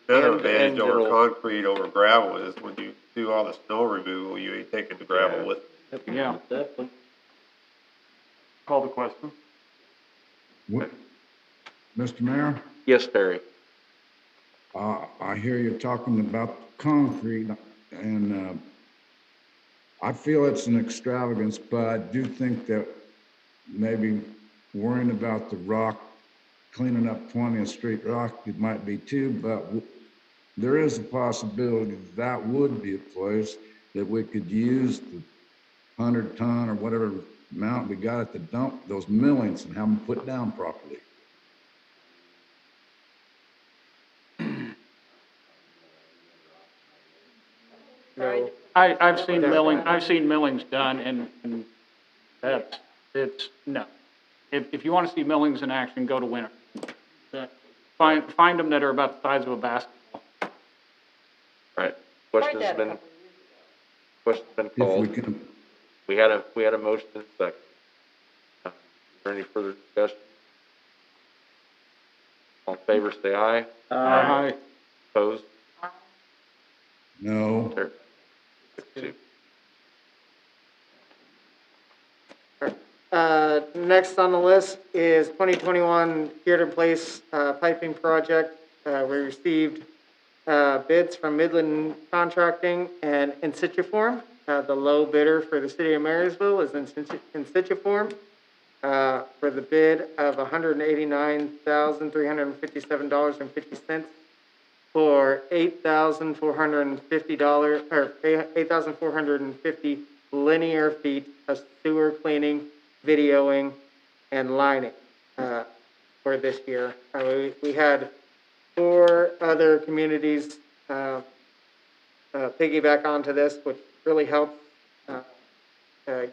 Another And advantage over it'll- concrete over gravel is when you do all the snow removal, you ain't taking the gravel with you. Yeah. Definitely. Call the question. What, Mr. Mayor, Yes, Terry. I hear you talking about concrete, and I feel it's an extravagance, but I do think that maybe worrying about the rock, cleaning up 20th Street rock, it might be too, but there is a possibility that would be a place that we could use the 100-ton or whatever amount we got at the dump, those millings, and have them put down properly. No, I've seen millings done and no. If you wanna see millings in action, go to Winter. Find them that are about the size of a basketball. Right. Tried that a couple years Question's been If we called. can, We had a motion and a second. Is there any further discussion? All in favor, say aye. Aye. Opposed? no, Carried. 6-2. Next on the list is 2021 Theater Place piping project. We received bids from Midland Contracting and In Situ Form. The low bidder for the city of Marysville is In Situ Form for the bid of $189,357.50 for $8,450 or 8,450 linear feet of sewer cleaning, videoing, and lining for this year. We had 4 other communities piggyback onto this, which really helped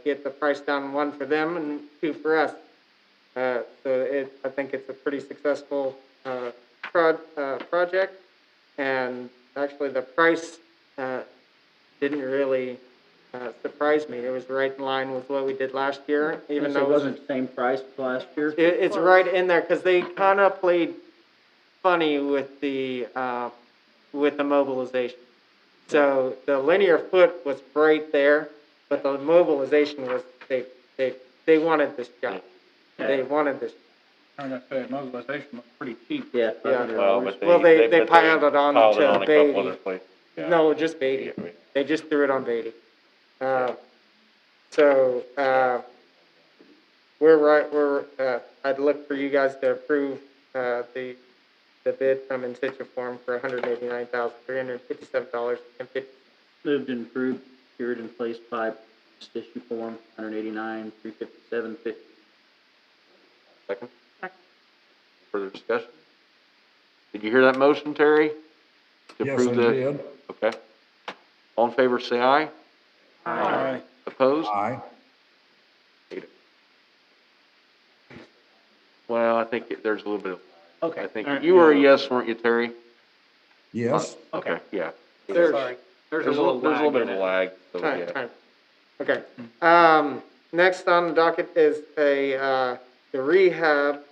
get the price down, 1 for them and 2 for us. I think it's a pretty successful project, and actually the price didn't really surprise me. It was right in line with what we did last year, even though It wasn't the same price as last year? it's right in there, because they kind of played funny with the mobilization. So the linear foot was right there, but the mobilization was, they wanted this job. They wanted this. I'm gonna say mobilization was pretty cheap. Yeah. Yeah. Well, but Well, they but piled it on piled it to on a couple Beatty. other places. Yeah. No, just Beatty. Yeah, right. They just threw it on Beatty. So, I'd look for you guys to approve, the bid from In Situ Form for $189,357.50. Moved and approved, cured and placed pipe, tissue form, 189,357.50. Second? Further discussion? Did you hear that motion, Terry? To Yes, approve I the- did. Okay. All in favor, say aye. Aye. Opposed? Aye. Well, I think there's a little bit of, Okay. I think, All right. you were a yes, weren't you, Terry? Yes. Okay, yeah. There's, There's a little There's a little bit of lag a in it. lag, so, time, yeah. time. Okay. Next on the docket is the rehab,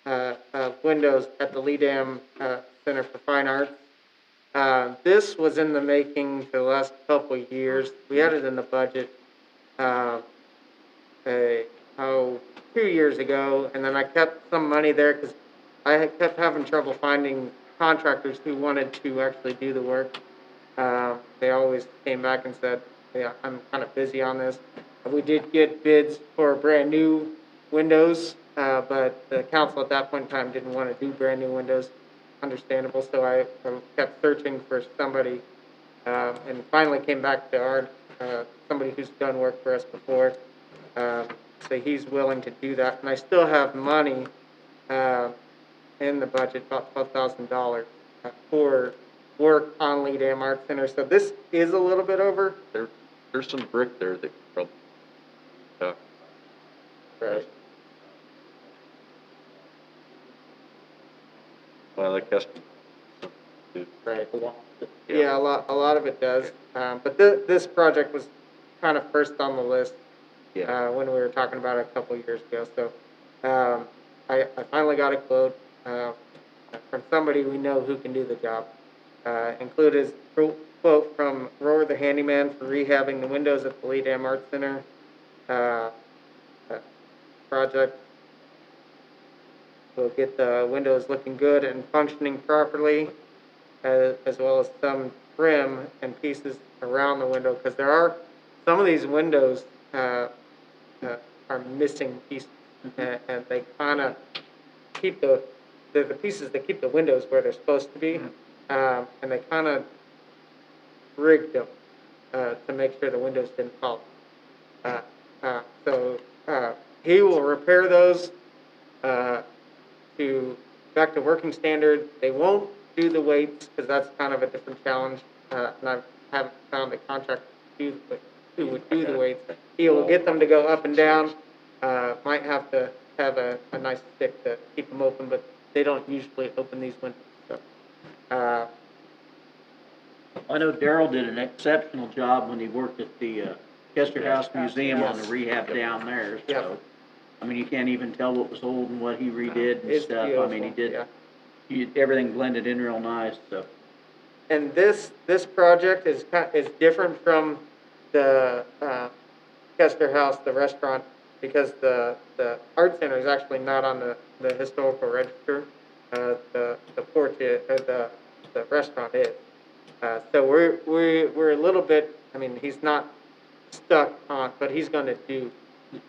of windows at the Lee Dam, Center for Fine Arts. This was in the making for the last couple of years. We had it in the budget, 2 years ago, and then I kept some money there because I had kept having trouble finding contractors who wanted to actually do the work. They always came back and said, yeah, I'm kind of busy on this. We did get bids for brand new windows, but the council at that point in time didn't want to do brand new windows. Understandable, so I kept searching for somebody, and finally came back to our, somebody who's done work for us before. So he's willing to do that, and I still have money, in the budget, about $12,000, for work on Lee Dam Art Center. So this is a little bit over. There's some brick there that probably, Right. well, I guess. Right. Yeah, a lot of it does. But this project was kind of first on the list, when we were talking about it a couple of years ago. So, I finally got a quote, from somebody we know who can do the job. Included is quote from Roar the Handyman for rehabbing the windows at the Lee Dam Art Center, project. We'll get the windows looking good and functioning properly, as well as some trim and pieces around the window, because there are, some of these windows, are missing pieces, and they kind of keep the pieces that keep the windows where they're supposed to be, and they kind of rigged them, to make sure the windows didn't fall. So he will repair those, back to working standard. They won't do the weights, because that's kind of a different challenge, and I haven't found a contractor who would do the weights. He will get them to go up and down, might have to have a nice stick to keep them open, but they don't usually open these windows. So, I know Darrell did an exceptional job when he worked at the Chester House Museum on the rehab down there, so. I mean, you can't even tell what was old and what he redid and It's stuff. I mean, he beautiful, did, everything blended in real nice, so. And this project is different from the Chester House, the restaurant, because the art center is actually not on the historical register. The porch is, or the restaurant is. So we're a little bit. I mean, he's not stuck on, but he's going to do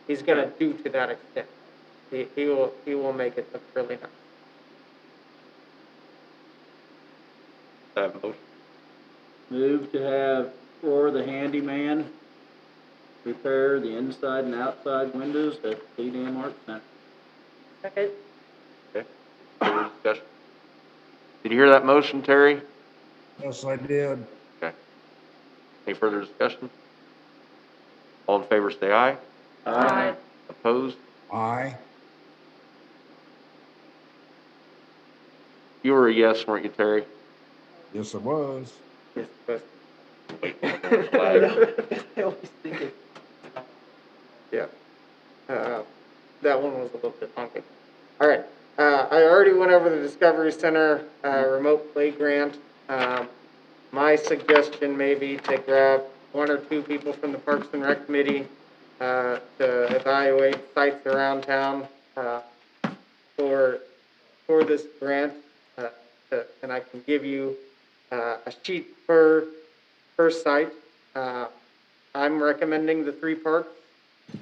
to that extent. He will make it look really nice. Have a motion. Move to have Roar the Handyman repair the inside and outside windows at Lee Dam Art Center. Second. Okay. Further discussion? Did you hear that motion, Terry? Yes, I did. Okay. Any further discussion? All in favor, say aye. Aye. Opposed? Aye. You were a yes, weren't you, Terry? Yes, it was. Yes, but I always think it. yeah, that one was a little bit funky. All right, I already went over the Discovery Center remote play grant. My suggestion may be to grab one or two people from the Parks and Rec Committee, to evaluate sites around town, for, for this grant. And I can give you, a sheet per site. I'm recommending the 3 parks.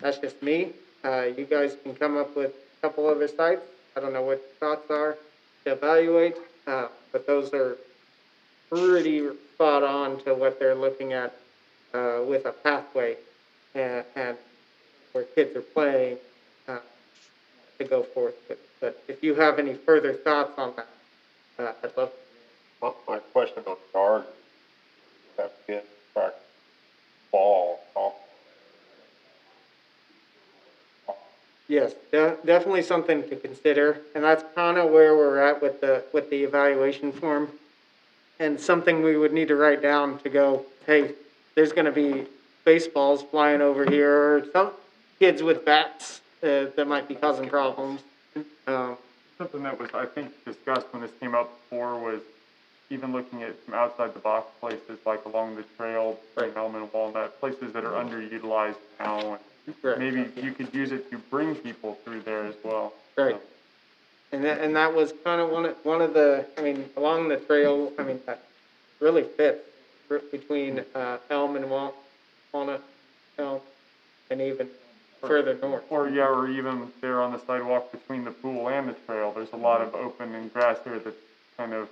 That's just me. You guys can come up with a couple other sites. I don't know what your thoughts are to evaluate, but those are pretty spot on to what they're looking at, with a pathway and where kids are playing, to go forth. But if you have any further thoughts on that, I'd love to. Well, my question on guard, that kid practice ball, softball. Yes, definitely something to consider, and that's kind of where we're at with the evaluation form, and something we would need to write down to go, hey, there's going to be baseballs flying over here, or some kids with bats that might be causing problems. Something that was, I think, discussed when this came up before was even looking at some outside the box places like along the trail, Right. Elm and Walnut, places that are underutilized now. Right. Maybe you could use it to bring people through there as well. Right. And that was kind of one of the, I mean, along the trail, I mean, that really fits between Elm and Walnut, Elm, and even further north. Or even there on the sidewalk between the pool and the trail, there's a lot of open and grass there that's kind of,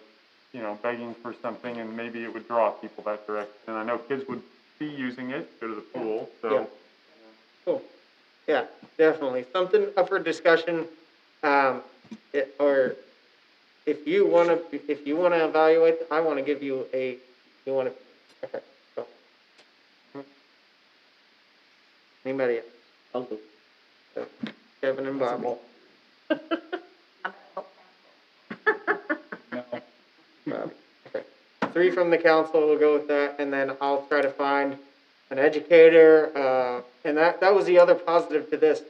begging for something, and maybe it would draw people that direction. And I know kids would be using it, go to the pool, so. Yeah. Cool. Yeah, definitely. Something up for discussion, or if you want to evaluate, I want to give you okay, go. Anybody else? I'll go. Kevin and Bobby. Bobby. Okay. 3 from the council, we'll go with that, and then I'll try to find an educator, and that was the other positive to this.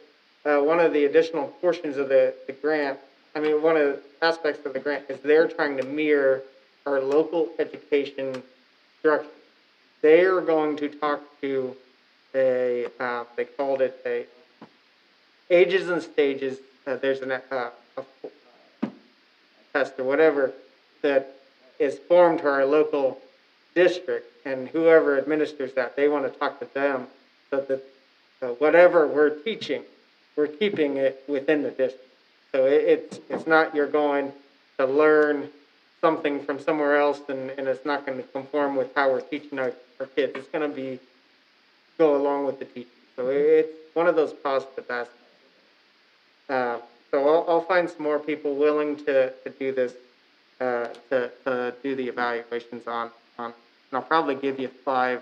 One of the additional portions of the grant, one of the aspects of the grant is they're trying to mirror our local education structure. They're going to talk to they called it a ages and stages. There's a test or whatever that is formed to our local district, and whoever administers that, they want to talk to them so that whatever we're teaching, we're keeping it within the district. So it's not you're going to learn something from somewhere else and it's not going to conform with how we're teaching our kids. It's going to go along with the teaching. So it's one of those positive aspects. So I'll find some more people willing to do this, to do the evaluations on. And I'll probably give you 5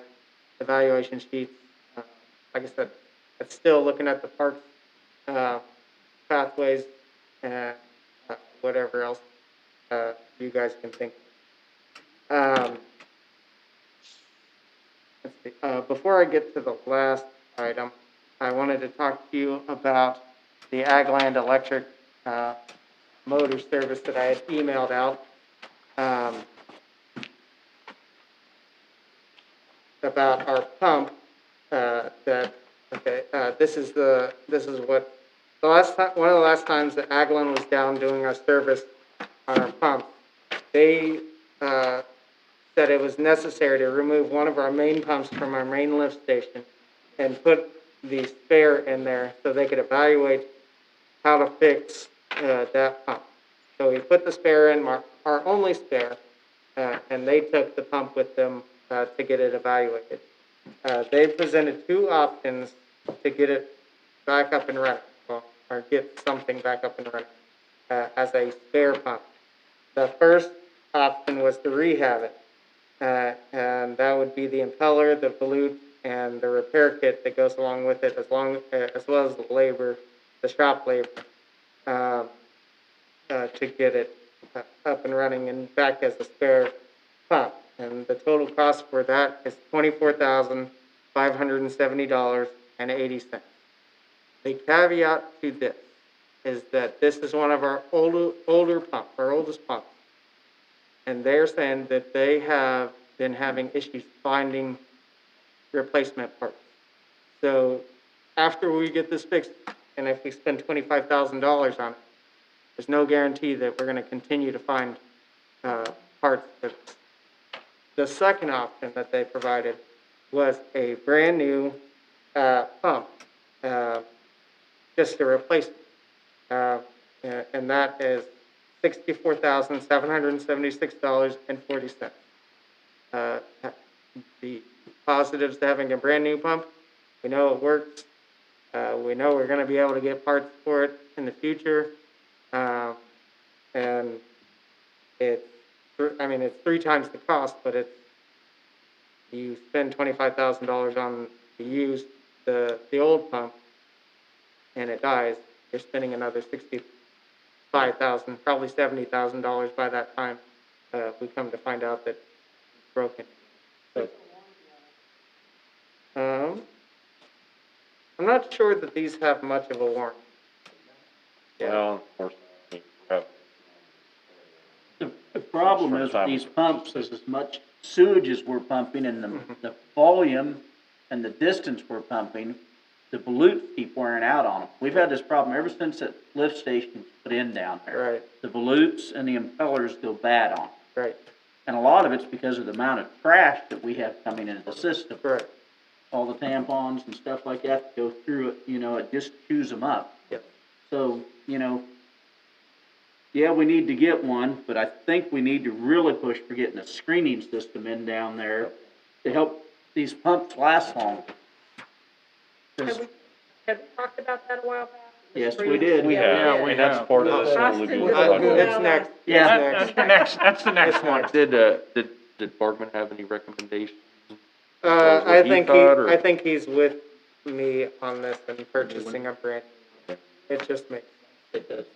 evaluation sheets. Like I said, it's still looking at the parks, pathways, and whatever else you guys can think of. Let's see. Before I get to the last item, I wanted to talk to you about the Agland Electric motor service that I had emailed out. About our pump, this is what one of the last times that Agland was down doing our service on our pump, they said it was necessary to remove one of our main pumps from our main lift station and put the spare in there so they could evaluate how to fix that pump. So we put the spare in, our only spare, and they took the pump with them to get it evaluated. They presented 2 options to get it back up and running, or get something back up and running as a spare pump. The first option was to rehab it, and that would be the impeller, the volute, and the repair kit that goes along with it, as well as the labor, the shop labor, to get it up and running and back as a spare pump. And the total cost for that is $24,570.80. The caveat to this is that this is one of our older pumps, our oldest pumps. And they're saying that they have been having issues finding replacement parts. So after we get this fixed, and if we spend $25,000 on it, there's no guarantee that we're gonna continue to find, parts that. The second option that they provided was a brand-new, pump, just to replace it. And that is $64,776.40. The positives to having a brand-new pump, we know it works. We know we're gonna be able to get parts for it in the future. And it's 3 times the cost, but you spend $25,000 on to use the old pump, and it dies, you're spending another $65,000, probably $70,000 by that time, we come to find out that it's broken. So, I'm not sure that these have much of a warranty. Well, of course, we have. The problem is with these pumps is as much sewage as we're pumping and the volume and the distance we're pumping, the volutes keep wearing out on them. We've had this problem ever since that lift station's put in down there. Right. The volutes and the impellers go bad on them. Right. And a lot of it's because of the amount of trash that we have coming into the system. Right. All the tampons and stuff like that go through it, it just chews them up. Yep. So, yeah, we need to get one, but I think we need to really push for getting a screening system in down there to help these pumps last longer. Have we talked about that a while back? Yes, we did. We have, and that's part of this whole review. It's next. Yeah. That's the next one. Did Bargman have any recommendations? I think he's with me on this and purchasing a brand. It just makes sense. It does.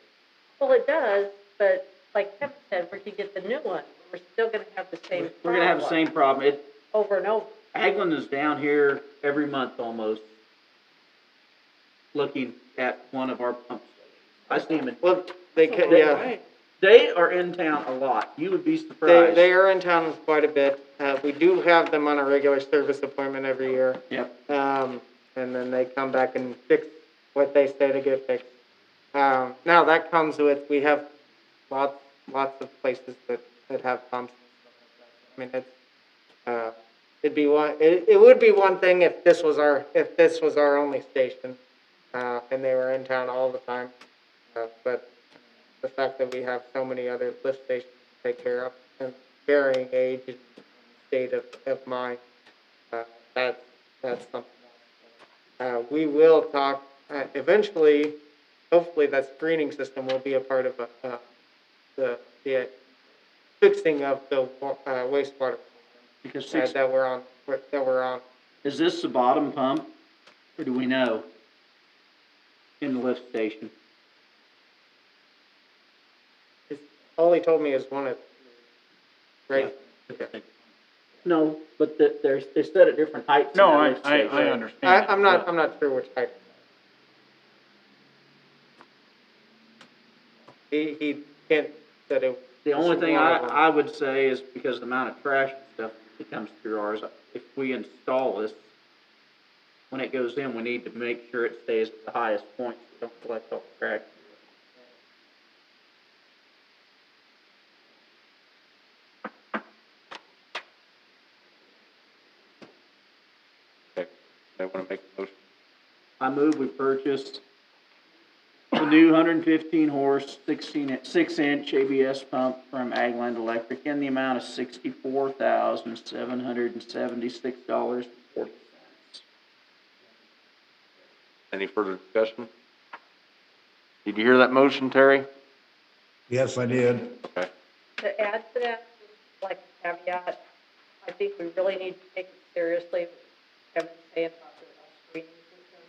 Well, it does, but like Kevin said, we could get the new one, we're still gonna have the same problem. We're gonna have the same problem. Over and over. Agland is down here every month almost, looking at one of our pumps. I see them. Well, they can, yeah. They are in town a lot. You would be surprised. They are in town quite a bit. We do have them on a regular service appointment every year. Yep. And then they come back and fix what they say to get fixed. Now that comes with, we have lots of places that have pumps. I mean, it would be one thing if this was our only station, and they were in town all the time. But the fact that we have so many other lift stations to take care of, and varying age and state of mind, that's something else. We will talk, eventually, hopefully that screening system will be a part of the fixing of the wastewater Because that we're on. Is this the bottom pump, or do we know? In the lift station? All he told me is one of, right? Okay. No, but they set at different heights. No, in the I lift station. understand. I'm not sure which height. He can't, said it. The only was thing one of them. I would say is because of the amount of trash and stuff that comes through ours, if we install this, when it goes in, we need to make sure it stays at the highest point, so don't collect all the trash. Okay, I wanna make a motion. I move we purchase the new 115 horse, 6-inch ABS pump from Agland Electric in the amount of $64,776.40. Any further discussion? Did you hear that motion, Terry? Yes, I did. Okay. To add to that, like a caveat, I think we really need to take it seriously, Kevin saying about the screening system.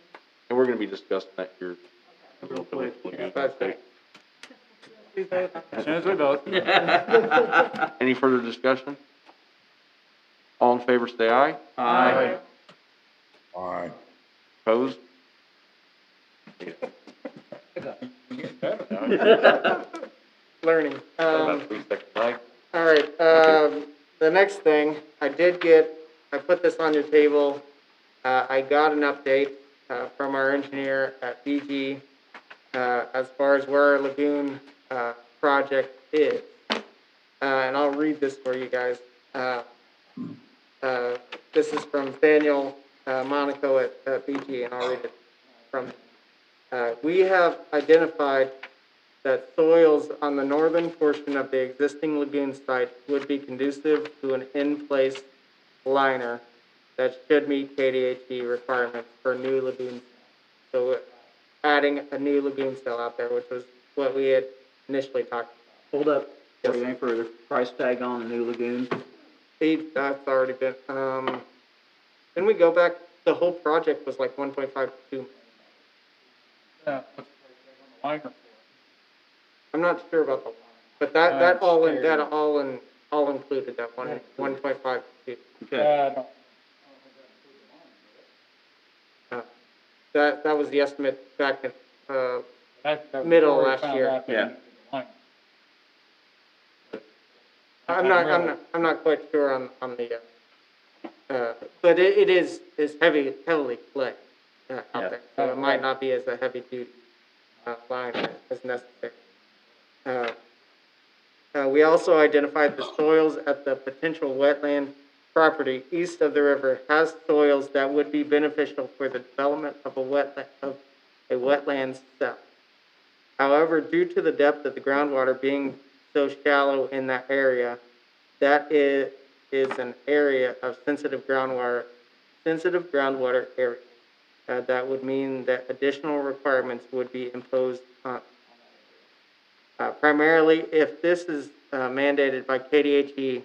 And we're gonna be discussing that here. Real quick. As soon as we vote. Any further discussion? All in favor, say aye. Aye. Aye. Opposed? Learning. About 3 seconds, aye. All right, the next thing, I put this on your table, I got an update, from our engineer at BG, as far as where our lagoon, project is. And I'll read this for you guys. This is from Daniel, Monaco at, BG, and I'll read it from him. We have identified that soils on the northern portion of the existing lagoon site would be conducive to an in-place liner that should meet KDHE requirements for new lagoons. So adding a new lagoon cell out there, which was what we had initially talked about. Hold up, before you go any further, price tag on the new lagoon? That's already been, then we go back, the whole project was like 1.52 million. Yeah, what's the liner for? I'm not sure about the line, but that all included that 1.52. Okay. That was the estimate back in, That middle before we last found year. out they Yeah. needed the liner. I'm not quite sure on the, but it is heavily clay, out Yeah. there, so it might not be as a heavy duty, line as necessary. We also identified the soils at the potential wetland property east of the river has soils that would be beneficial for the development of a wetlands cell. However, due to the depth of the groundwater being so shallow in that area, that is an area of sensitive groundwater area. That would mean that additional requirements would be imposed on. Primarily, if this is mandated by KDHE,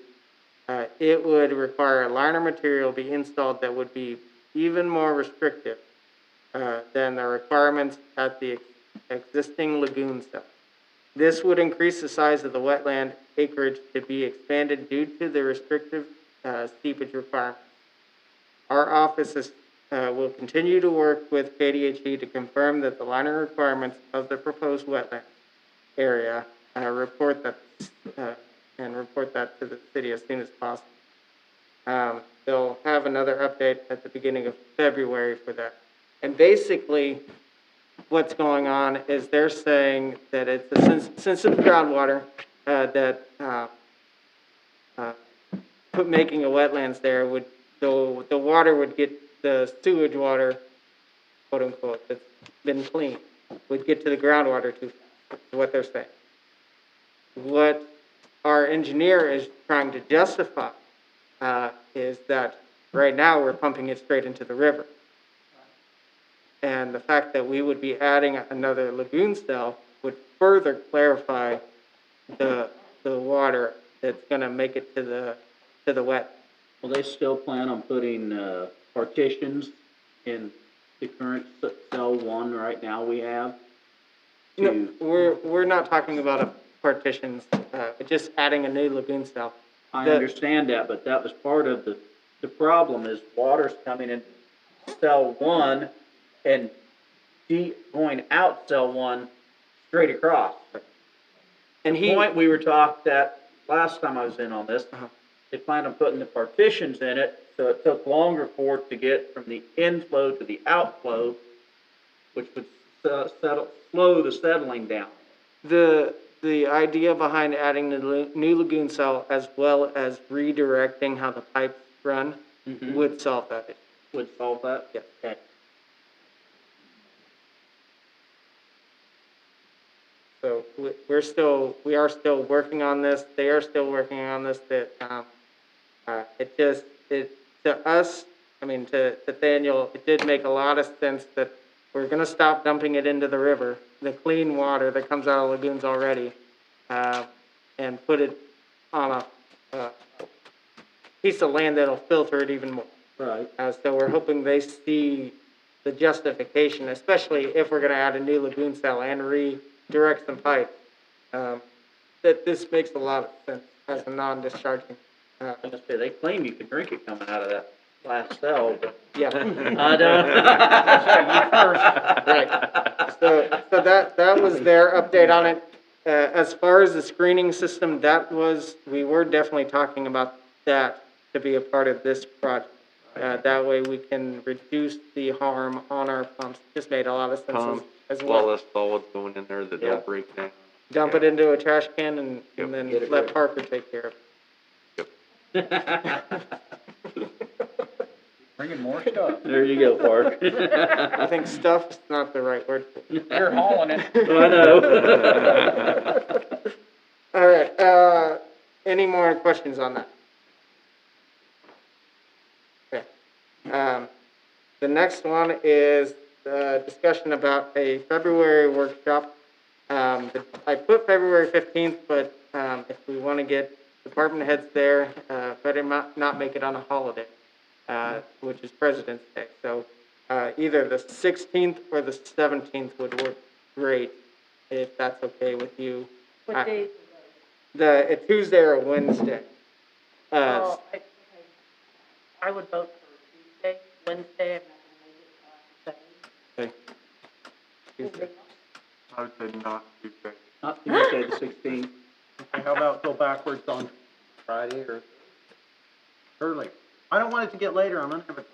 it would require a liner material be installed that would be even more restrictive than the requirements at the existing lagoon cell. This would increase the size of the wetland acreage to be expanded due to the restrictive seepage requirements. Our office will continue to work with KDHE to confirm that the liner requirements of the proposed wetland area, report that to the city as soon as possible. They'll have another update at the beginning of February for that. And basically, what's going on is they're saying that it's a sensitive groundwater, making a wetlands there would, the water would get, the sewage water, quote unquote, that's been cleaned, would get to the groundwater too fast, is what they're saying. What our engineer is trying to justify is that right now we're pumping it straight into the river. And the fact that we would be adding another lagoon cell would further clarify the water that's gonna make it to the wet. Will they still plan on putting, partitions in the current cell one right now we have? No, we're not talking about partitions, just adding a new lagoon cell. I understand that, but that was part of the problem is water's coming in cell one and going out cell one straight across. And the point we were talked that last time I was in on this, they planned on putting the partitions in it, so it took longer for it to get from the inflow to the outflow, which would slow the settling down. The idea behind adding the new lagoon cell as well as redirecting how the pipes run would solve that issue. Would solve that? Yeah. Okay. So we are still working on this. They are still working on this. That to us, I mean to Daniel, it did make a lot of sense that we're going to stop dumping it into the river, the clean water that comes out of lagoons already, and put it on a piece of land that'll filter it even more. Right. So we're hoping they see the justification, especially if we're going to add a new lagoon cell and redirect some pipes, that this makes a lot of sense as a non-discharging. I was gonna say, they claim you can drink it coming out of that last cell, but. Yeah. I don't. Right. So that was their update on it. As far as the screening system, we were definitely talking about that to be a part of this project. That way we can reduce the harm on our pumps. Just made a lot of sense Pump, as well. all this solids going in there that Yeah. don't break down. Dump it into a trash can and Yep. then Get it let right. Parker take care of it. Bringing more stuff. There you go, Park. I think stuff is not the right word for it. You're hauling it. I know. All right, any more questions on that? Okay. The next one is discussion about a February workshop. I put February 15th, but if we want to get department heads there, better not make it on a holiday, which is President's Day. So either the 16th or the 17th would work great, if that's okay with you. What days? A Tuesday or a Wednesday. Oh, I would vote for Tuesday. Wednesday, I'm not gonna make it. Tuesday. I would say not Tuesday. Not Tuesday, the 16th. Okay, how about go backwards on Friday or early? I don't want it to get later, I'm gonna have a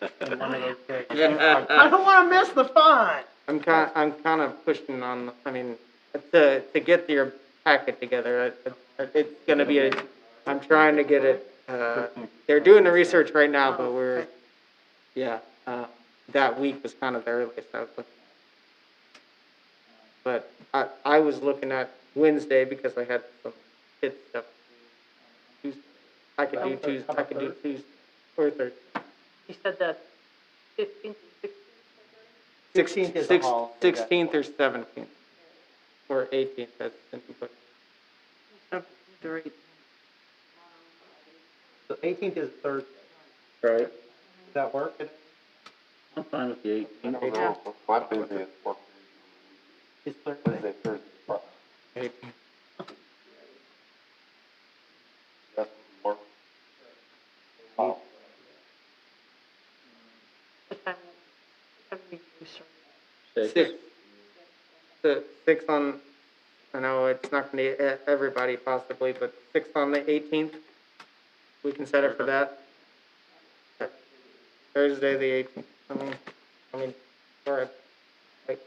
grandbaby in one of those days. I don't wanna miss the fun. I'm kind of pushing on, I mean, to get your packet together, it's gonna be I'm trying to get it, they're doing the research right now, but that week was kind of the earliest I was looking. But I was looking at Wednesday because I had some kid stuff. Tuesday. I could do Tuesday or Thursday. You said that 15th and 16th is a holiday. 16th or 17th, or 18th, that's input. 16th. Or 18th. The 18th is Thursday. Right. Does that work? I'm fine with the 18th. Yeah. My Tuesday is work. Is Thursday? Thursday, Friday. 18th. That's work. What time do you start? 6. The 6 on, I know it's not gonna be everybody possibly, but 6 on the 18th, we can set it for that. Thursday, the 18th, I mean, all right. Like,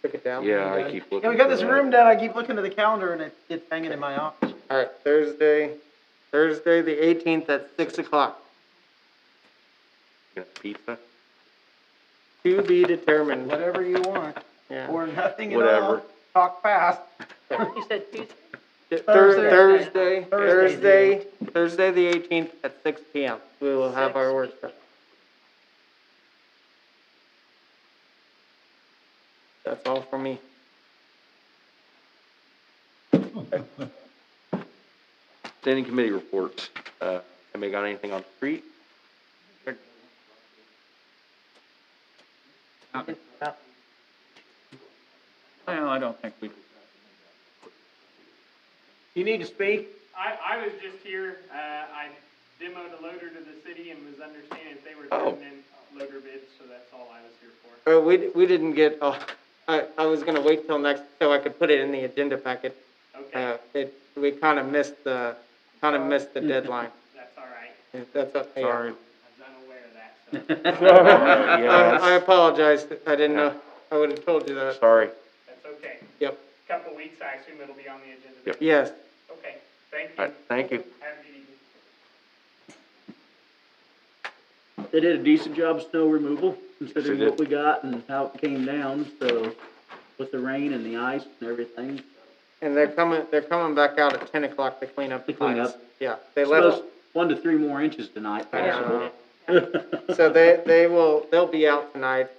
took it down. Yeah, I keep looking. Yeah, we got for this that. room down, I keep looking at the calendar and it's hanging in my office. All right, Thursday, the 18th at 6 o'clock. Got pizza? To be determined. Whatever you want, Yeah. or nothing at all. Whatever. Talk fast. You said Tuesday? Thursday, the 18th at 6 PM. We will have our workshop. That's all for me. Standing committee reports. Anybody got anything on the street? Well, I don't think we. You need to speak? I was just here, I demoed a loader to the city and was understanding if they were Oh. turning in loader bids, so that's all I was here for. We didn't get, I was gonna wait till next, so I could put it in the agenda packet. Okay, We kinda missed the deadline. that's all right. That's okay. Sorry. I was unaware of that, so. I apologize, I didn't know, I would've told you that. Sorry. That's okay. Yep, Couple of weeks, I assume it'll be on the agenda. Yep. yes. Okay, thank All you. right, thank you. Have a good evening. They did a decent job of snow removal, considering did. what we got and how it came down, so, with the rain and the ice and everything. And they're coming back out at 10 o'clock to clean up the To clean piles. up. Yeah, they left, Supposed 1 to 3 more inches tonight, possible. so they'll be out tonight,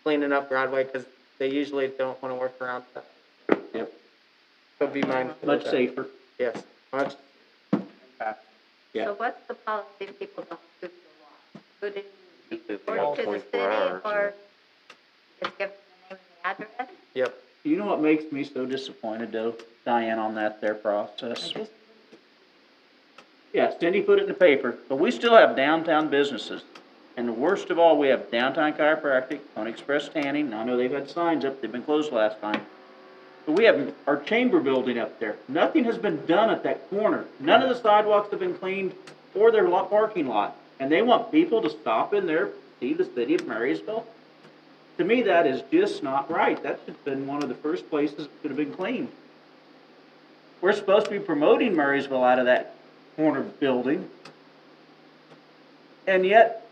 cleaning up Broadway, cause they usually don't wanna work around that. Yep. So be mindful of Much that. safer. Yes, much. Yeah. So what's the policy if people don't do the law? Would it be It's reported to the 24 city hours, or just give them the name and the address? Yep. You know what makes me so disappointed though, Diane, on their process? Yeah, Cindy put it in the paper, but we still have downtown businesses. And the worst of all, we have downtown chiropractic, Pony Express Tanning, I know they've had signs up, they've been closed last time. But we have our chamber building up there. Nothing has been done at that corner. None of the sidewalks have been cleaned or their parking lot. And they want people to stop in there, see the city of Marysville? To me, that is just not right. That should have been one of the first places that should have been cleaned. We're supposed to be promoting Marysville out of that corner building. And yet,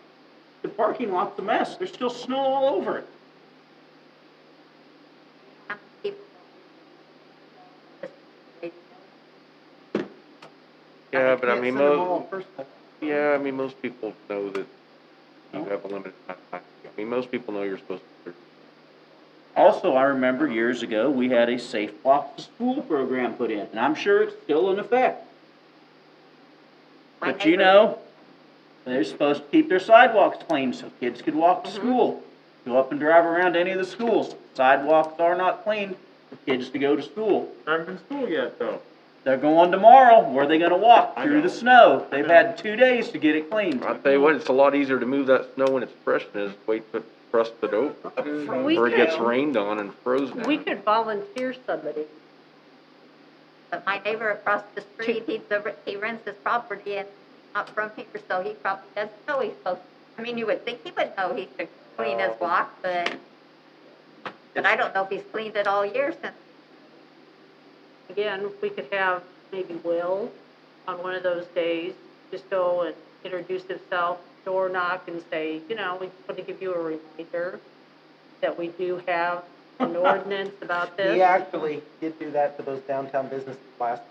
the parking lot's a mess. There's still snow all over it. Yeah, but I can't mean, send them all personally. yeah, I mean, most people know that you have a limited amount of time. I mean, most people know you're supposed to. Also, I remember years ago, we had a Safe Walk to School program put in, and I'm sure it's still in effect. But you know, they're supposed to keep their sidewalks clean so kids could walk to school. Go up and drive around any of the schools. Sidewalks are not clean for kids to go to school. I haven't been to school yet, though. They're going tomorrow. Where are they gonna walk? Through the snow. They've had 2 days to get it cleaned. I'll tell you what, it's a lot easier to move that snow when it's fresh than it is to wait to crust it over. We Or it gets could- rained on and frozen. We could volunteer somebody. But my neighbor across the street, he rents his property and not from here, so he probably doesn't know he's supposed, I mean, you would think he would know he should clean his walk, but I don't know if he's cleaned it all year since. Again, we could have maybe Will on one of those days, just go and introduce himself, door knock and say, you know, we just want to give you a reminder that we do have an ordinance about this. We actually did do that to those downtown businesses last time.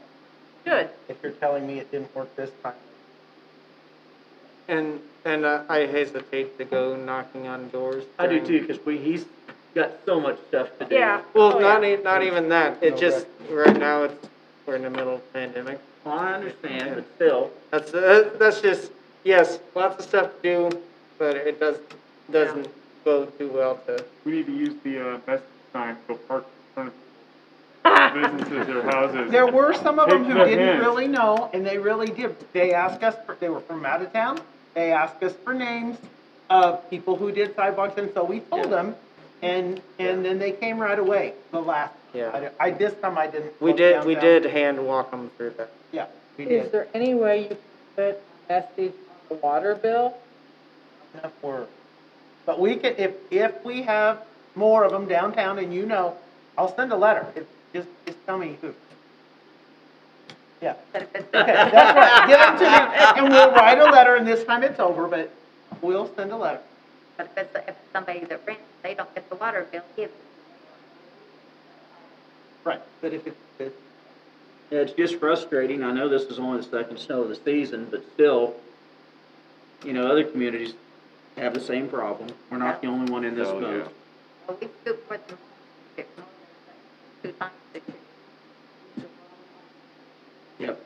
Good. If you're telling me it didn't work this time. And I hesitate to go knocking on doors. I do during- too, because he's got so much stuff to do. Yeah. Well, Oh, not, yeah. not even that, it just, right now, we're in the middle of pandemic. Well, I understand, but still. That's just, yes, lots of stuff to do, but it doesn't go too well to. We need to use the best sign to go park in front of businesses, their houses. There were some of them Take who the didn't hint. really know, and they really did. They asked us, they were from out of town, they asked us for names of people who did sidewalks, and so we told them, and then they came right away, the last. Yeah. This time I didn't. We look did downtown. hand walk them through that. Yeah, we Is did. there any way you could put a message on the water bill? Enough word. But we can, if we have more of them downtown and you know, I'll send a letter. Just tell me who. Yeah. Okay, that's right. Give them to me and we'll write a letter and this time it's over, but we'll send a letter. But if it's somebody that rents, they don't get the water bill either. Right, but if it's, Yeah, it's just frustrating. I know this is only the second snow of the season, but still, you know, other communities have the same problem. We're not the only one in this Oh, boat. Well, we scooped more than 2 times this year. Yep.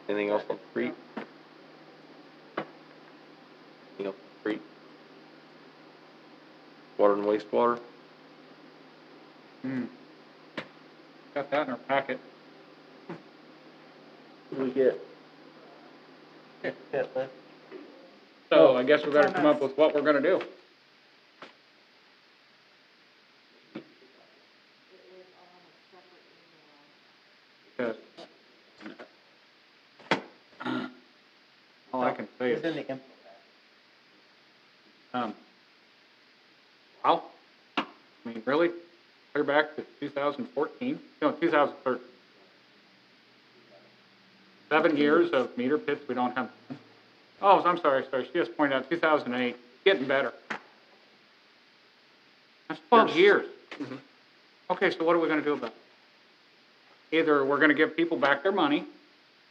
Anything else on the street? Anything else on the street? Water and wastewater? Got that in our packet. What do we get? hit list. So I guess we better come up with what we're gonna do. Because all I can say It's in is, the info. wow, I mean, really? Clear back to 2014, no, 2013. 7 years of meter pits we don't have. Oh, I'm sorry, she just pointed out 2008, getting better. That's 12 years. Okay, so what are we gonna do about it? Either we're gonna give people back their money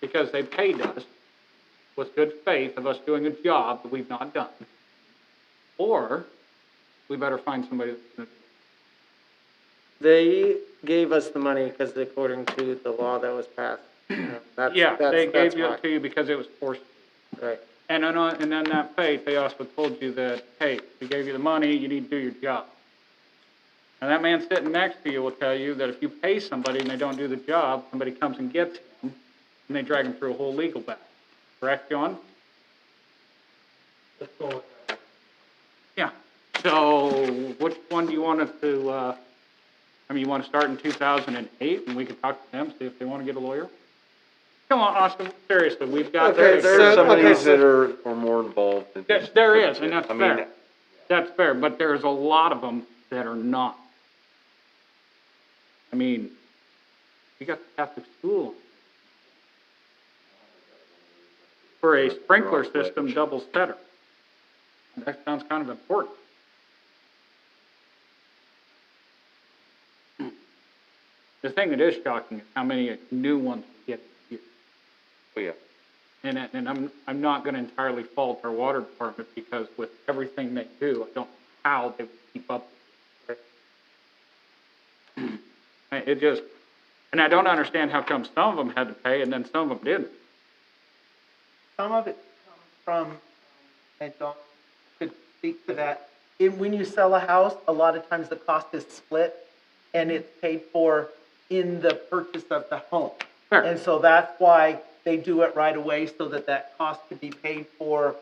because they paid us with good faith of us doing a job that we've not done, or we better find somebody that's gonna. They gave us the money because according to the law that was passed. Yeah, they gave why. it to you because it was forced. Right. And then, and then that faith, they also told you that, hey, we gave you the money, you need to do your job. And that man sitting next to you will tell you that if you pay somebody and they don't do the job, somebody comes and gets him, and they drag him through a whole legal battle. Correct, John? Yeah, so which one do you want us to, you wanna start in 2008, and we can talk to them, see if they wanna get a lawyer? Come on, Austin, seriously, we've got. There's some of these that are more involved than just. There is, and that's I mean, fair. That's fair, but there's a lot of them that are not. I mean, you got the Catholic school. For a sprinkler system, double setter. That sounds kind of important. The thing that is shocking is how many new ones we get here. Oh, yeah. And I'm not gonna entirely fault our water department, because with everything they do, I don't know how they would keep up with it. It just, and I don't understand how come some of them had to pay and then some of them didn't. Some of it comes from, and Dawn could speak to that, when you sell a house, a lot of times the cost is split, and it's paid for in the purchase of the home. Sure. And so that's why they do it right away, so that that cost could be paid for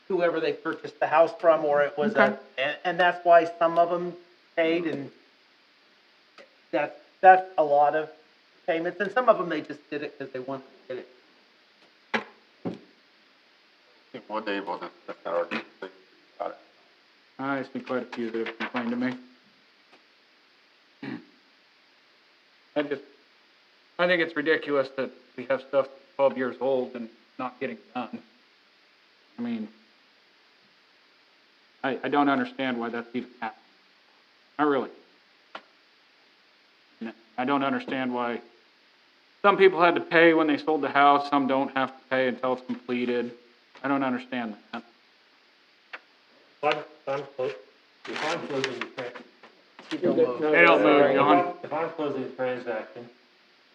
whoever they purchased the house from, or it was and that's why some of them paid, and that's a lot of payments, and some of them they just did it because they wanted to get it. I think one day we'll just about it. I see quite a few that have complained to me. I think it's ridiculous that we have stuff that's 12 years old and not getting done. I mean, I don't understand why that's even happening. I really. I don't understand why some people had to pay when they sold the house, some don't have to pay until it's completed. I don't understand that. If I'm closing the transaction. They don't move, John. If I'm closing the transaction,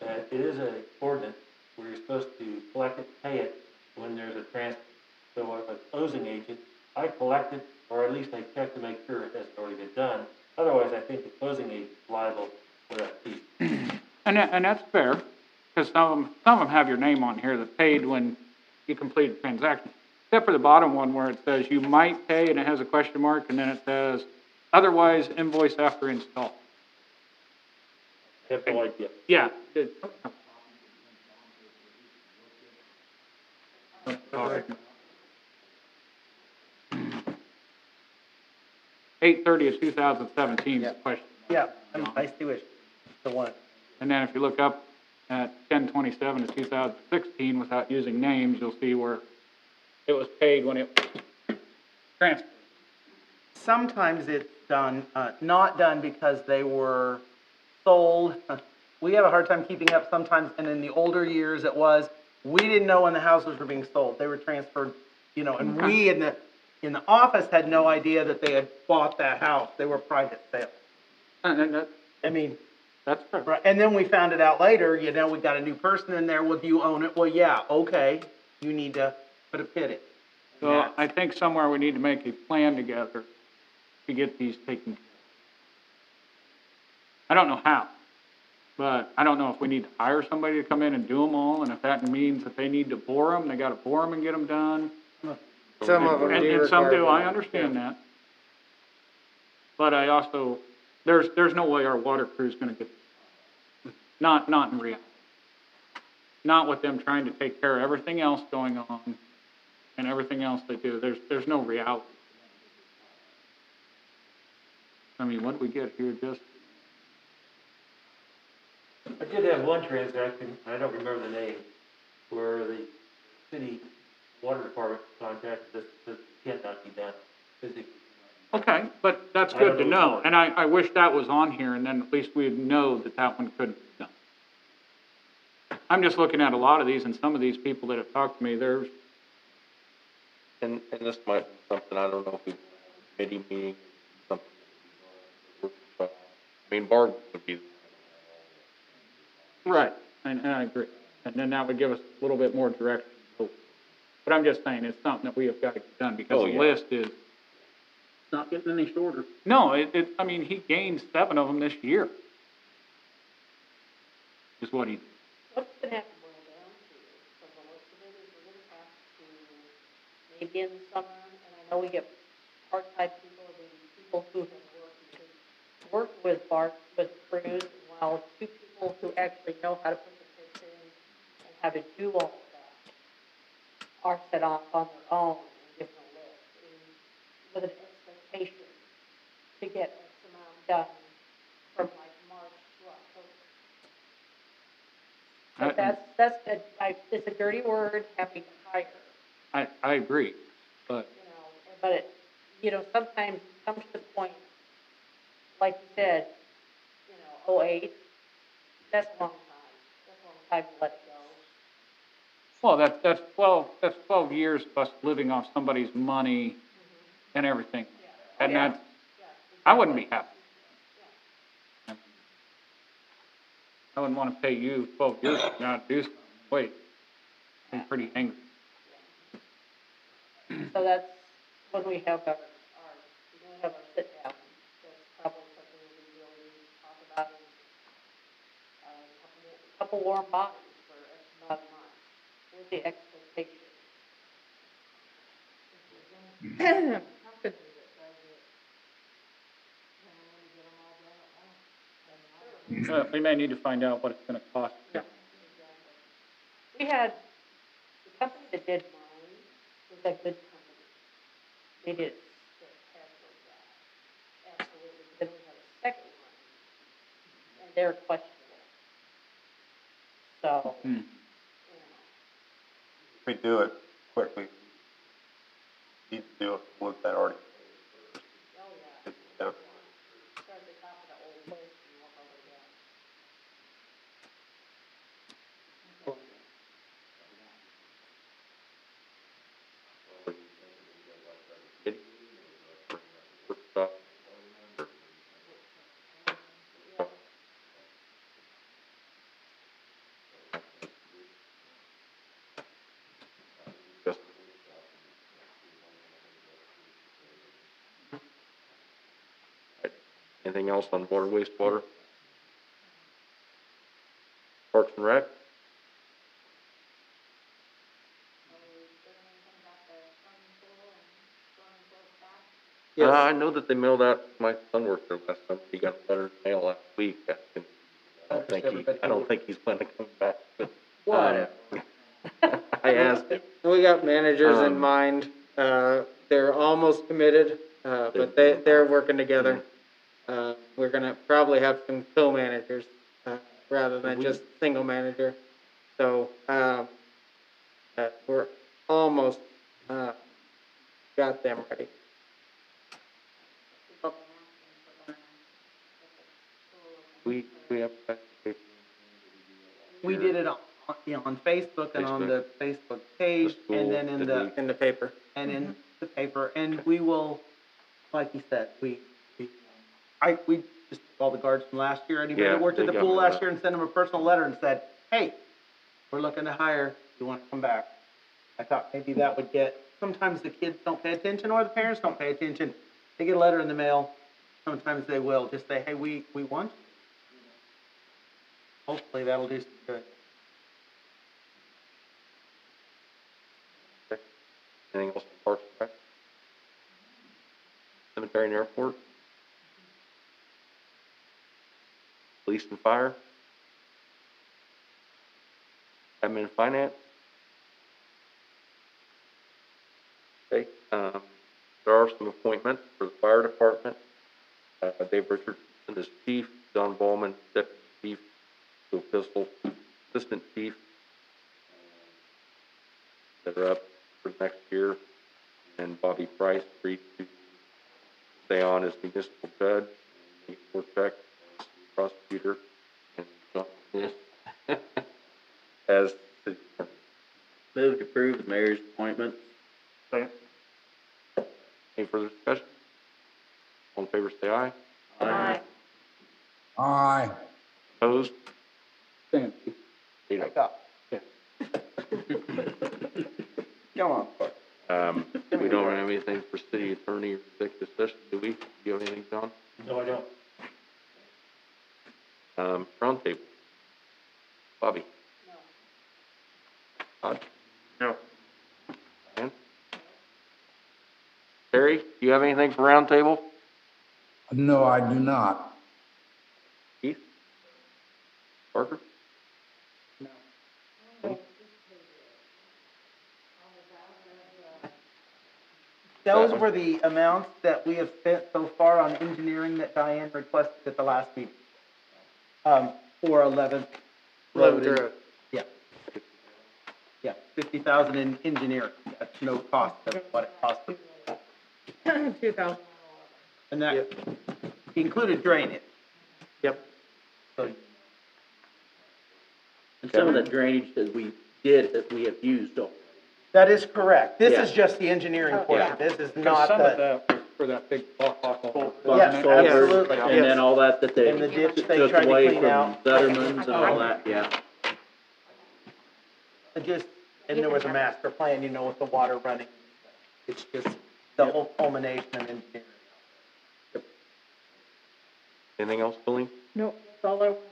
it is an ordinance where you're supposed to collect it, pay it when there's a transfer. So if a closing agent, I collect it, or at least I check to make sure it hasn't already been done. Otherwise, I think the closing agent is liable for that fee. And that's fair, because some of them have your name on here that paid when you completed the transaction. Except for the bottom one where it says you might pay and it has a question mark, and then it says otherwise invoice after install. I have no idea. Yeah. $830 of 2017 is question. Yeah, I see which, the one. And then if you look up at 1027 of 2016 without using names, you'll see where it was paid when it was transferred. Sometimes it's done, not done because they were sold. We have a hard time keeping up sometimes, and in the older years it was, we didn't know when the houses were being sold. They were transferred, and we in the office had no idea that they had bought that house. They were private sales. I mean, that's fair. Right. And then we found it out later, we got a new person in there. Well, do you own it? Well, yeah, okay. You need to put a pit in. So I think somewhere we need to make a plan together to get these taken care of. I don't know how, but I don't know if we need to hire somebody to come in and do them all, and if that means that they need to bore them, they gotta bore them and get them done. Some of them do And some do, require I understand that. But I also, there's no way our water crew's gonna get, not in reality. Not with them trying to take care of everything else going on and everything else they do. There's no reality. I mean, what did we get here just? I did have one transaction, I don't remember the name, where the city water department contacted us that cannot be done physically. Okay, but that's good to know, and I wish that was on here, and then at least we'd know that one couldn't be done. I'm just looking at a lot of these, and some of these people that have talked to me, there's. And this might be something, I don't know if we, committee meeting, something. I mean, Barb would be. Right, and I agree, and then that would give us a little bit more direction. But I'm just saying, it's something that we have got to get done, because the list is. Not getting any shorter. No, I mean, he gained 7 of them this year. Is what he did. What's gonna have to boil down to, from the looks of it, is we're gonna have to, maybe in the summer, know we get part-time people, and people who have worked with Bart, with crews, while two people who actually know how to put the pits in and how to do all of that are set off on their own and given a list with an expectation to get X amount done from like March to October. So it's a dirty word, having to hire, I agree, but but it, sometimes it comes to the point, like you said, 08, that's a long time. That's a long time to let it go. well, that's 12 years of us living off somebody's money and everything. And that's, I wouldn't be happy. I wouldn't want to pay you 12 years to not do something. Wait, I'm pretty angry. So that's when we have our sit down. That's probably something we really need to talk about. A couple warm bodies for about a month with the expectation. We may need to find out what it's going to cost. We had, the company that did mine was a good company. They did spectacular job. Absolutely. Then we had a second one, and they're questionable. So, If we do it quickly, need to do it with that already. Get it done. start at the top of the old list and work our way down. Anything else on water, wastewater? Parks and Rec? Yes. I know that they mailed out, my son worked there last summer, he got a letter in the mail last week asking, I don't think he's planning to come back, but. Whatever. I asked him. We got managers in Um, mind, they're almost committed, but they're working together. We're gonna probably have some co-managers, rather than just single manager. So, we're almost, got them ready. We have. We did it on Facebook and on the Facebook page, and then in the paper. And in the paper, and we will, like you said, we just took all the guards from last year, anybody that worked at the pool last year, and sent them a personal letter and said, hey, we're looking to hire, you wanna come back? I thought maybe that would get, sometimes the kids don't pay attention, or the parents don't pay attention. They get a letter in the mail, sometimes they will, just say, hey, we want you. Hopefully that'll do some good. Anything else on Parks and Rec? Cemetery and Airport? Police and Fire? Admin and Finance? Okay, there are some appointments for the fire department. Dave Richardson is chief, John Bowman, deputy chief, Joe Pistol, assistant chief, that are up for next year, and Bobby Price agreed to stay on as municipal judge, Nate Warchek as prosecutor, and John Smith as the. Move to approve the mayor's appointment. Second. Any further discussion? All in favor, say aye. Aye. Aye. Opposed? Thank you. 8-0. Come on, Clark. We don't have anything for city attorney or executive session, do we? Do you have anything, John? No, I don't. Roundtable. Bobby? No. Todd? No. Dan? Terry, do you have anything for roundtable? No, I do not. Keith? Parker? Those were the amounts that we have spent so far on engineering that Diane requested at the last meeting. For 11th Road. Road. Yeah. Yeah, 50,000 in engineering, that's no cost of what it cost. 2,000. And that included drainage. Yep. So And some of that drainage that we did, that we have used already. that is correct. This Yeah. is just the engineering portion. This is not Some of the, that was for that big block. yes, absolutely. And then all that they And the ditch they took tried to away clean from out. Zutterman's and all that, yeah. And there was a master plan, you know, with the water running. It's just the whole culmination of engineering. Anything else, Colleen? No, that's all I wanted.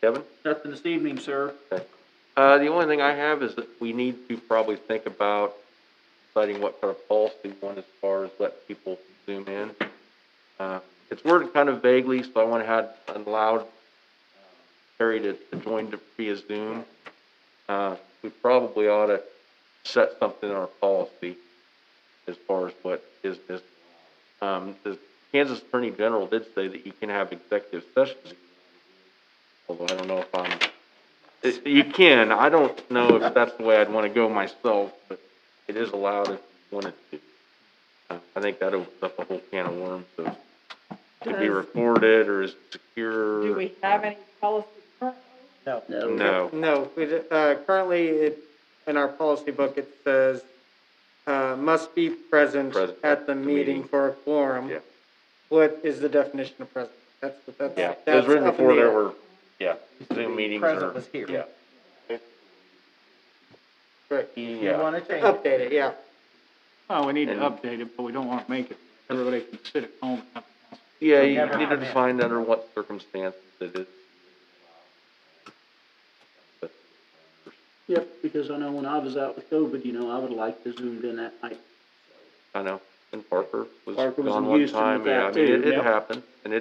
Kevin? Nothing this evening, sir. Okay. The only thing I have is that we need to probably think about deciding what kind of policy we want as far as let people zoom in. It's worded kind of vaguely, so I went ahead and allowed Terry to join via Zoom. We probably ought to set something in our policy as far as what is. The Kansas Attorney General did say that you can have executive sessions, although I don't know if you can. I don't know if that's the way I'd want to go myself, but it is allowed if you wanted to. I think that opens up a whole can of worms of to be recorded or is it secure. Do we have any policy currently? No. No. No, currently in our policy book, it says, must be present at the meeting for a quorum. Yeah. What is the definition of present? That's Yeah, that's it was written up in before the there air. were, Zoom meetings Present or, was here. yeah. Right. You wanna change it? Update it, yeah. Well, we need to update it, but we don't want to make it, everybody can sit at home and have Yeah, you Never need to come in. define under what circumstances it is. But, Yep, because I know when I was out with COVID, you know, I would like to zoom in that night. I know, and Parker was Parker was gone in one Houston time, with yeah, I that mean, too, it yep. happened, and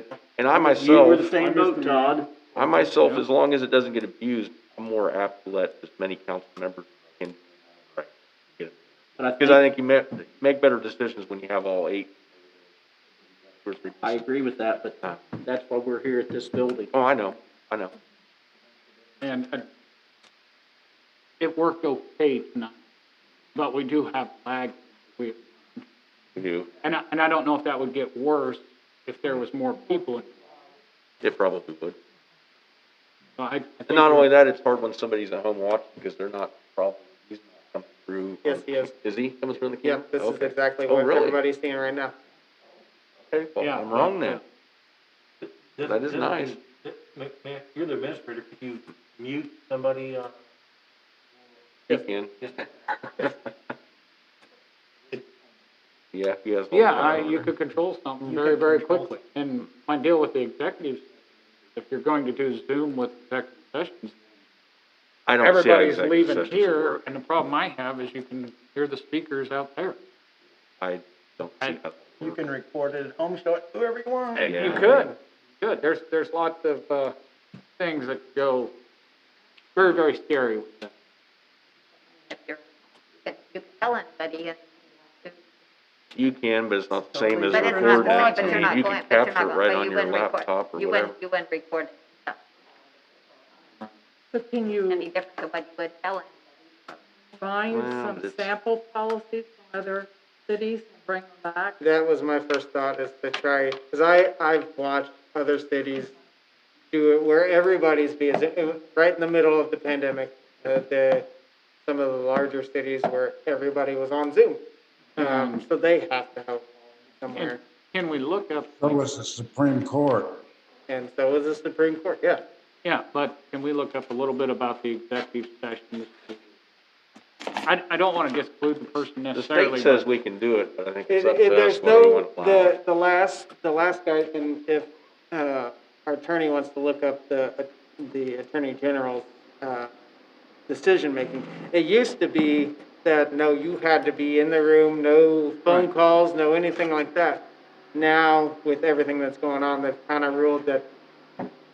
I You myself. were the same boat, Todd. I myself, as long as it doesn't get abused, I'm more apt to let as many council members can, get it. But Because I think you make better decisions when you have all 8. 2 or 3. I agree with that, but that's why we're here at this building. Oh, I know. And it worked okay tonight, but we do have lag. We do. And I don't know if that would get worse if there was more people. It probably would. So I think And not only that, it's hard when somebody's at home watching because they're not probably, he's not coming through. Yes, he is. Is he coming through the Yeah, camera? this is Okay. exactly Oh, what really? everybody's seeing right now. Okay, well, Yeah, I'm wrong then. That is nice. You're the administrator, could you mute somebody, He can. Yeah, he has. you could control something very, very quickly. And my deal with the executives, if you're going to do Zoom with executive sessions, I don't see how everybody's executive leaving sessions would here, work. and the problem I have is you can hear the speakers out there. I don't see how. You can record it at home, show it to whoever you want. Yeah. You could. There's lots of, things that go very, very scary with that. If you can tell anybody, You can, but it's not the same as but it's not recording. going, but you're not You going, can but you're capture not it going, right but on you your wouldn't record. laptop or You whatever. wouldn't record it. So can you Any different than what you would tell anybody. find Well, some it's- sample policies from other cities and bring them back? That was my first thought, is to try, because I've watched other cities do it where everybody's right in the middle of the pandemic, some of the larger cities where everybody was on Zoom. So they have to help somewhere. Can we look up, So was the Supreme Court. And so is the Supreme Court, yeah. yeah, but can we look up a little bit about the executive sessions? I don't want to disclude the person The necessarily. state says but- we can do it, but I think it's up to us There's whether we no, want to allow it. the last guy, and if, our attorney wants to look up the Attorney General's, decision-making. It used to be that, no, you had to be in the room, no phone calls, no anything like that. Now, with everything that's going on, they've kind of ruled that,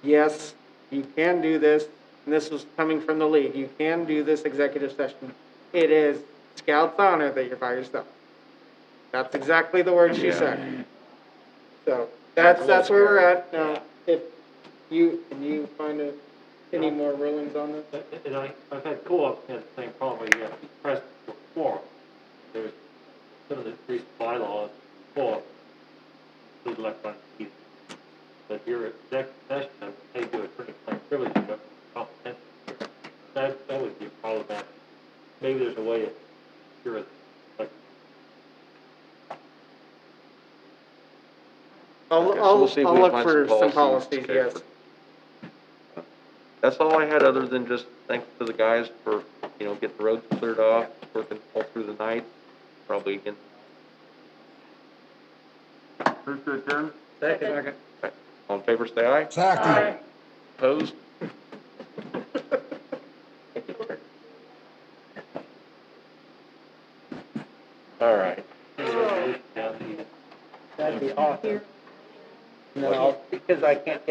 yes, you can do this, and this was coming from the league, you can do this executive session. It is Scout's honor that you're by yourself. That's exactly the word she said. So, that's where we're at. Now, if can you find any more rulings on this? And I've had co-ops had the same problem, where you have to be present for quorum. There's some of the recent bylaws, co-op, include electronic meetings. But here at executive session, they do attorney-client privilege, but confidential. That would be problematic. Maybe there's a way to cure it. Like, I'll we'll see if we look can for find some policies, Okay. yes. That's all I had, other than just thanks to the guys for, getting the roads cleared off, working all through the night, probably again. Move to adjourn? Second. All in favor, say aye. Second. Opposed? all right. That'd be awesome. No, because I can't get